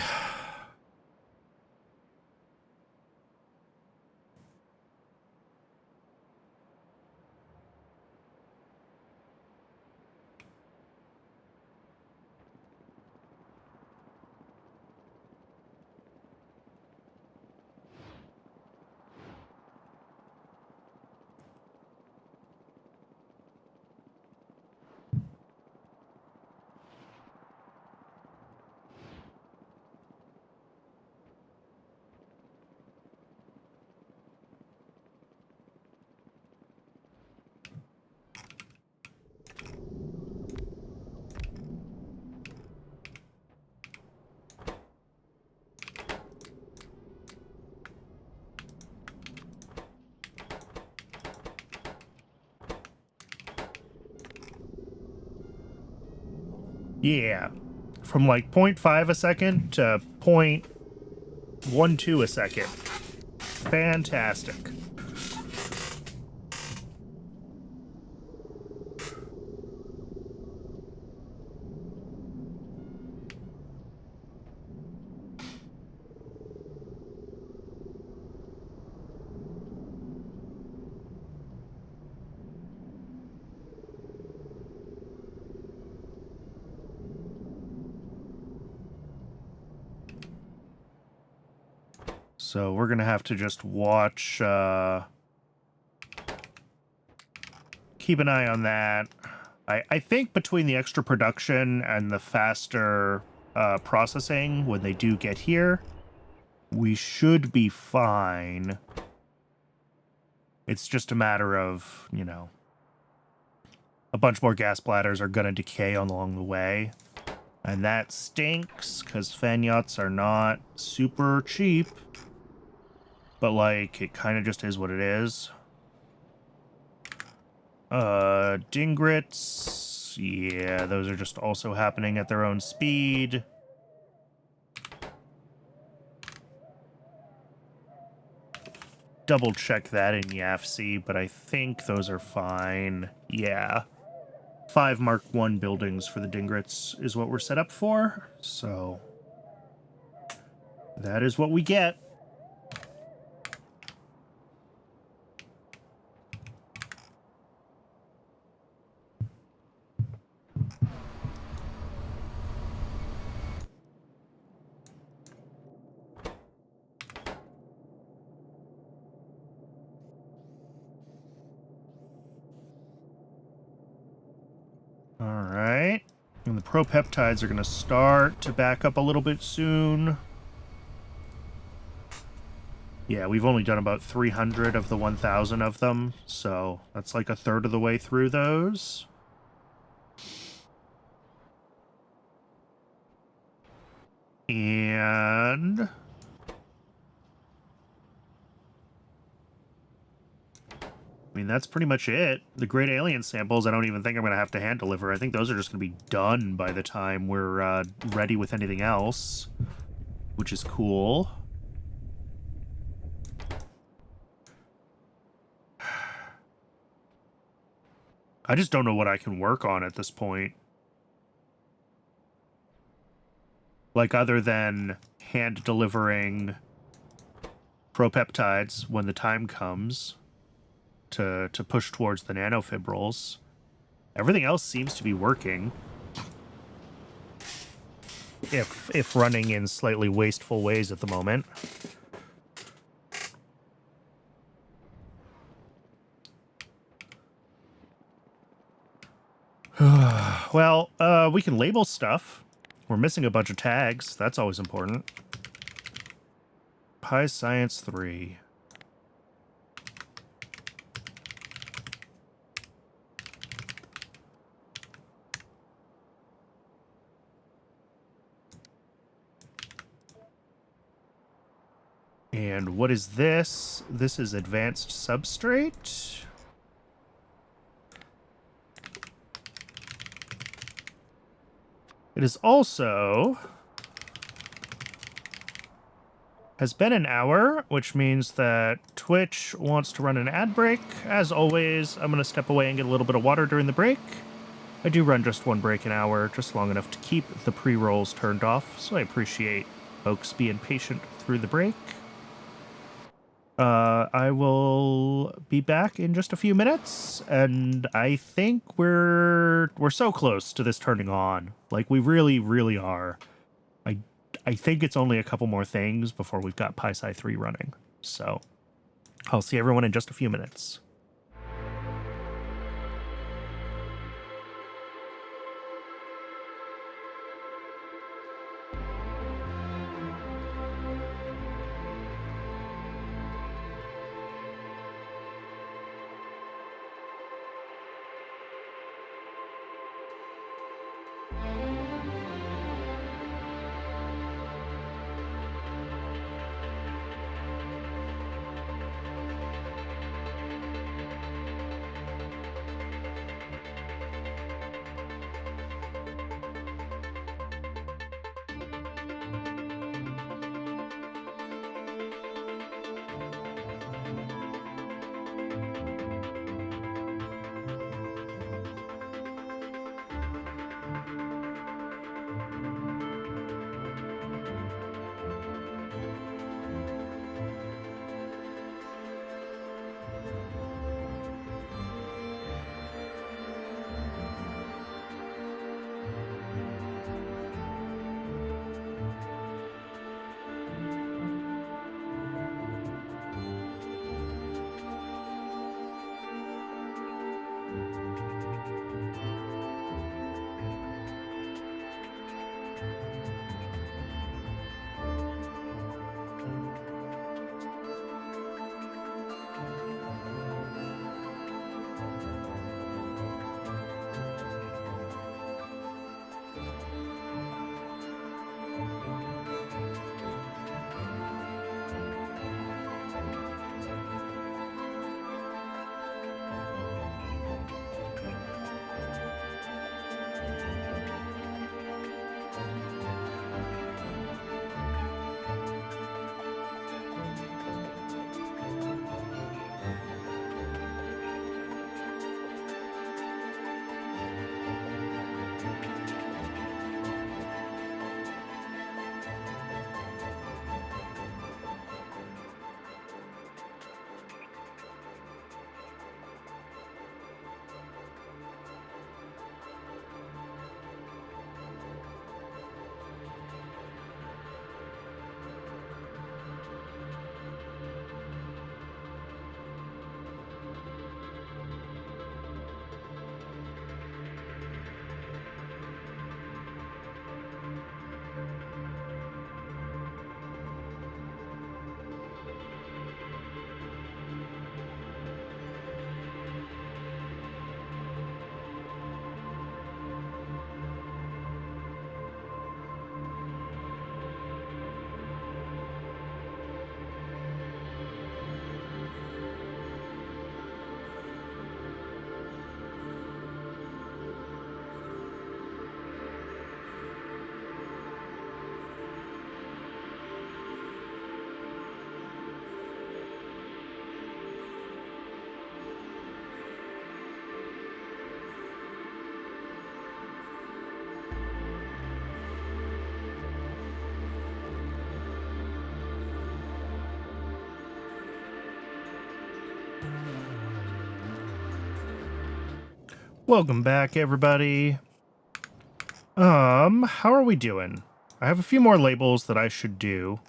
Yeah. From like 0.5 a second to 0.12 a second. Fantastic. So we're gonna have to just watch, keep an eye on that. I think between the extra production and the faster processing when they do get here, we should be fine. It's just a matter of, you know, a bunch more gas bladders are gonna decay along the way. And that stinks, because fan yachts are not super cheap. But, like, it kind of just is what it is. Dingrits. Yeah, those are just also happening at their own speed. Double check that in YAFC, but I think those are fine. Yeah. 5 Mark I buildings for the Dingrits is what we're set up for. So that is what we get. All right. And the propeptides are going to start to back up a little bit soon. Yeah, we've only done about 300 of the 1,000 of them, so that's like a third of the way through those. And I mean, that's pretty much it. The great alien samples, I don't even think I'm going to have to hand deliver. I think those are just going to be done by the time we're ready with anything else, which is cool. I just don't know what I can work on at this point. Like, other than hand delivering propeptides when the time comes to push towards the nanofibrils. Everything else seems to be working. If running in slightly wasteful ways at the moment. Well, we can label stuff. We're missing a bunch of tags. That's always important. Pi Science 3. And what is this? This is advanced substrate. It is also has been an hour, which means that Twitch wants to run an ad break. As always, I'm going to step away and get a little bit of water during the break. I do run just one break an hour, just long enough to keep the pre-rolls turned off, so I appreciate folks being patient through the break. I will be back in just a few minutes, and I think we're so close to this turning on. Like, we really, really are. I think it's only a couple more things before we've got PySci 3 running. So I'll see everyone in just a few minutes. Welcome back, everybody. How are we doing? I have a few more labels that I should do.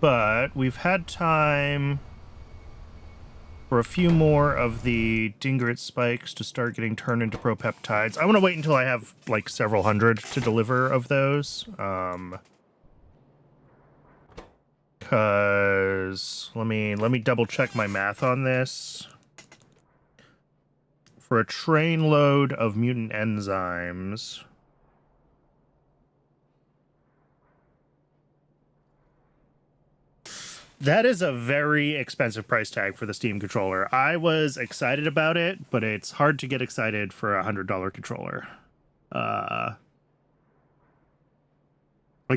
But we've had time for a few more of the Dingrit spikes to start getting turned into propeptides. I want to wait until I have, like, several hundred to deliver of those. Because let me double check my math on this. For a train load of mutant enzymes, that is a very expensive price tag for the Steam controller. I was excited about it, but it's hard to get excited for a $100 controller. Like,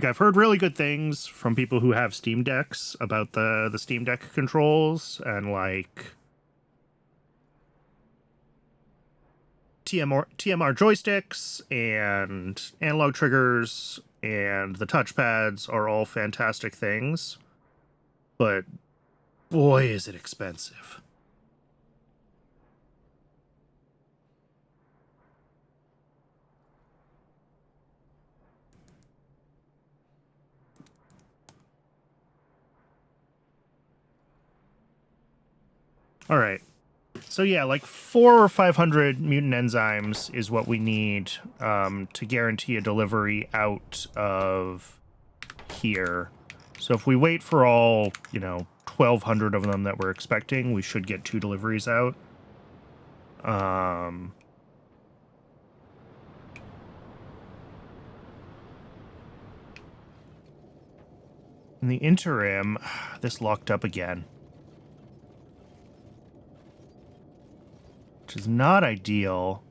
I've heard really good things from people who have Steam Decks about the Steam Deck controls, and like TMR joysticks and analog triggers and the touchpads are all fantastic things, but boy, is it expensive. All right. So yeah, like 400 or 500 mutant enzymes is what we need to guarantee a delivery out of here. So if we wait for all, 1,200 of them that we're expecting, we should get 2 deliveries out. In the interim, this locked up again, which is not ideal.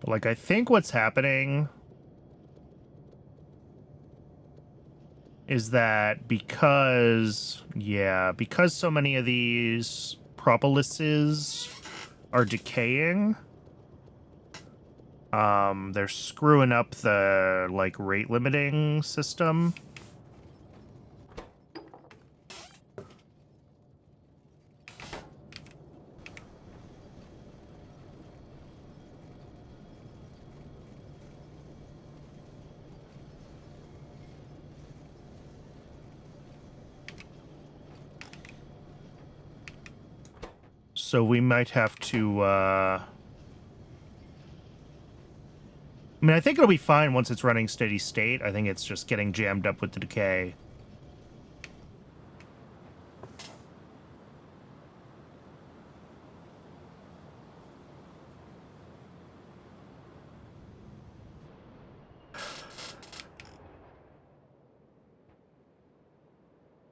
But, like, I think what's happening is that because so many of these propolises are decaying, they're screwing up the, like, rate limiting system. So we might have to, I mean, I think it'll be fine once it's running steady state. I think it's just getting jammed up with the decay.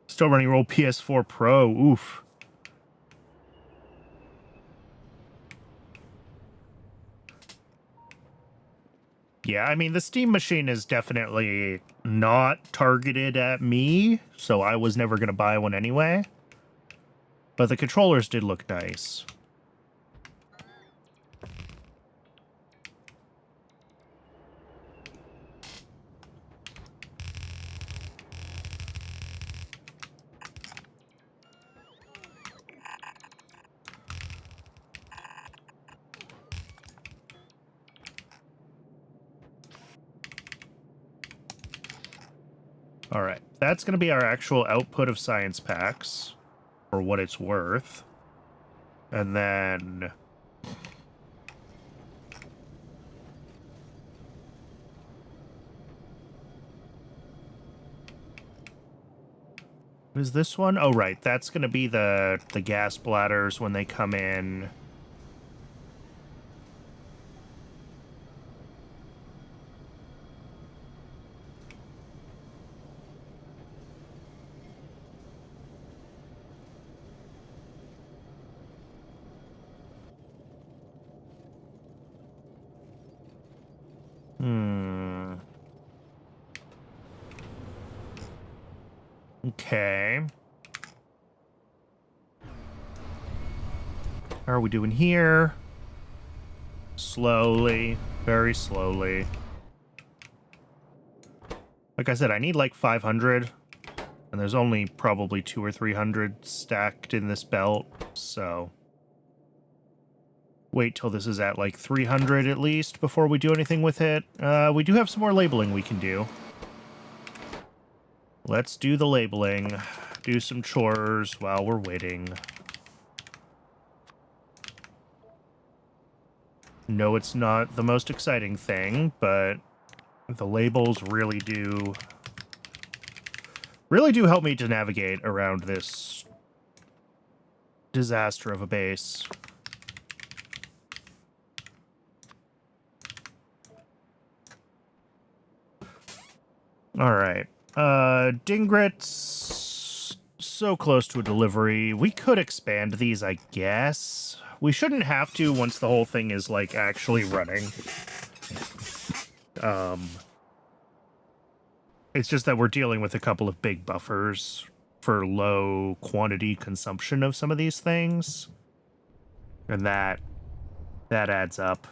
Still running roll PS4 Pro. Oof. Yeah, I mean, the Steam machine is definitely not targeted at me, so I was never going to buy one anyway. But the controllers did look nice. All right, that's going to be our actual output of science packs, for what it's worth. And then what is this one? Oh, right, that's going to be the gas bladders when they come in. Okay. How are we doing here? Slowly. Very slowly. Like I said, I need like 500. And there's only probably 200 or 300 stacked in this belt, so... Wait till this is at like 300 at least before we do anything with it. We do have some more labeling we can do. Let's do the labeling. Do some chores while we're waiting. No, it's not the most exciting thing, but the labels really do help me to navigate around this disaster of a base. All right. Dingrits, so close to a delivery. We could expand these, I guess. We shouldn't have to once the whole thing is, like, actually running. It's just that we're dealing with a couple of big buffers for low quantity consumption of some of these things. And that adds up.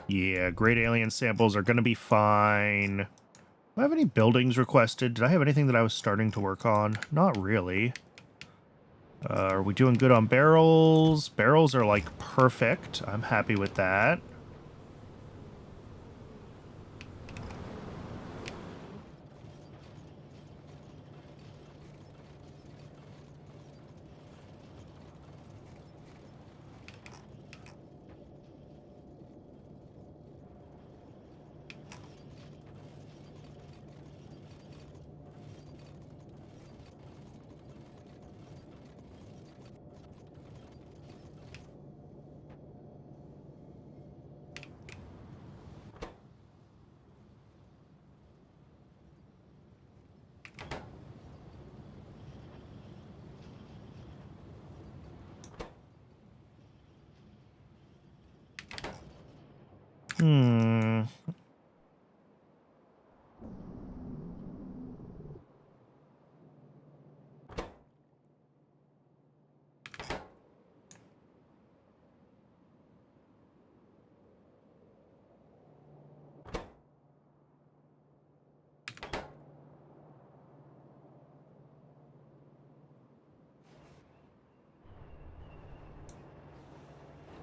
Yeah, great alien samples are going to be fine. Do I have any buildings requested? Did I have anything that I was starting to work on? Not really. Are we doing good on barrels? Barrels are, like, perfect. I'm happy with that.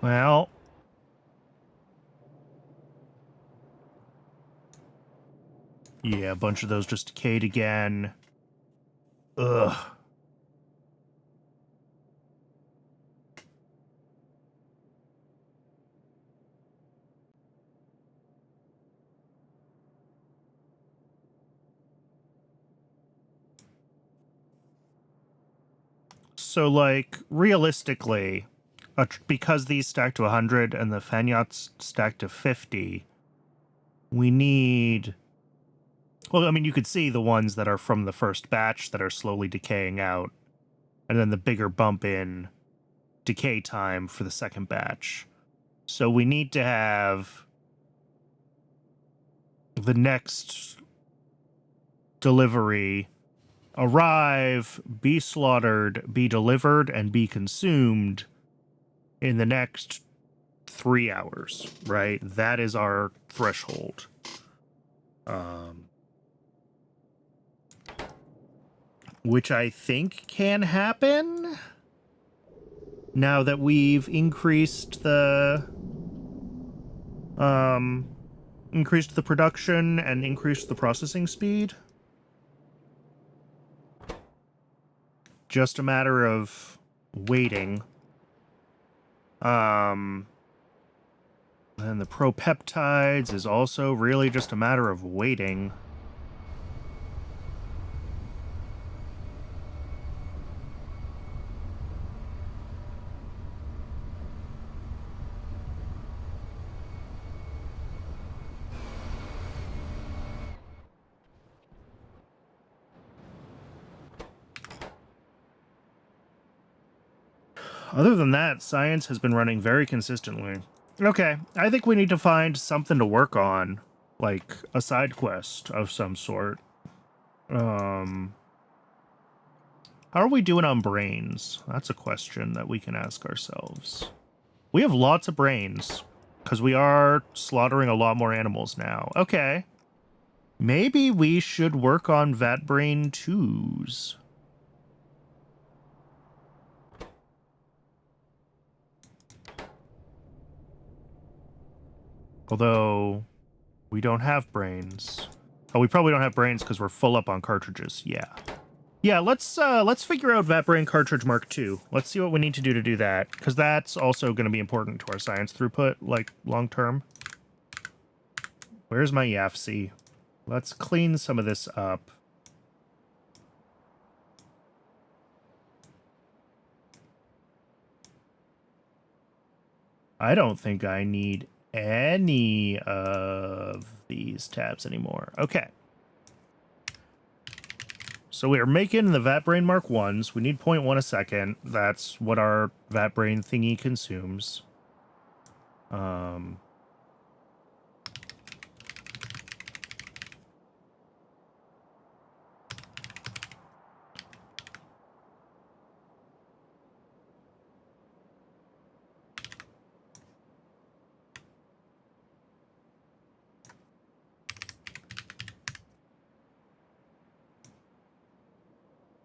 Well... yeah, a bunch of those just decayed again. Ugh. So, like, realistically, because these stack to 100 and the Fanyots stack to 50, we need... Well, I mean, you could see the ones that are from the first batch that are slowly decaying out, and then the bigger bump in decay time for the second batch. So we need to have the next delivery arrive, be slaughtered, be delivered, and be consumed in the next 3 hours, right? That is our threshold. Which I think can happen now that we've increased the production and increased the processing speed. Just a matter of waiting. And the propeptides is also really just a matter of waiting. Other than that, science has been running very consistently. Okay, I think we need to find something to work on, like a side quest of some sort. How are we doing on brains? That's a question that we can ask ourselves. We have lots of brains, because we are slaughtering a lot more animals now. Okay. Maybe we should work on vat brain 2s. Although, we don't have brains. Oh, we probably don't have brains because we're full up on cartridges. Yeah. Yeah, let's figure out vat brain cartridge Mark II. Let's see what we need to do that, because that's also going to be important to our science throughput, like, long term. Where's my YAFC? Let's clean some of this up. I don't think I need any of these tabs anymore. Okay. So we are making the vat brain Mark 1s. We need 0.1 a second. That's what our vat brain thingy consumes.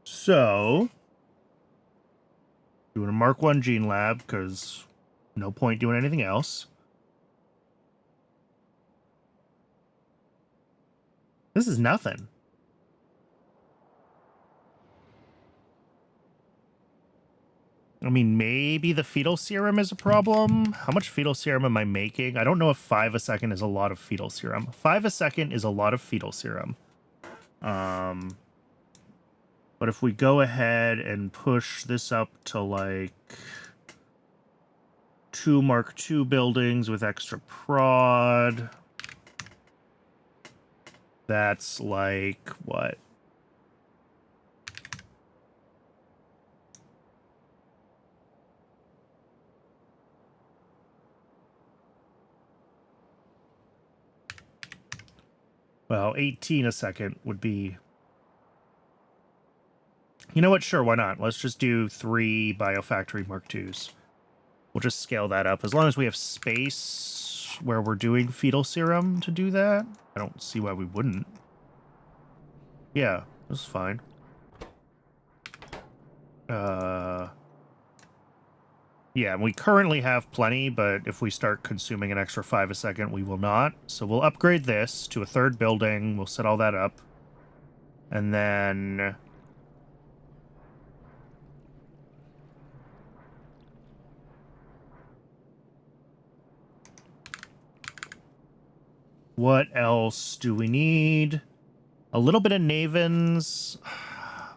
So, doing a Mark 1 gene lab, because no point doing anything else. This is nothing. I mean, maybe the fetal serum is a problem. How much fetal serum am I making? I don't know if 5 a second is a lot of fetal serum. 5 a second is a lot of fetal serum. But if we go ahead and push this up to, like, 2 Mark II buildings with extra prod, that's like, what? Well, 18 a second would be... You know what? Sure, why not? Let's just do 3 Biofactory Mark IIs. We'll just scale that up. As long as we have space where we're doing fetal serum to do that, I don't see why we wouldn't. Yeah, this is fine. Yeah, we currently have plenty, but if we start consuming an extra 5 a second, we will not. So we'll upgrade this to a 3rd building. We'll set all that up. And then... what else do we need? A little bit of Navens.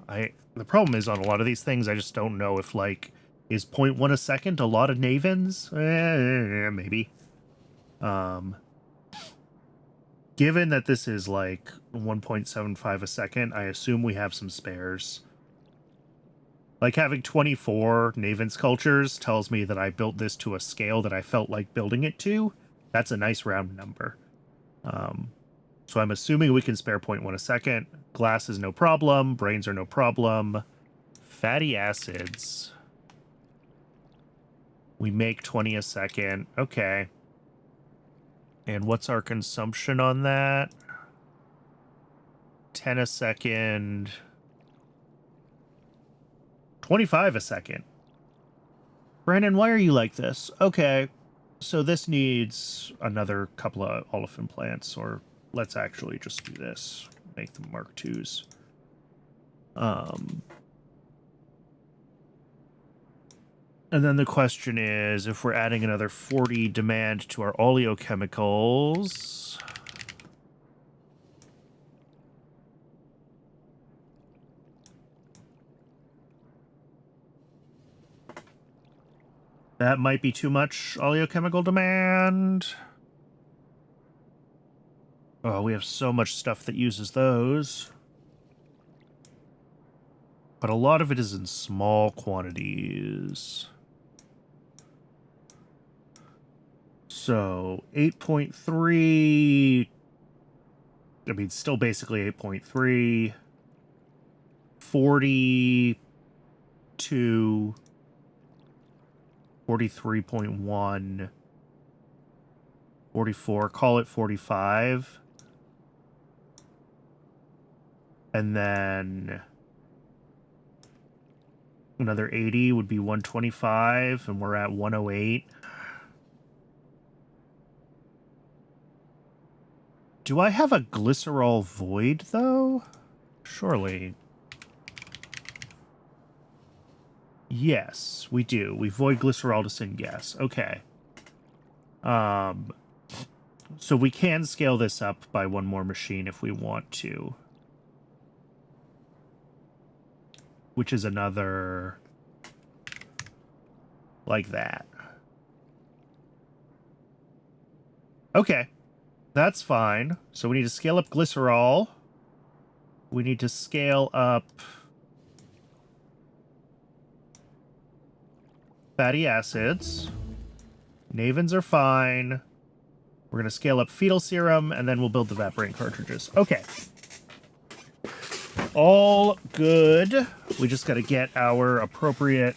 The problem is on a lot of these things, I just don't know if, like, is 0.1 a second a lot of Navens? Maybe. Given that this is, like, 1.75 a second, I assume we have some spares. Like, having 24 Navens cultures tells me that I built this to a scale that I felt like building it to. That's a nice round number. So I'm assuming we can spare 0.1 a second. Glass is no problem. Brains are no problem. Fatty acids. We make 20 a second. Okay. And what's our consumption on that? 10 a second. 25 a second. Brandon, why are you like this? Okay. So this needs another couple of olefin plants, or let's actually just do this. Make them Mark IIs. And then the question is, if we're adding another 40 demand to our oleochemicals... that might be too much oleochemical demand. Oh, we have so much stuff that uses those. But a lot of it is in small quantities. So 8.3, I mean, still basically 8.3, 42, 43.1, 44, call it 45. And then another 80 would be 125, and we're at 108. Do I have a glycerol void, though? Surely. Yes, we do. We void glycerol to send yes. Okay. So we can scale this up by one more machine if we want to. Which is another... like that. Okay. That's fine. So we need to scale up glycerol. We need to scale up fatty acids. Navins are fine. We're going to scale up fetal serum, and then we'll build the vat brain cartridges. Okay. All good. We just got to get our appropriate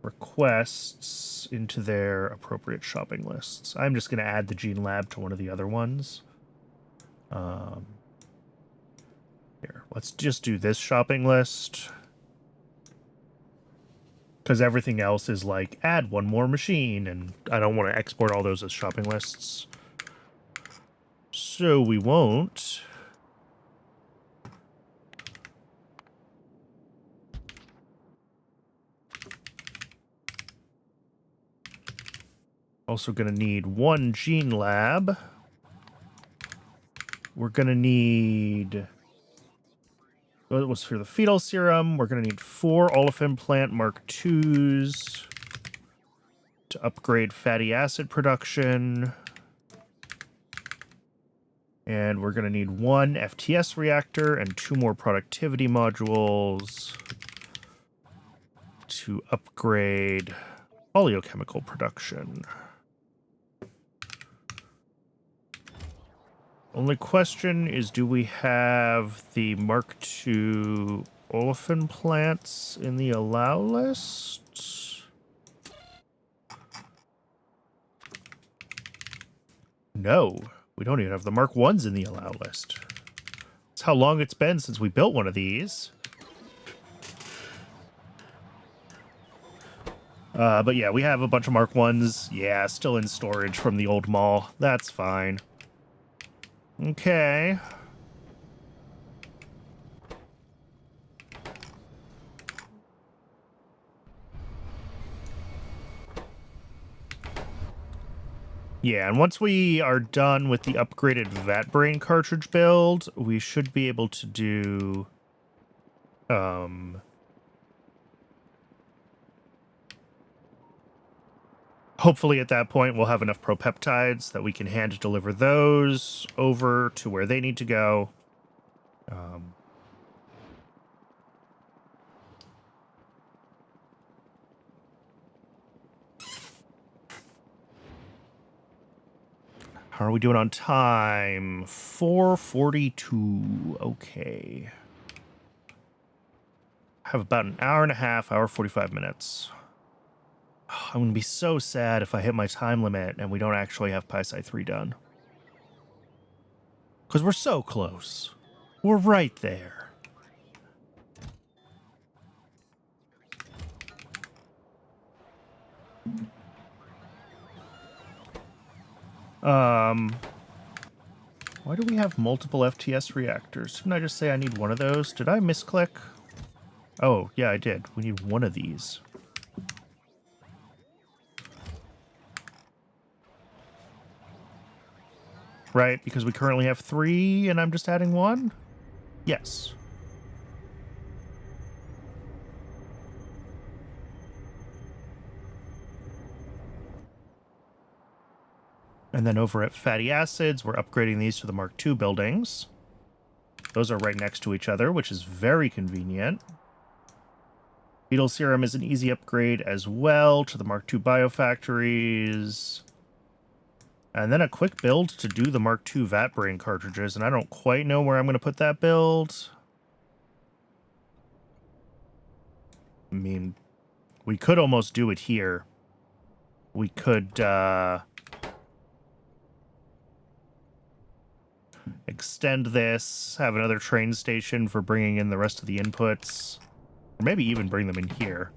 requests into their appropriate shopping lists. I'm just going to add the gene lab to one of the other ones. Here, let's just do this shopping list. Because everything else is like, add one more machine, and I don't want to export all those as shopping lists. So we won't. Also going to need one gene lab. We're going to need... It was for the fetal serum. We're going to need 4 olefin plant Mark IIs to upgrade fatty acid production. And we're going to need 1 FTS reactor and 2 more productivity modules to upgrade oleochemical production. Only question is, do we have the Mark II olefin plants in the allow list? No, we don't even have the Mark Is in the allow list. That's how long it's been since we built one of these. But yeah, we have a bunch of Mark Is. Yeah, still in storage from the old mall. That's fine. Okay. Yeah, and once we are done with the upgraded vat brain cartridge build, we should be able to do... hopefully at that point we'll have enough propeptides that we can hand deliver those over to where they need to go. How are we doing on time? 4:42. Okay. Have about an hour and a half, hour 45 minutes. I'm going to be so sad if I hit my time limit and we don't actually have PySci 3 done. Because we're so close. We're right there. Why do we have multiple FTS reactors? Didn't I just say I need one of those? Did I misclick? Oh, yeah, I did. We need one of these. Right, because we currently have 3 and I'm just adding 1? Yes. And then over at fatty acids, we're upgrading these to the Mark II buildings. Those are right next to each other, which is very convenient. Fetal serum is an easy upgrade as well to the Mark II biofactories. And then a quick build to do the Mark II Vat Brain cartridges, and I don't quite know where I'm going to put that build. I mean, we could almost do it here. We could extend this, have another train station for bringing in the rest of the inputs, or maybe even bring them in here.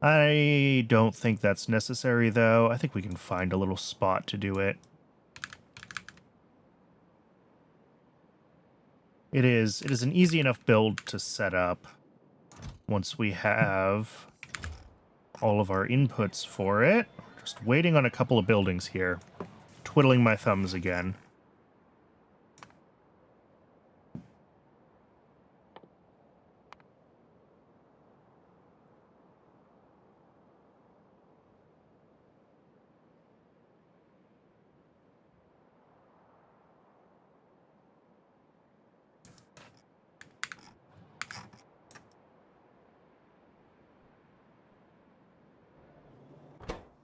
I don't think that's necessary, though. I think we can find a little spot to do it. It is an easy enough build to set up once we have all of our inputs for it. Just waiting on a couple of buildings here. Twiddling my thumbs again.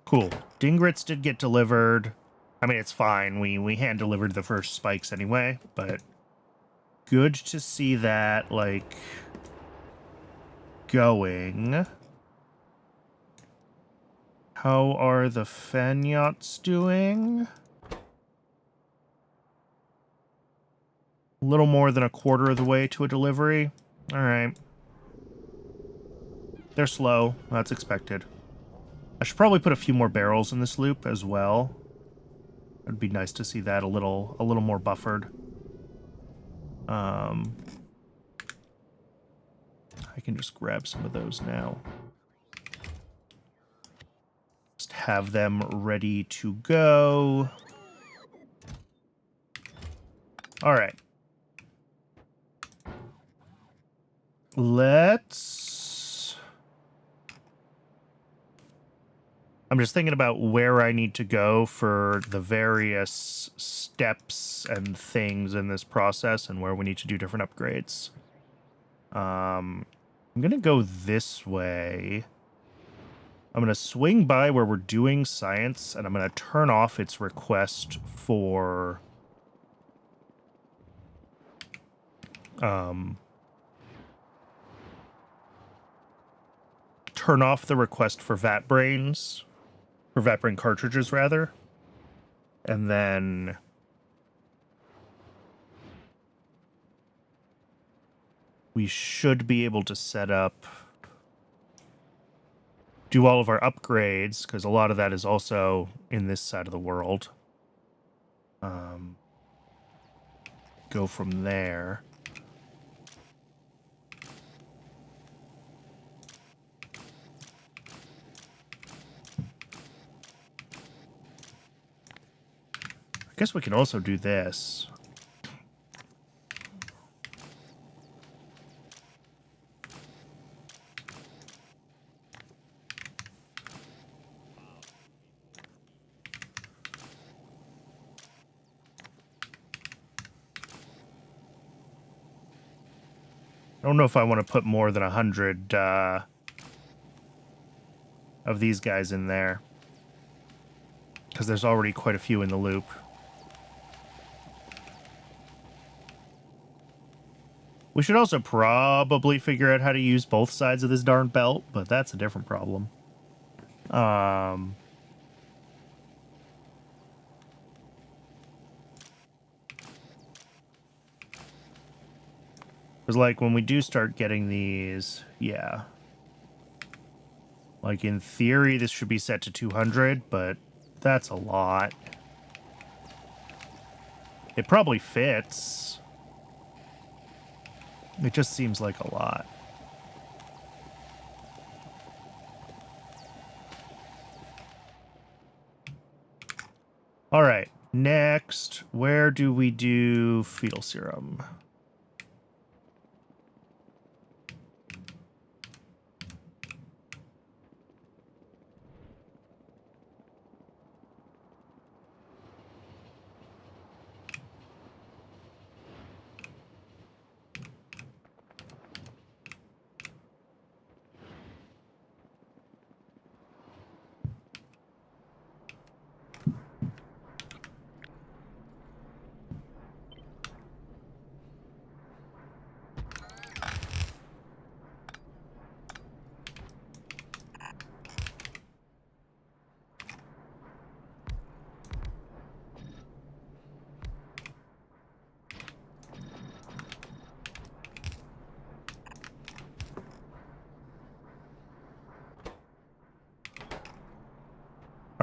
Cool. Dingrits did get delivered. I mean, it's fine. We hand-delivered the first spikes anyway, but good to see that, like, going. How are the Fanyots doing? A little more than a quarter of the way to a delivery. All right. They're slow. That's expected. I should probably put a few more barrels in this loop as well. It'd be nice to see that a little more buffered. I can just grab some of those now. Just have them ready to go. All right. I'm just thinking about where I need to go for the various steps and things in this process and where we need to do different upgrades. I'm going to go this way. I'm going to swing by where we're doing science, and I'm going to turn off its request for... turn off the request for vat brains. For vat brain cartridges, rather. And then... we should be able to set up... do all of our upgrades, because a lot of that is also in this side of the world. Go from there. I guess we can also do this. I don't know if I want to put more than 100 of these guys in there, because there's already quite a few in the loop. We should also probably figure out how to use both sides of this darn belt, but that's a different problem. Because, like, when we do start getting these, yeah. Like, in theory, this should be set to 200, but that's a lot. It probably fits. It just seems like a lot. All right, next, where do we do fetal serum?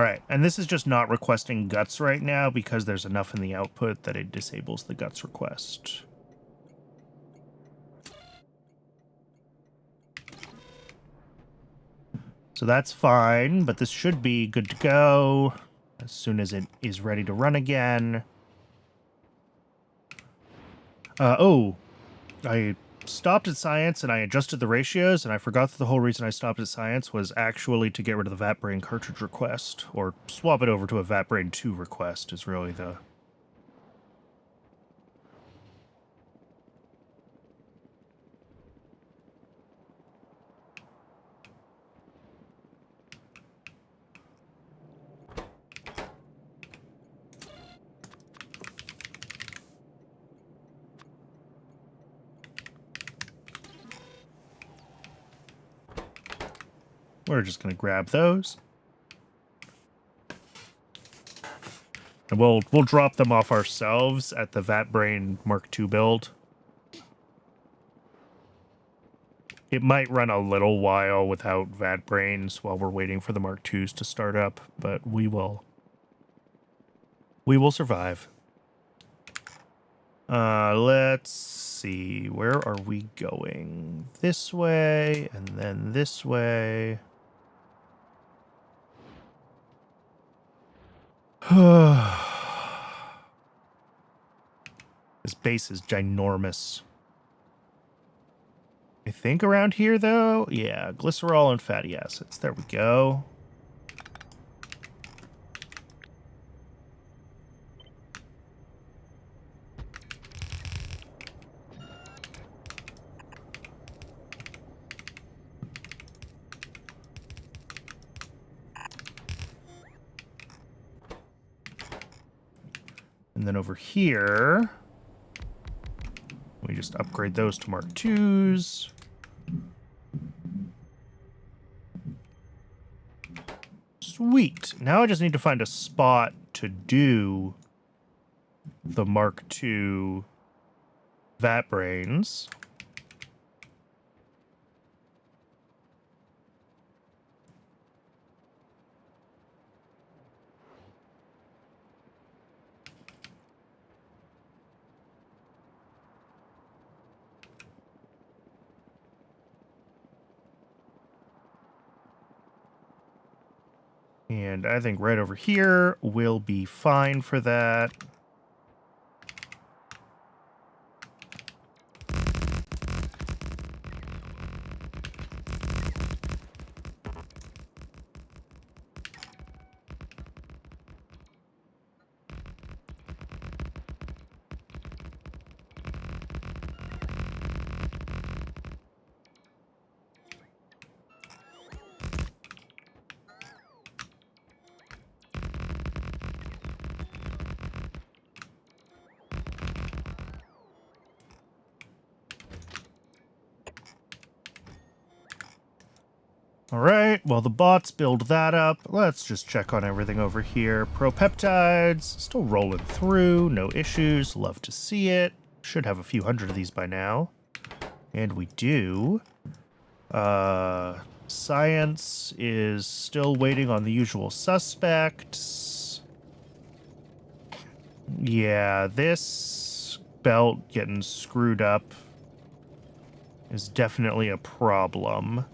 All right, and this is just not requesting guts right now because there's enough in the output that it disables the guts request. So that's fine, but this should be good to go as soon as it is ready to run again. I stopped at science and I adjusted the ratios, and I forgot that the whole reason I stopped at science was actually to get rid of the Vat Brain cartridge request, or swap it over to a Vat Brain 2 request is really the... We're just going to grab those. And we'll drop them off ourselves at the Vat Brain Mark II build. It might run a little while without Vat Brains while we're waiting for the Mark IIs to start up, but we will survive. Let's see. Where are we going? This way, and then this way. This base is ginormous. I think around here, though, yeah, glycerol and fatty acids. There we go. And then over here, we just upgrade those to Mark IIs. Sweet. Now I just need to find a spot to do the Mark II Vat Brains. And I think right over here will be fine for that. All right, while the bots build that up, let's just check on everything over here. Propeptides, still rolling through, no issues, love to see it. Should have a few hundred of these by now. And we do. Science is still waiting on the usual suspects. Yeah, this belt getting screwed up is definitely a problem.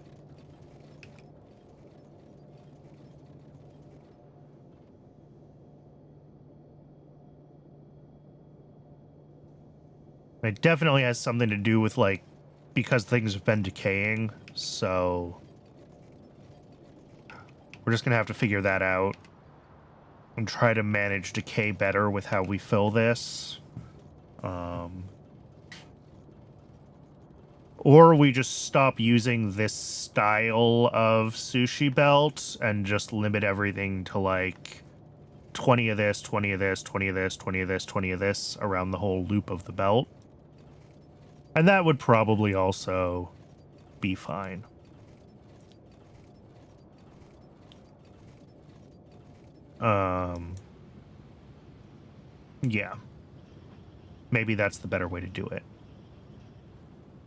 It definitely has something to do with, like, because things have been decaying, so we're just going to have to figure that out and try to manage decay better with how we fill this. Or we just stop using this style of sushi belt and just limit everything to, like, 20 of this, 20 of this, 20 of this, 20 of this, 20 of this around the whole loop of the belt. And that would probably also be fine. Yeah. Maybe that's the better way to do it.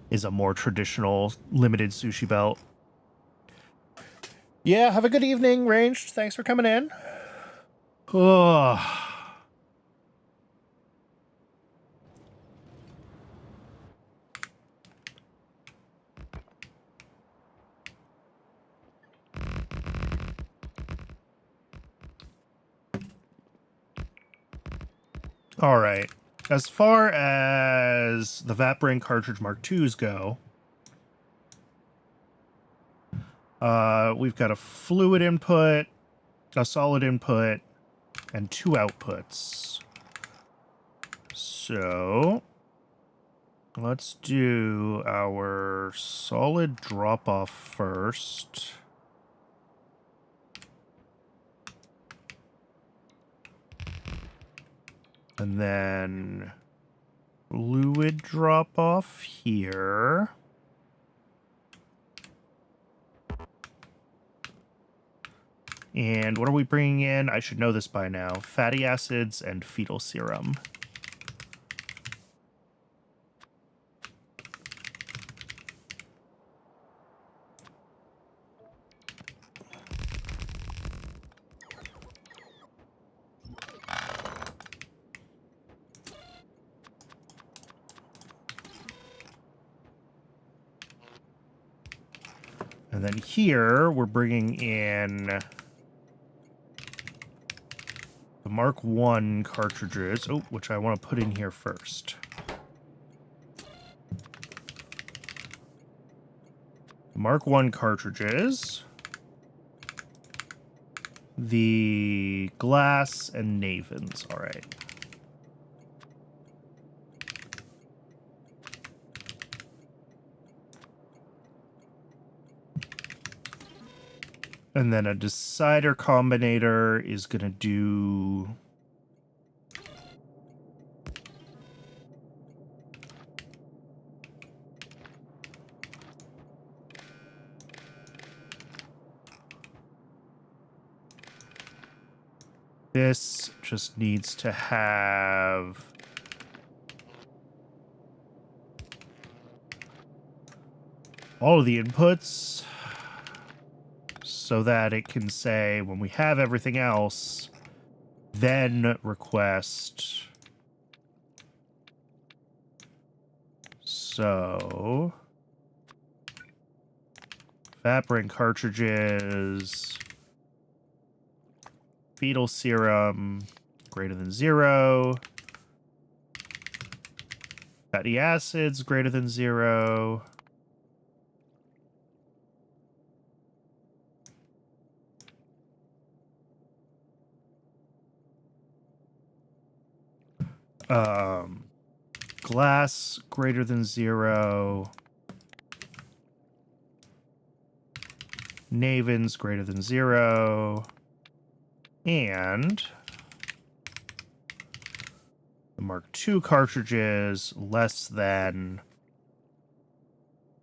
Is a more traditional limited sushi belt. Yeah, have a good evening, Ranged. Thanks for coming in. Oh. All right. As far as the Vatbrain cartridge Mark IIs go, we've got a fluid input, a solid input, and 2 outputs. So let's do our solid drop-off first. And then fluid drop-off here. And what are we bringing in? I should know this by now. Fatty acids and fetal serum. And then here, we're bringing in the Mark I cartridges, which I want to put in here first. Mark I cartridges, the glass and Navins. All right. And then a decider combinator is going to do... This just needs to have... all of the inputs, so that it can say, when we have everything else, then request. So, Vatbrain cartridges, fetal serum, greater than 0, fatty acids, greater than 0, glass greater than 0, Navins greater than 0, and the Mark II cartridges less than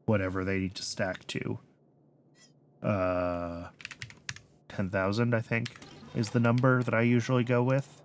whatever they need to stack to. 10,000, I think, is the number that I usually go with.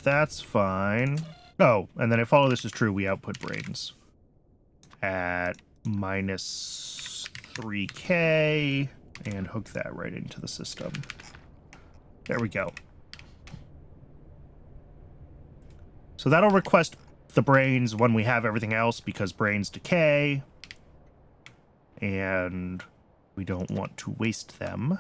That's fine. Oh, and then if all of this is true, we output brains at minus 3K and hook that right into the system. There we go. So that'll request the brains when we have everything else, because brains decay and we don't want to waste them.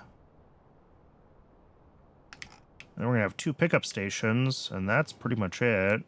And we're going to have 2 pickup stations, and that's pretty much it.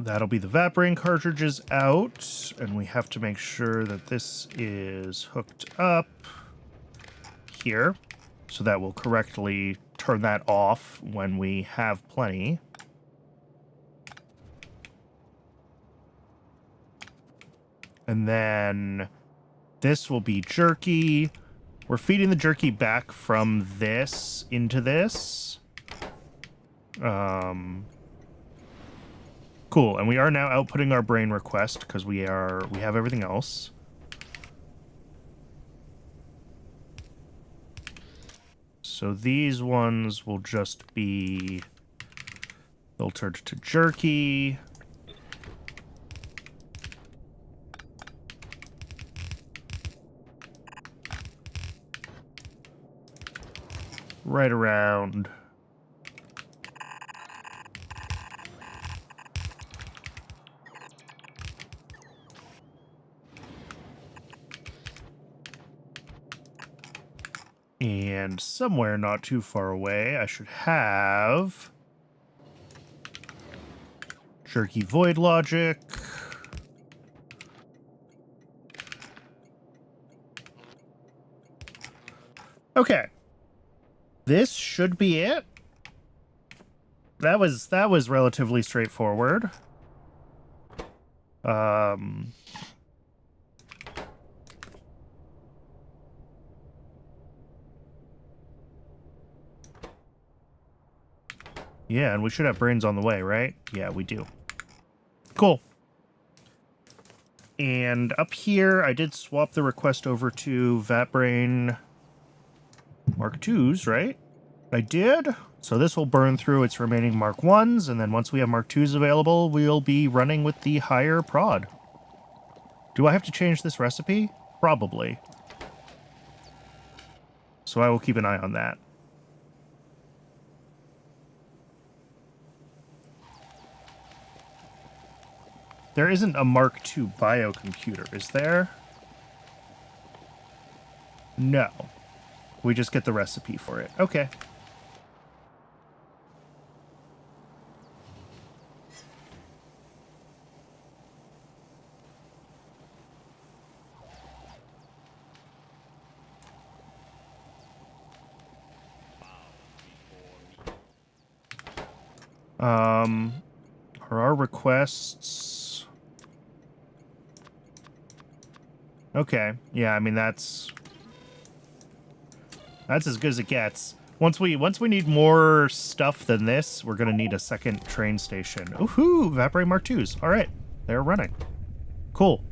That'll be the vat brain cartridges out, and we have to make sure that this is hooked up here, so that will correctly turn that off when we have plenty. And then this will be jerky. We're feeding the jerky back from this into this. Cool, and we are now outputting our brain request because we have everything else. So these ones will just be filtered to jerky. Right around. And somewhere not too far away, I should have jerky void logic. Okay. This should be it. That was relatively straightforward. Yeah, and we should have brains on the way, right? Yeah, we do. Cool. And up here, I did swap the request over to VatBrain Mark IIs, right? I did. So this will burn through its remaining Mark 1s, and then once we have Mark 2s available, we'll be running with the higher prod. Do I have to change this recipe? Probably. So I will keep an eye on that. There isn't a Mark II biocomputer, is there? No. We just get the recipe for it. Okay. Are our requests... Okay. Yeah, I mean, that's as good as it gets. Once we need more stuff than this, we're gonna need a second train station. Ooh, Vaporate Mark IIs. All right, they're running. Cool.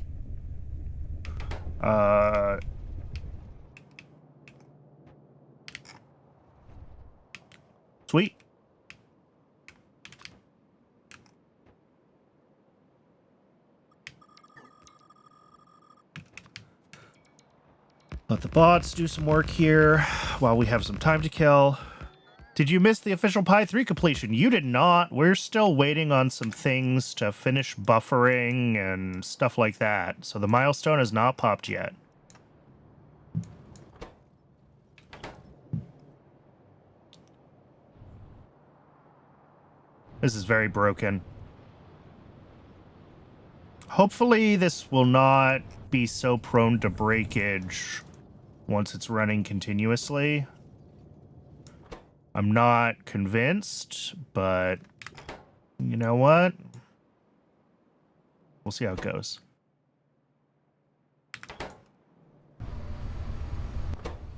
Sweet. Let the bots do some work here while we have some time to kill. Did you miss the official Pi 3 completion? You did not. We're still waiting on some things to finish buffering and stuff like that. So the milestone has not popped yet. This is very broken. Hopefully this will not be so prone to breakage once it's running continuously. I'm not convinced, but you know what? We'll see how it goes.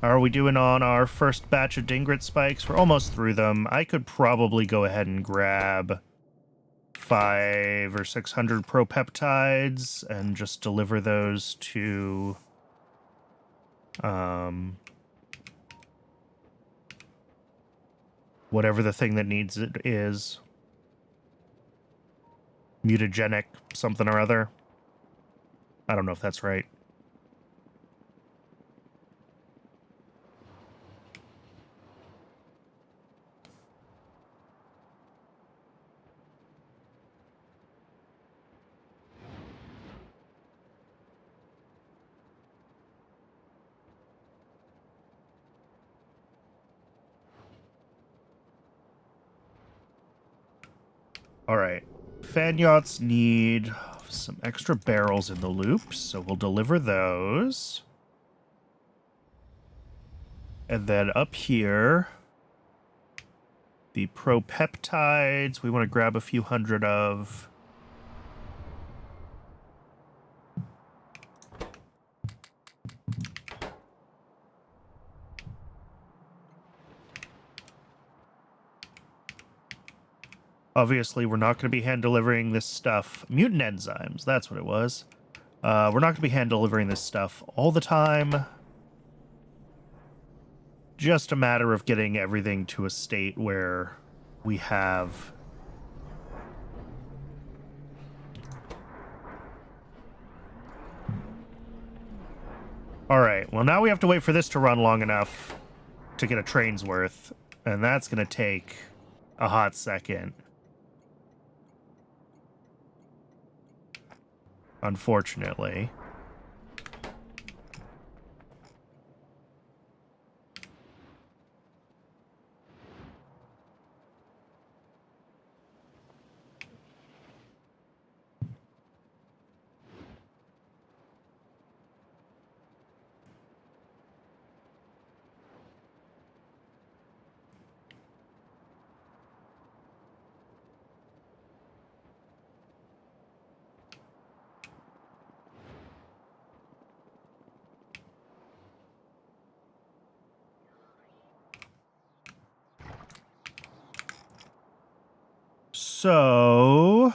How are we doing on our first batch of Dingrit spikes? We're almost through them. I could probably go ahead and grab 500 or 600 propeptides and just deliver those to whatever the thing that needs it is. Mutagenic something or other. I don't know if that's right. All right. fan yachts need some extra barrels in the loops, so we'll deliver those. And then up here, the propeptides, we want to grab a few hundred of. Obviously, we're not going to be hand-delivering this stuff. Mutant enzymes, that's what it was. We're not going to be hand-delivering this stuff all the time. Just a matter of getting everything to a state where we have... Alright, well now we have to wait for this to run long enough to get a train's worth. And that's going to take a hot second. Unfortunately. So,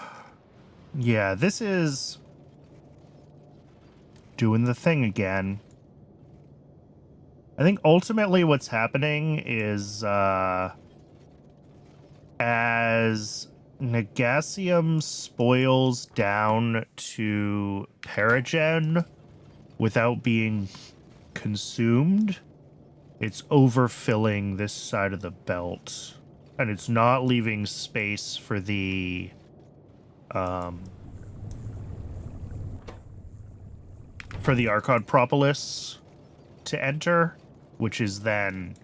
yeah, this is doing the thing again. I think ultimately what's happening is, as Negasium spoils down to Paragen without being consumed, it's overfilling this side of the belt. And it's not leaving space for the, Archon Propolis to enter, which is then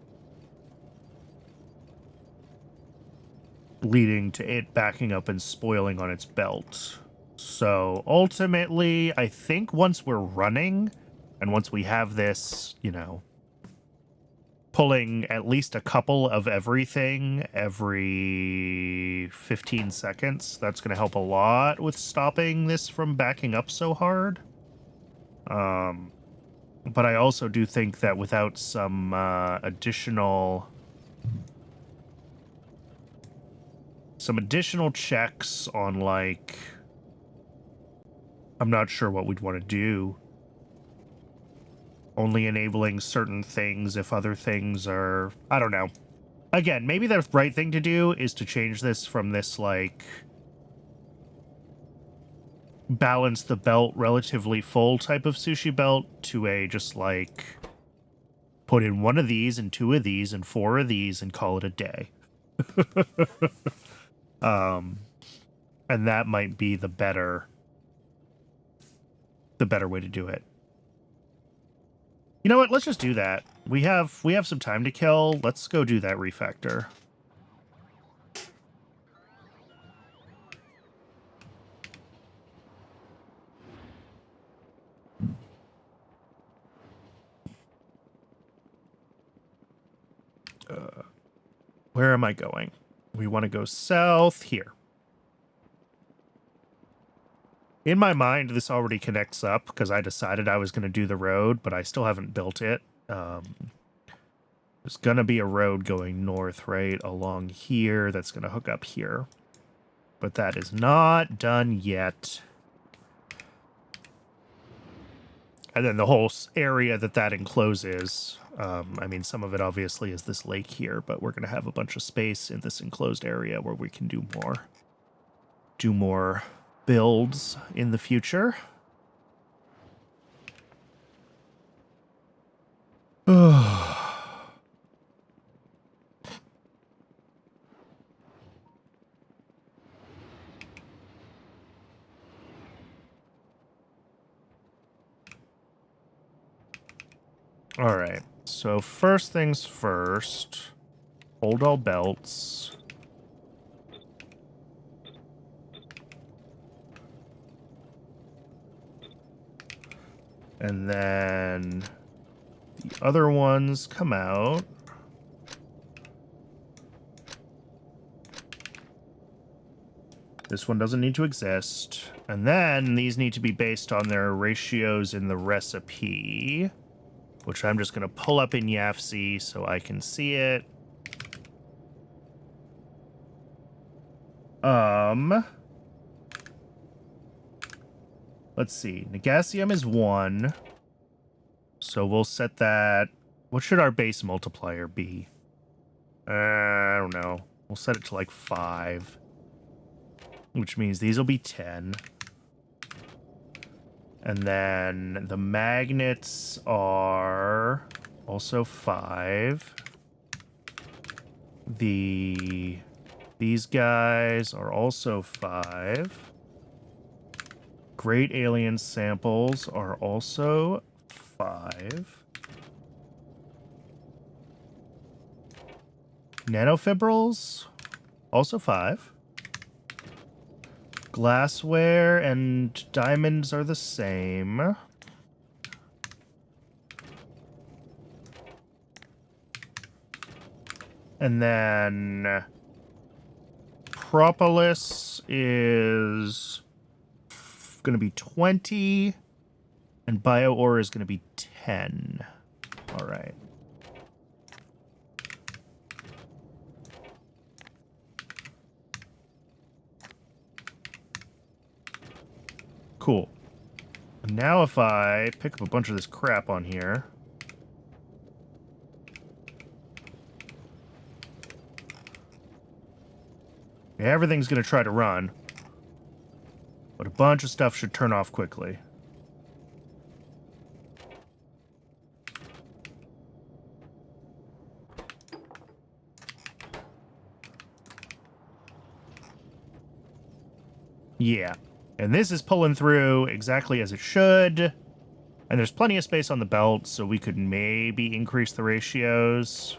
leading to it backing up and spoiling on its belt. So ultimately, I think once we're running, and once we have this, you know, pulling at least a couple of everything every 15 seconds, that's going to help a lot with stopping this from backing up so hard. But I also do think that without some additional checks on, like, I'm not sure what we'd want to do. Only enabling certain things if other things are... I don't know. Again, maybe the right thing to do is to change this from this, like, balance the belt relatively full type of sushi belt to a just, like, put in one of these and two of these and four of these and call it a day. And that might be the better way to do it. You know what? Let's just do that. We have some time to kill. Let's go do that refactor. Where am I going? We want to go south here. In my mind, this already connects up because I decided I was going to do the road, but I still haven't built it. There's going to be a road going north, right, along here that's going to hook up here. But that is not done yet. And then the whole area that encloses, I mean, some of it obviously is this lake here, but we're going to have a bunch of space in this enclosed area where we can do more builds in the future. All right, so first things first, hold all belts. And then the other ones come out. This one doesn't need to exist. And then these need to be based on their ratios in the recipe, which I'm just going to pull up in YAFC so I can see it. Let's see. Negasium is 1. So we'll set that. What should our base multiplier be? I don't know. We'll set it to like 5. Which means these will be 10. And then the magnets are also 5. These guys are also 5. Great alien samples are also 5. Nanofibrils, also 5. Glassware and diamonds are the same. And then propolis is going to be 20, and bio-ore is going to be 10. All right. Cool. And now if I pick up a bunch of this crap on here... Everything's going to try to run, but a bunch of stuff should turn off quickly. Yeah, and this is pulling through exactly as it should, and there's plenty of space on the belt, so we could maybe increase the ratios.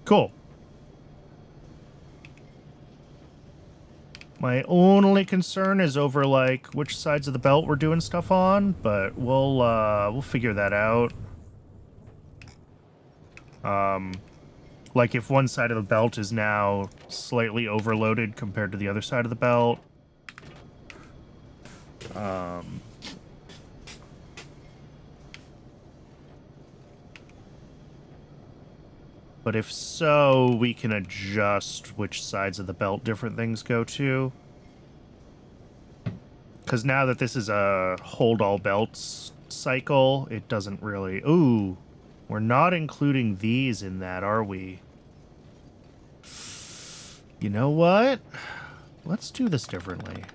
Cool. My only concern is over, like, which sides of the belt we're doing stuff on, but we'll figure that out. Like, if one side of the belt is now slightly overloaded compared to the other side of the belt. But if so, we can adjust which sides of the belt different things go to. Because now that this is a hold all belts cycle, it doesn't really... Ooh, we're not including these in that, are we? You know what? Let's do this differently.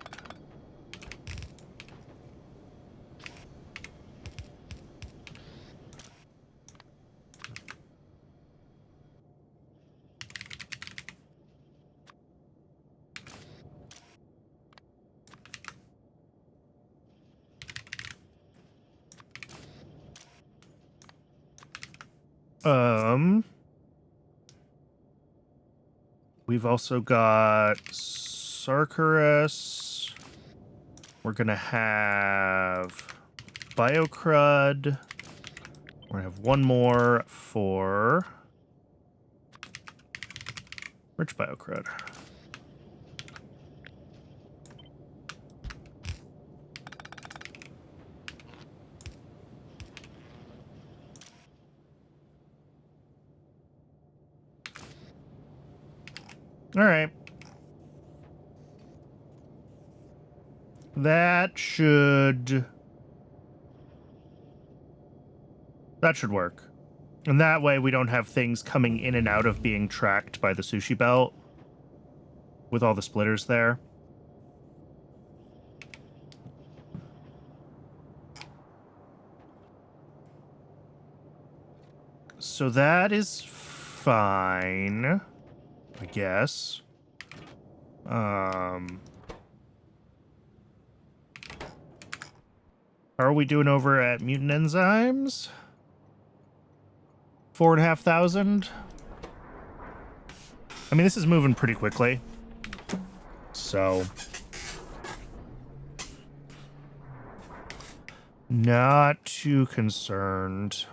We've also got Sarkarus. We're gonna have Biocrud. We're gonna have one more for Rich Biocrud. All right. That should work. And that way we don't have things coming in and out of being tracked by the sushi belt. with all the splitters there. So that is fine, I guess. How are we doing over at Mutant Enzymes? 4,500. I mean, this is moving pretty quickly. So, not too concerned.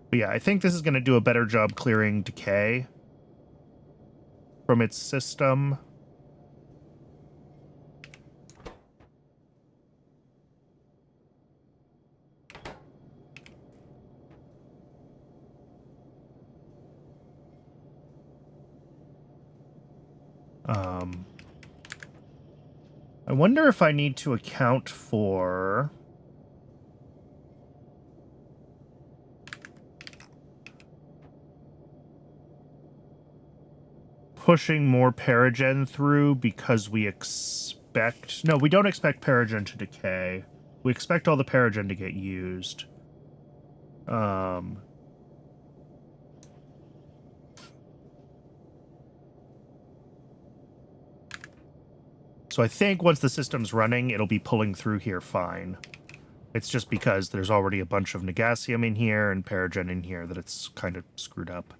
But yeah, I think this is going to do a better job clearing decay from its system. I wonder if I need to account for pushing more Paragen through because we expect... No, we don't expect Paragen to decay. We expect all the Paragen to get used. So I think once the system's running, it'll be pulling through here fine. It's just because there's already a bunch of Negasium in here and Paragen in here that it's kind of screwed up.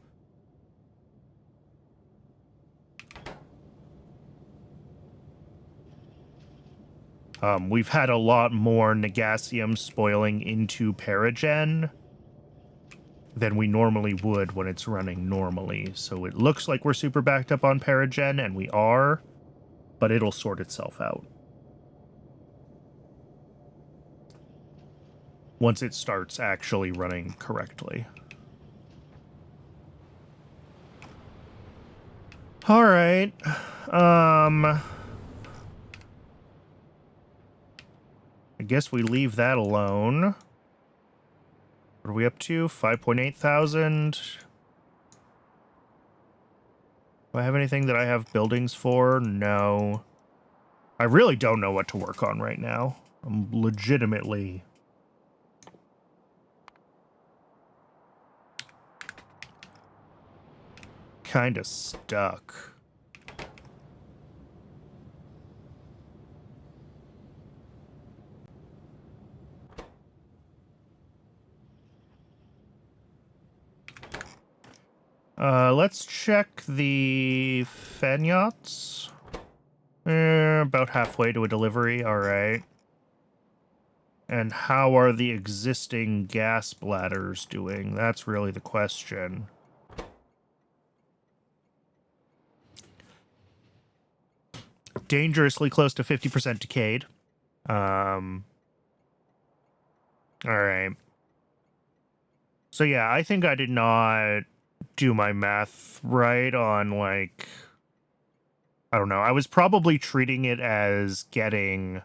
We've had a lot more Negasium spoiling into Paragen than we normally would when it's running normally. So it looks like we're super backed up on Paragen, and we are, but it'll sort itself out once it starts actually running correctly. All right. I guess we leave that alone. What are we up to? 5,800. Do I have anything that I have buildings for? No. I really don't know what to work on right now. I'm legitimately... kind of stuck. Let's check the Phanyots. About halfway to a delivery, alright. And how are the existing gas bladders doing? That's really the question. Dangerously close to 50% decayed. Alright. So yeah, I think I did not do my math right on, like... I don't know. I was probably treating it as getting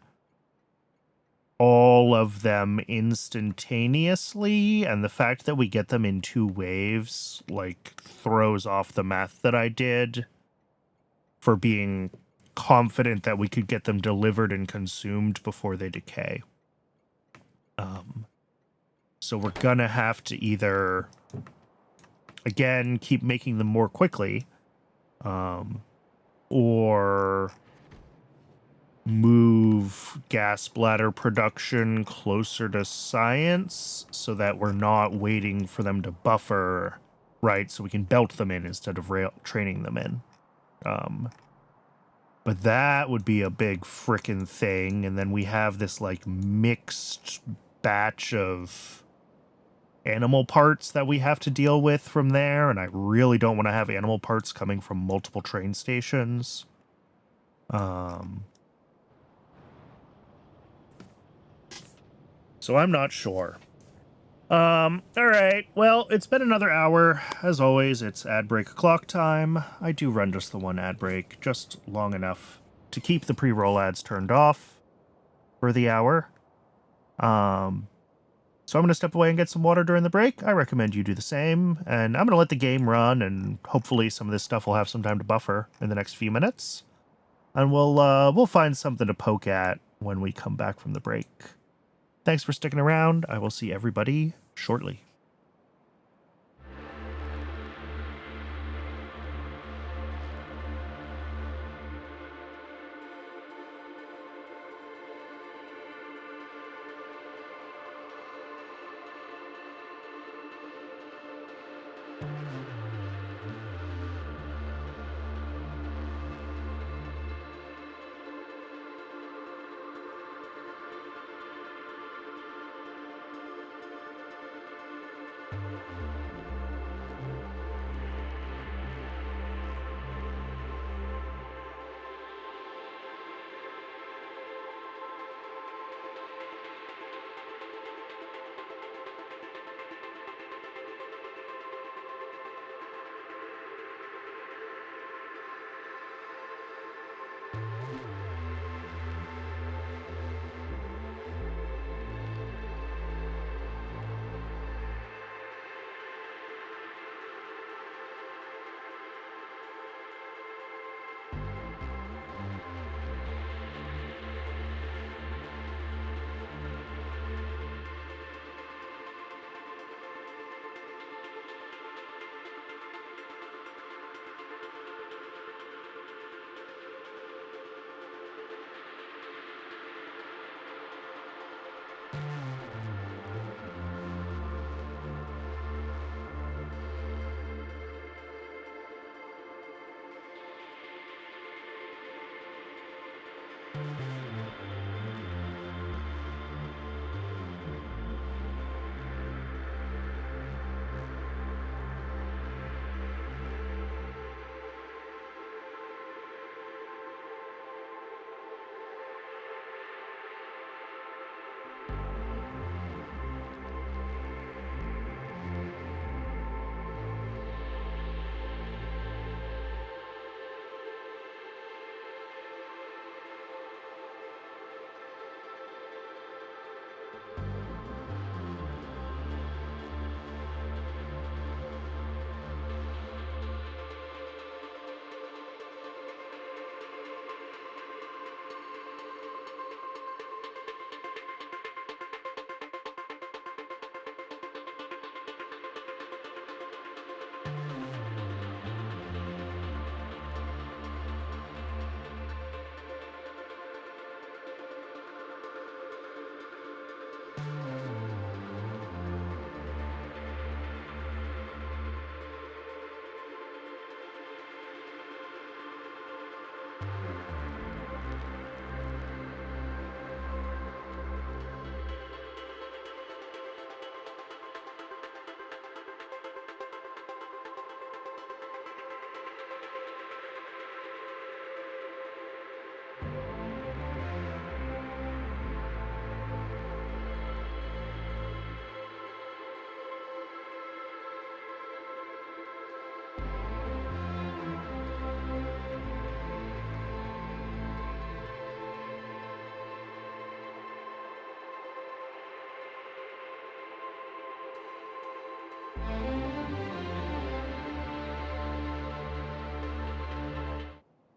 all of them instantaneously, and the fact that we get them in 2 waves, like, throws off the math that I did for being confident that we could get them delivered and consumed before they decay. So we're gonna have to either, again, keep making them more quickly, or move gas bladder production closer to science so that we're not waiting for them to buffer, right? So we can belt them in instead of training them in. But that would be a big frickin' thing. And then we have this, like, mixed batch of animal parts that we have to deal with from there. And I really don't want to have animal parts coming from multiple train stations. So I'm not sure. All right. Well, it's been another hour. As always, it's ad break o'clock time. I do run just the one ad break, just long enough to keep the pre-roll ads turned off for the hour. So I'm going to step away and get some water during the break. I recommend you do the same, and I'm going to let the game run, and hopefully some of this stuff will have some time to buffer in the next few minutes. And we'll find something to poke at when we come back from the break. Thanks for sticking around. I will see everybody shortly.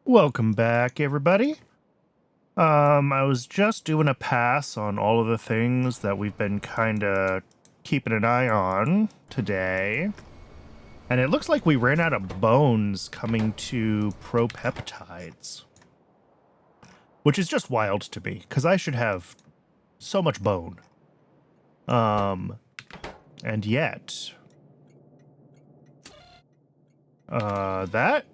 Welcome back, everybody. I was just doing a pass on all of the things that we've been kind of keeping an eye on today. And it looks like we ran out of bones coming to propeptides. Which is just wild to me, because I should have so much bone. And yet... that...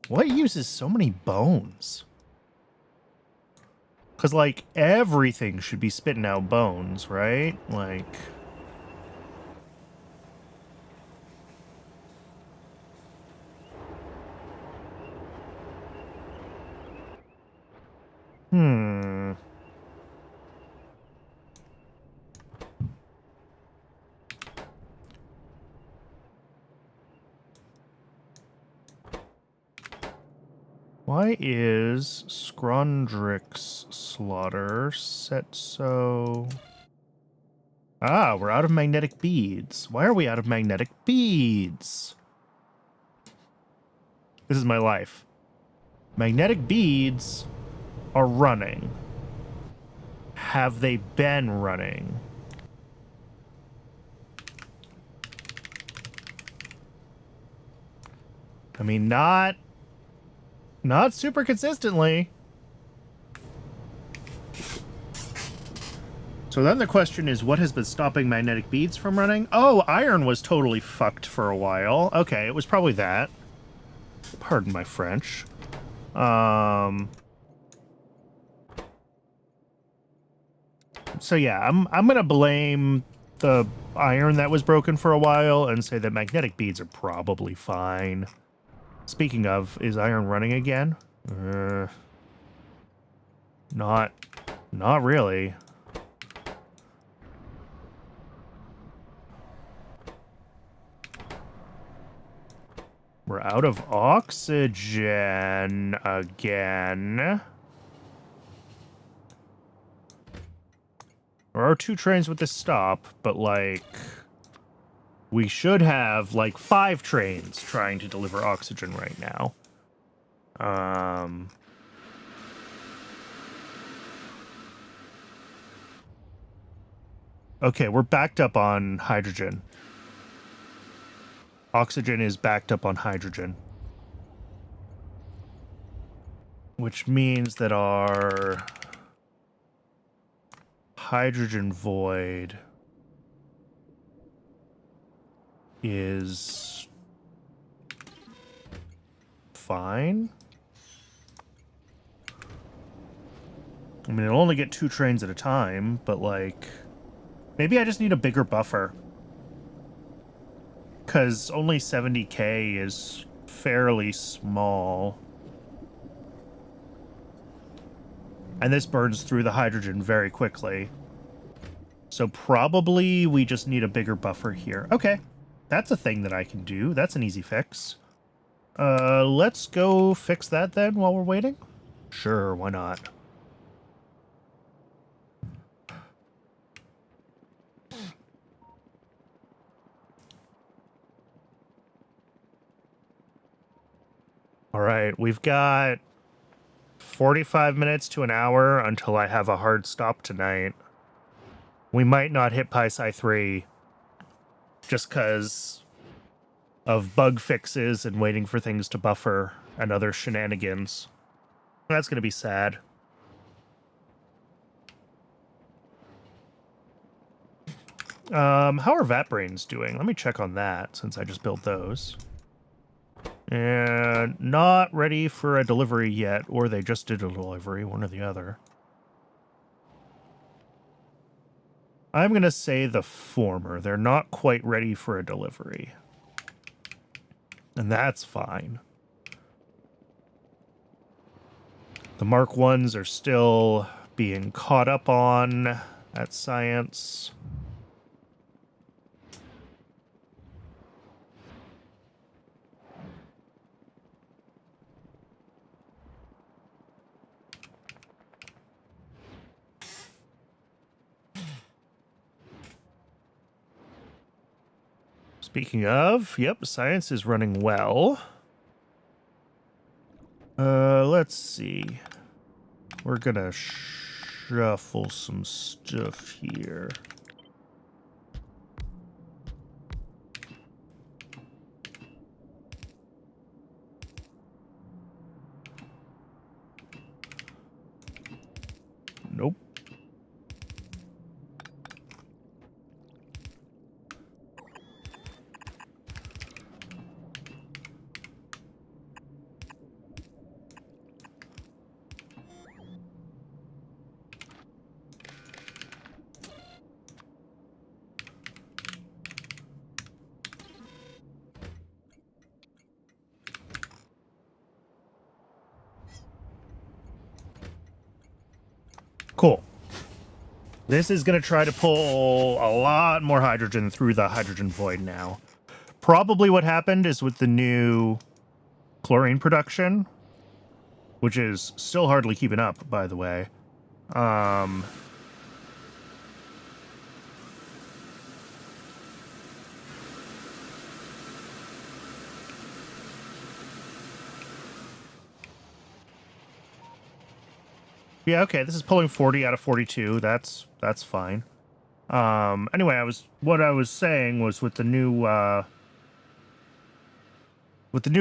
What uses so many bones? Because, like, everything should be spitting out bones, right? Like... Why is Scrondrix Slaughter set so... Ah, we're out of magnetic beads. Why are we out of magnetic beads? This is my life. Magnetic beads are running. Have they been running? I mean, not super consistently. So then the question is, what has been stopping magnetic beads from running? Oh, iron was totally fucked for a while. Okay, it was probably that. Pardon my French. So yeah, I'm gonna blame the iron that was broken for a while and say that magnetic beads are probably fine. Speaking of, is iron running again? Not really. We're out of oxygen again. There are 2 trains with this stop, but, like, we should have, like, 5 trains trying to deliver oxygen right now. Okay, we're backed up on hydrogen. Oxygen is backed up on hydrogen. Which means that our hydrogen void is fine. I mean, it'll only get 2 trains at a time, but, like, maybe I just need a bigger buffer. Because only 70k is fairly small. And this burns through the hydrogen very quickly. So probably we just need a bigger buffer here. Okay, that's a thing that I can do. That's an easy fix. Let's go fix that then while we're waiting. Sure, why not? All right, we've got 45 minutes to an hour until I have a hard stop tonight. We might not hit Pi-Sci 3 just because of bug fixes and waiting for things to buffer and other shenanigans. That's going to be sad. How are Vat Brains doing? Let me check on that since I just built those. And not ready for a delivery yet, or they just did a delivery, one or the other. I'm going to say the former. They're not quite ready for a delivery. And that's fine. The Mark 1s are still being caught up on at science. Speaking of, yep, science is running well. Let's see. We're gonna shuffle some stuff here. Nope. Cool. This is going to try to pull a lot more hydrogen through the hydrogen void now. Probably what happened is with the new chlorine production, which is still hardly keeping up, by the way. Yeah, okay, this is pulling 40 out of 42. That's fine. Anyway, what I was saying was with the new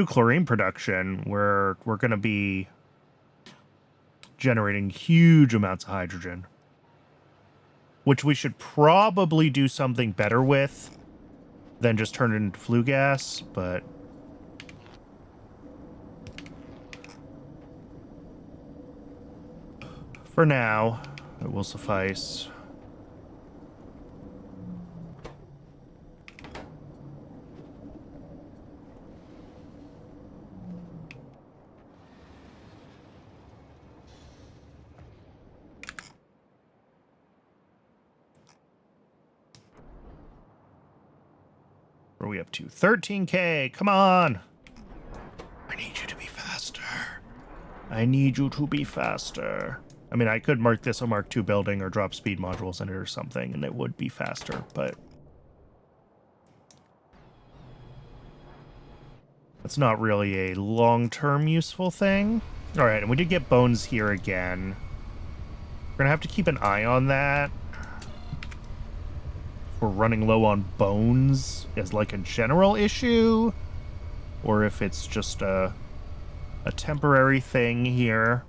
chlorine production, we're going to be generating huge amounts of hydrogen, which we should probably do something better with than just turn it into flue gas, but for now, it will suffice. What are we up to? 13K, come on! I need you to be faster. I need you to be faster. I mean, I could mark this a Mark II building or drop speed modules in it or something, and it would be faster, but that's not really a long-term useful thing. All right, and we did get bones here again. We're going to have to keep an eye on that. If we're running low on bones as like a general issue, or if it's just a temporary thing here.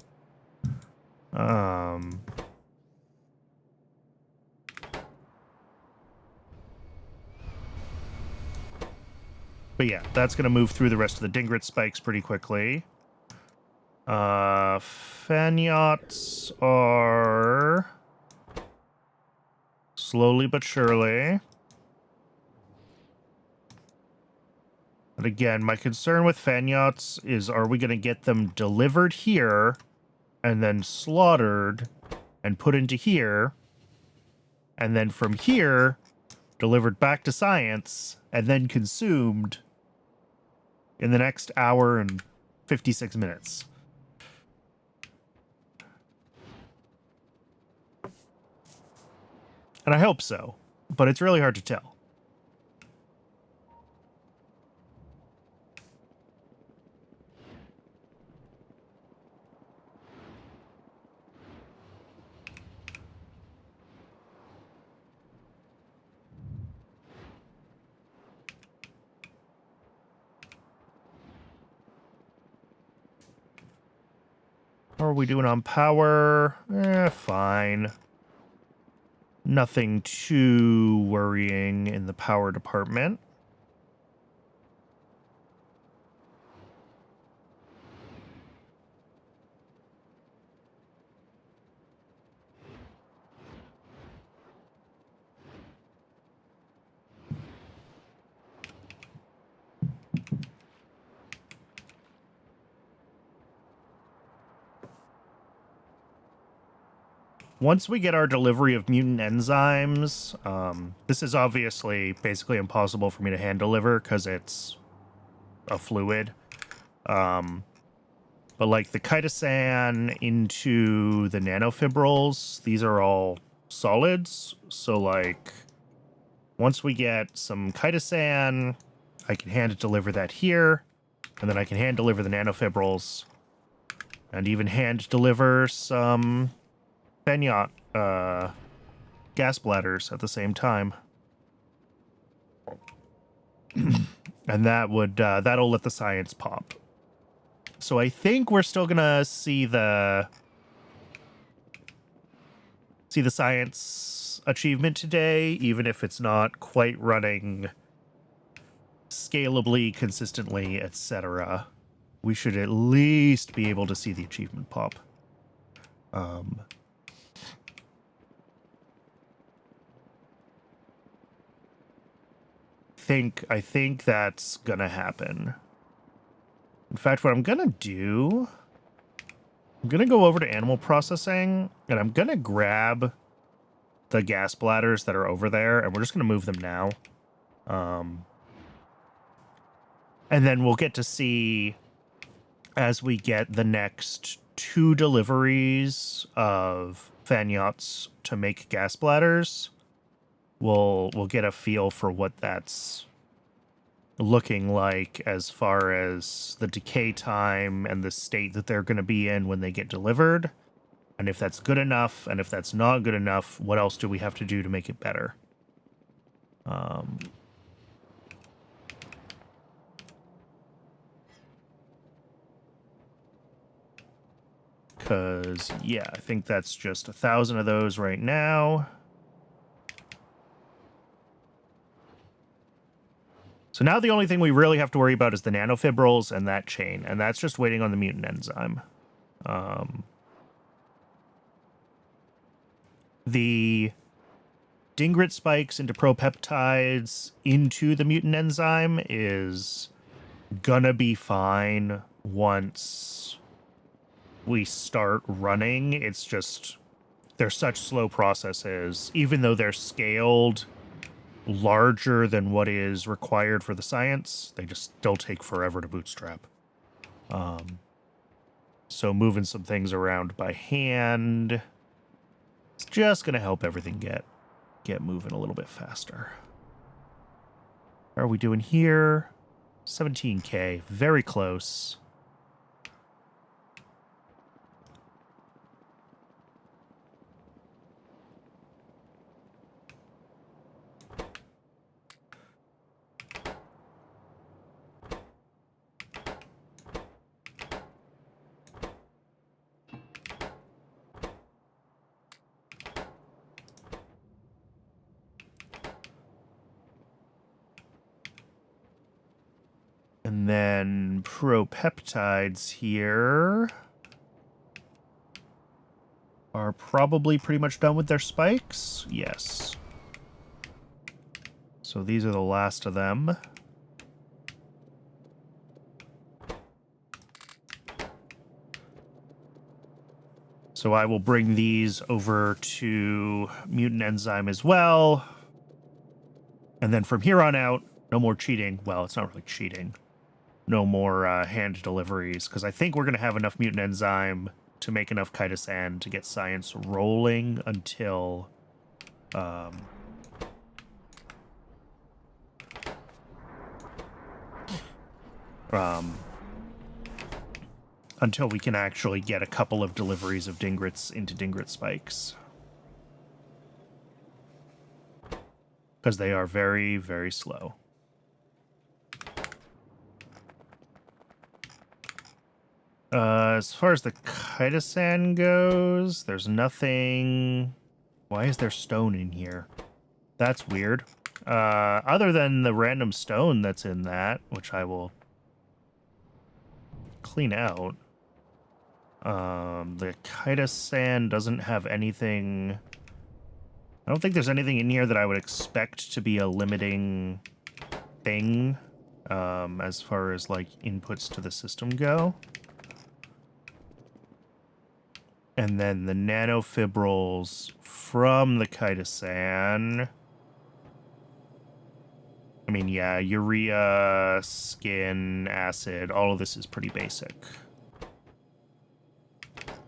But yeah, that's going to move through the rest of the Dingrit spikes pretty quickly. Fanyachts are slowly but surely. But again, my concern with Fanyachts is, are we going to get them delivered here and then slaughtered and put into here, and then from here delivered back to science and then consumed in the next hour and 56 minutes. And I hope so, but it's really hard to tell. How are we doing on power? Fine. Nothing too worrying in the power department. Once we get our delivery of mutant enzymes, this is obviously basically impossible for me to hand deliver because it's a fluid. But like the chitosan into the nanofibrils, these are all solids. So like once we get some chitosan, I can hand deliver that here, and then I can hand deliver the nanofibrils and even hand deliver some Phanyot gas bladders at the same time. And that would that'll let the science pop. So I think we're still gonna see the science achievement today, even if it's not quite running scalably, consistently, etc. We should at least be able to see the achievement pop. I think that's gonna happen. In fact, what I'm gonna do, I'm gonna go over to animal processing, and I'm gonna grab the gas bladders that are over there, and we're just gonna move them now. And then we'll get to see, as we get the next 2 deliveries of fan yachts to make gas bladders, we'll get a feel for what that's looking like as far as the decay time and the state that they're going to be in when they get delivered. And if that's good enough, and if that's not good enough, what else do we have to do to make it better? Because, yeah, I think that's just 1,000 of those right now. So now the only thing we really have to worry about is the nanofibrils and that chain, and that's just waiting on the mutant enzyme. The Dingrit spikes into propeptides into the mutant enzyme is gonna be fine once we start running. It's just, they're such slow processes, even though they're scaled larger than what is required for the science, they just still take forever to bootstrap. So moving some things around by hand, it's just gonna help everything get moving a little bit faster. How are we doing here? 17K, very close. And then propeptides here are probably pretty much done with their spikes. Yes. So these are the last of them. So I will bring these over to mutant enzyme as well. And then from here on out, no more cheating. Well, it's not really cheating. No more hand deliveries, because I think we're going to have enough mutant enzyme to make enough chitosan to get science rolling until until we can actually get a couple of deliveries of Dingrits into Dingrit spikes. Because they are very, very slow. As far as the chitosan goes, there's nothing... Why is there stone in here? That's weird. Other than the random stone that's in that, which I will clean out. The chitosan doesn't have anything... I don't think there's anything in here that I would expect to be a limiting thing, as far as, like, inputs to the system go. And then the nanofibrils from the chitosan. I mean, yeah, urea, skin, acid, all of this is pretty basic.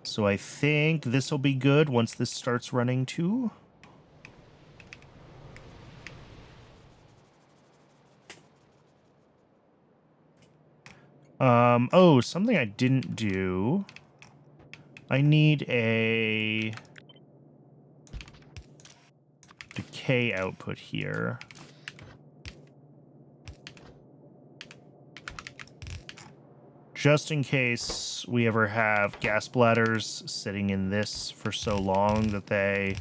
So I think this will be good once this starts running too. Oh, something I didn't do. I need a decay output here. Just in case we ever have gas bladders sitting in this for so long that they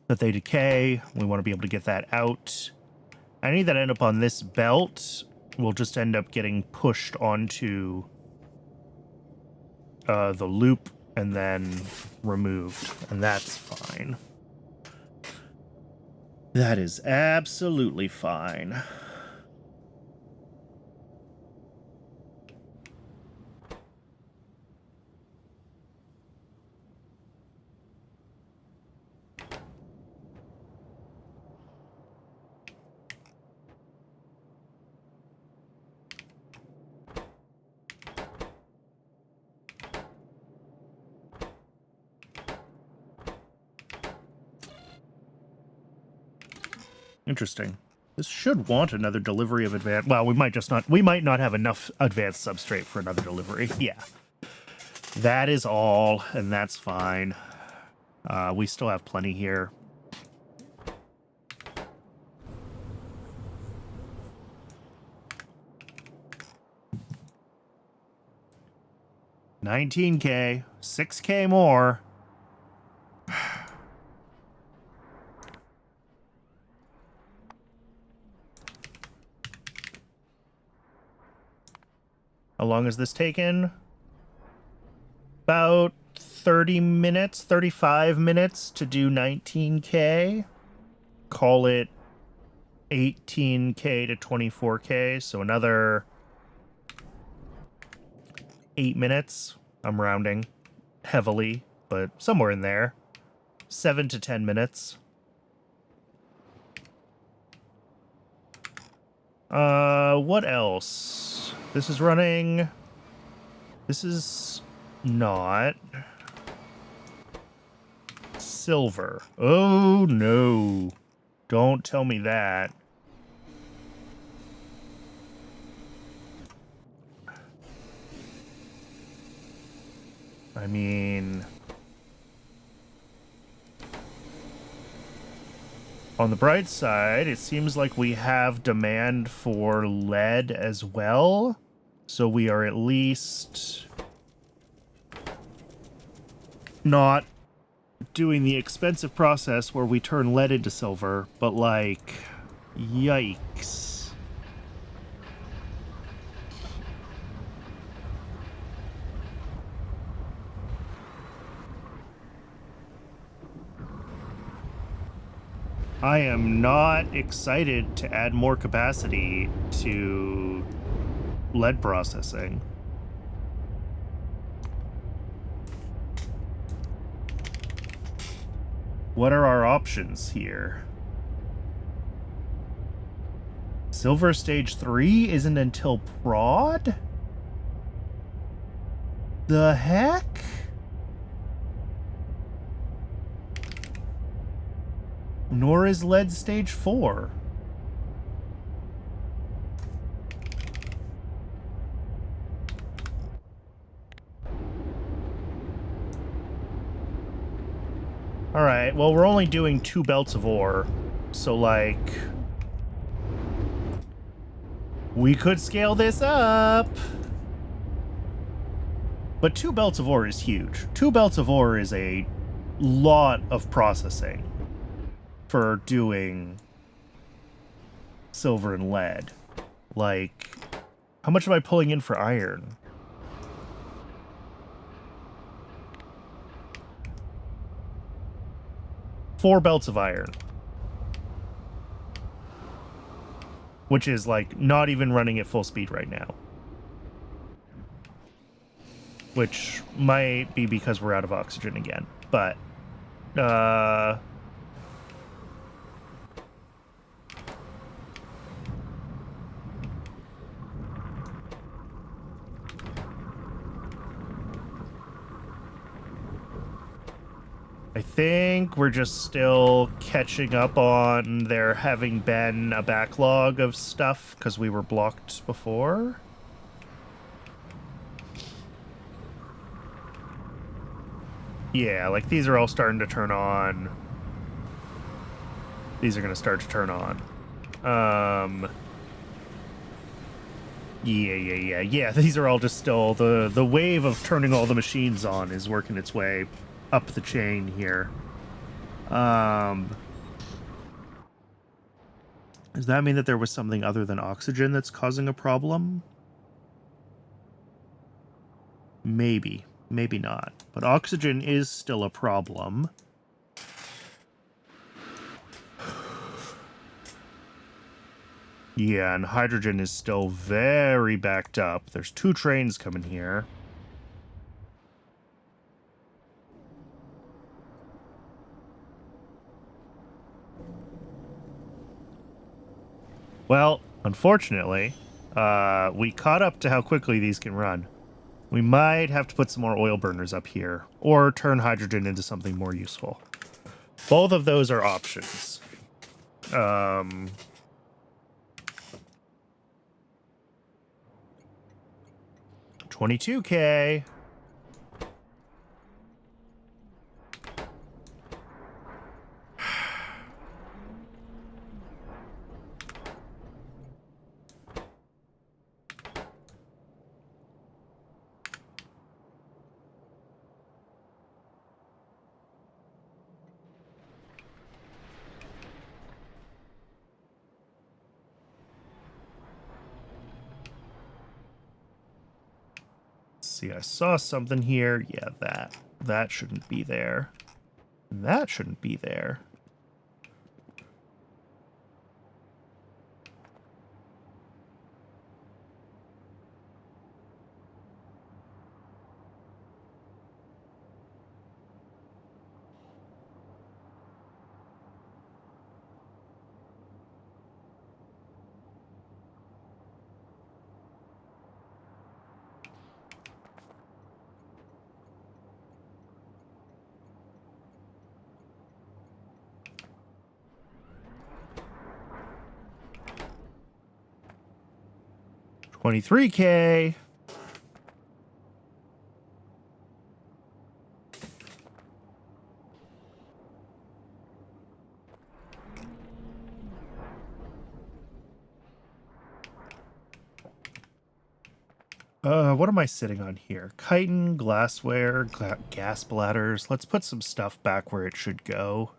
decay. We want to be able to get that out. Any that end up on this belt will just end up getting pushed onto the loop and then removed, and that's fine. That is absolutely fine. Interesting. This should want another delivery of advanced... Well, we might not have enough advanced substrate for another delivery. Yeah. That is all, and that's fine. We still have plenty here. $19K, $6K more. How long has this taken? About 30 minutes, 35 minutes to do 19K. Call it 18K to 24K, so another 8 minutes. I'm rounding heavily, but somewhere in there. 7 to 10 minutes. What else? This is running. This is not. Silver. Oh, no. Don't tell me that. I mean... On the bright side, it seems like we have demand for lead as well. So we are at least not doing the expensive process where we turn lead into silver, but like, yikes. I am not excited to add more capacity to lead processing. What are our options here? Silver Stage 3 isn't until prod? The heck? Nor is lead Stage 4. Alright, well, we're only doing 2 belts of ore, so, like... we could scale this up! But 2 belts of ore is huge. 2 belts of ore is a lot of processing for doing silver and lead. Like, how much am I pulling in for iron? Four belts of iron. Which is, like, not even running at full speed right now. Which might be because we're out of oxygen again. But, I think we're just still catching up on there having been a backlog of stuff because we were blocked before. Yeah, like these are all starting to turn on. These are going to start to turn on. Yeah. These are all just still the wave of turning all the machines on is working its way up the chain here. Does that mean that there was something other than oxygen that's causing a problem? Maybe. Maybe not. But oxygen is still a problem. Yeah, and hydrogen is still very backed up. There's 2 trains coming here. Well, unfortunately, we caught up to how quickly these can run. We might have to put some more oil burners up here, or turn hydrogen into something more useful. Both of those are options. Um, 22K. See, I saw something here. Yeah, that shouldn't be there. That shouldn't be there. $23K. What am I sitting on here? Chitin, glassware, gas bladders. Let's put some stuff back where it should go.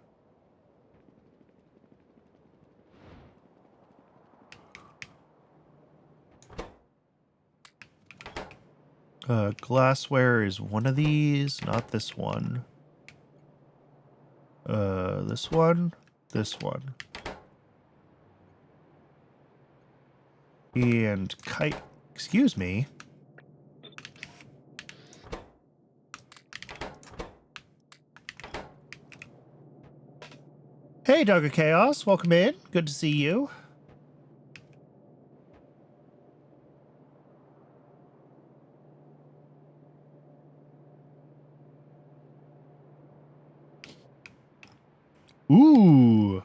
Glassware is one of these, not this one. This one, this one. And excuse me. Hey, Dog of Chaos, welcome in. Good to see you. Ooh.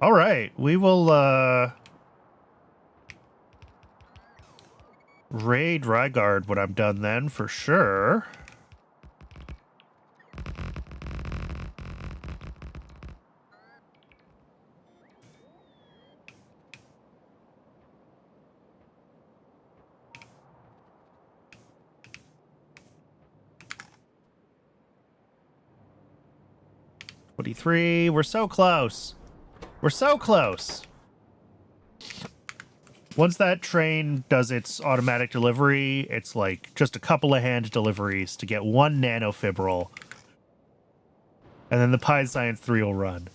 All right, we will, raid Rygard when I'm done then, for sure. $23. We're so close. We're so close. Once that train does its automatic delivery, it's like just a couple of hand deliveries to get one nanofibril. And then the Pi Science 3 will run.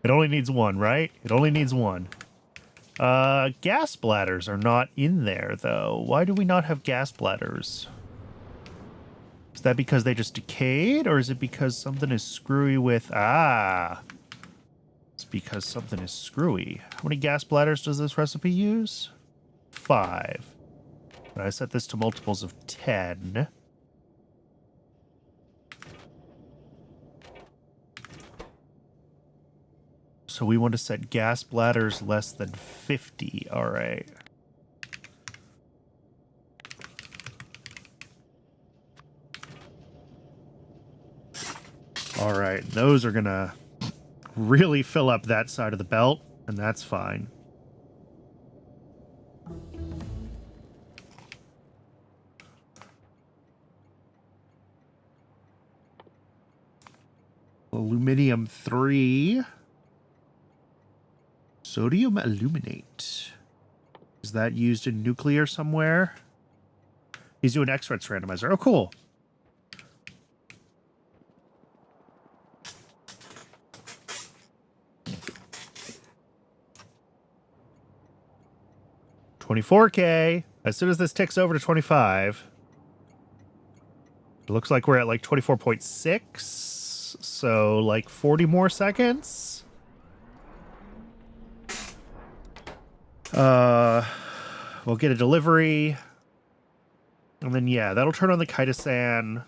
It only needs one, right? It only needs one. Gas bladders are not in there, though. Why do we not have gas bladders? Is that because they just decayed, or is it because something is screwy with... Ah! It's because something is screwy. How many gas bladders does this recipe use? 5. And I set this to multiples of 10. So we want to set gas bladders less than 50. All right. All right, those are gonna really fill up that side of the belt, and that's fine. Aluminium 3. Sodium aluminate. Is that used in nuclear somewhere? He's doing X-Reds randomizer. Oh, cool. $24K. As soon as this ticks over to 25, it looks like we're at like 24.6. So like 40 more seconds. We'll get a delivery. And then, yeah, that'll turn on the chitosan.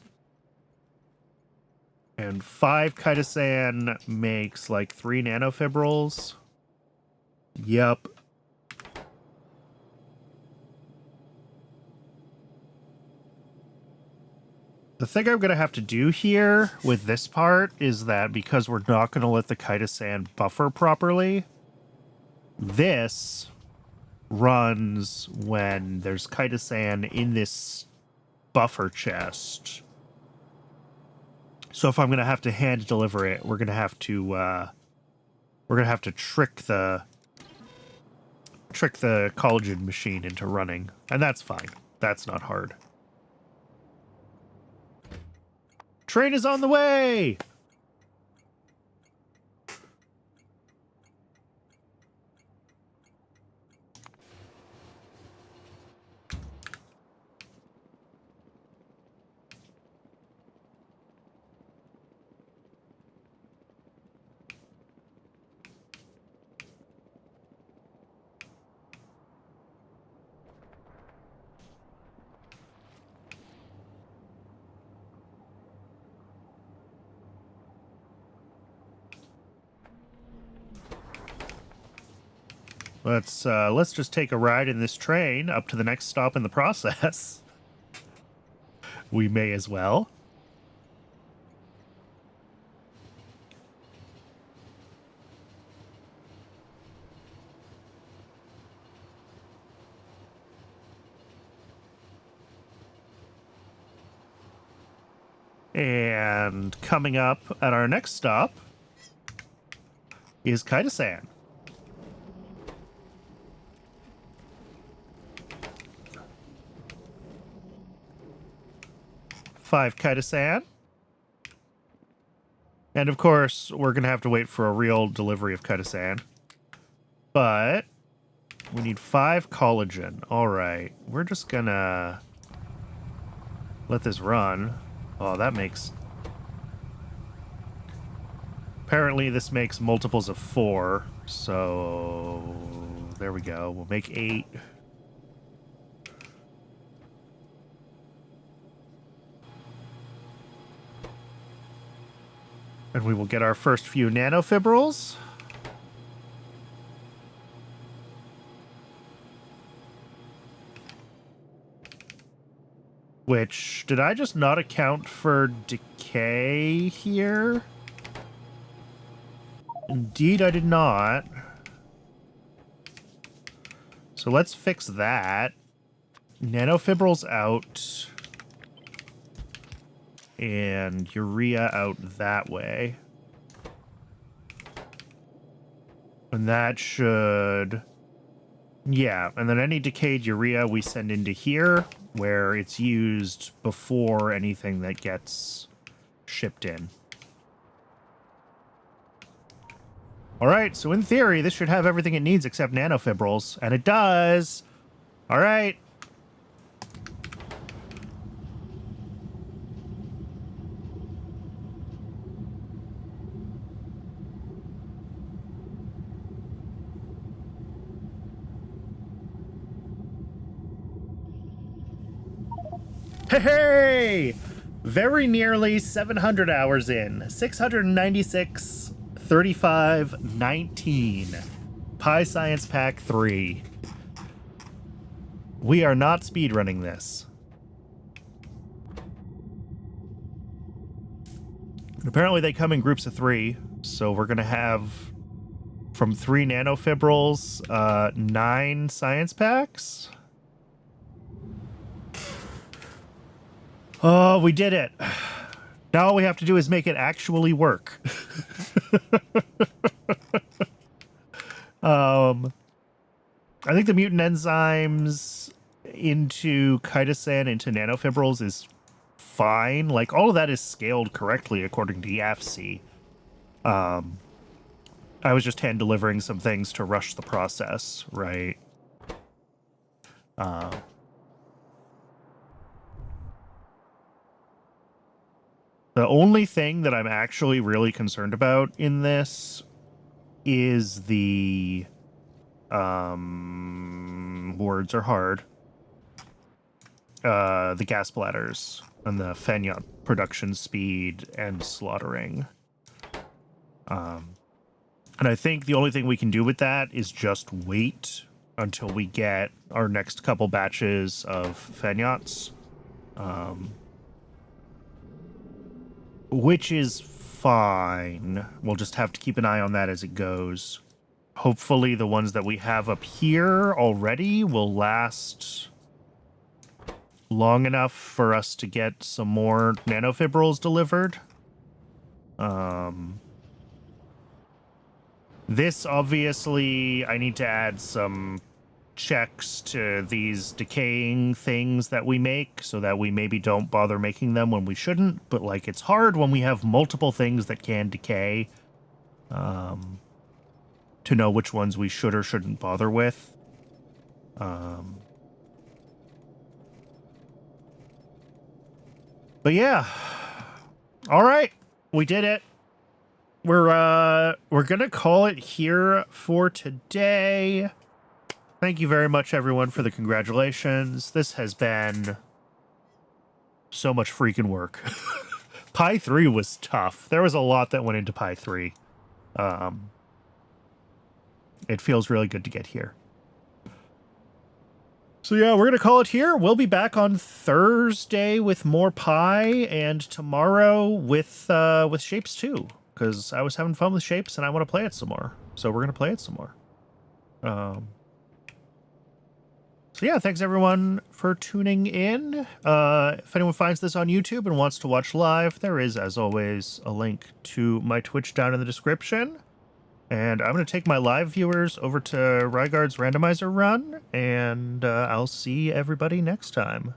And 5 chitosan makes like 3 nanofibrils. Yep. The thing I'm going to have to do here with this part is that because we're not going to let the chitosan buffer properly, this runs when there's chitosan in this buffer chest. So if I'm going to have to hand deliver it, we're going to have to trick the collagen machine into running, and that's fine. That's not hard. Train is on the way! Let's just take a ride in this train up to the next stop in the process. We may as well. And coming up at our next stop is chitosan. Five chitosan. And of course, we're going to have to wait for a real delivery of chitosan. But we need 5 collagen. All right. We're just going to let this run. Oh, that makes... Apparently this makes multiples of 4. So there we go. We'll make 8. And we will get our first few nanofibrils. Which, did I just not account for decay here? Indeed, I did not. So let's fix that. Nanofibrils out. And urea out that way. And that should... Yeah, and then any decayed urea we send into here, where it's used before anything that gets shipped in. Alright, so in theory, this should have everything it needs except nanofibrils, and it does! Alright. Hey! Very nearly 700 hours in. 696, 35, 19. Pi Science Pack 3. We are not speedrunning this. And apparently they come in groups of 3, so we're going to have from 3 nanofibrils, 9 science packs. Oh, we did it. Now all we have to do is make it actually work. I think the mutant enzymes into chitosan, into nanofibrils is fine. Like, all of that is scaled correctly according to YAFC. I was just hand delivering some things to rush the process, right? The only thing that I'm actually really concerned about in this is the words are hard. The gas bladders and the Pyanodon production speed and slaughtering. And I think the only thing we can do with that is just wait until we get our next couple batches of Fenyots. Which is fine. We'll just have to keep an eye on that as it goes. Hopefully the ones that we have up here already will last long enough for us to get some more nanofibrils delivered. This, obviously, I need to add some checks to these decaying things that we make so that we maybe don't bother making them when we shouldn't. But, like, it's hard when we have multiple things that can decay to know which ones we should or shouldn't bother with. But yeah. All right. We did it. We're gonna call it here for today. Thank you very much, everyone, for the congratulations. This has been so much freaking work. Pi 3 was tough. There was a lot that went into Pi 3. It feels really good to get here. So yeah, we're going to call it here. We'll be back on Thursday with more Pi, and tomorrow with Shapes 2, because I was having fun with Shapes and I want to play it some more. So we're going to play it some more. So yeah, thanks everyone for tuning in. If anyone finds this on YouTube and wants to watch live, there is, as always, a link to my Twitch down in the description. And I'm going to take my live viewers over to Ryguard's randomizer run, and I'll see everybody next time.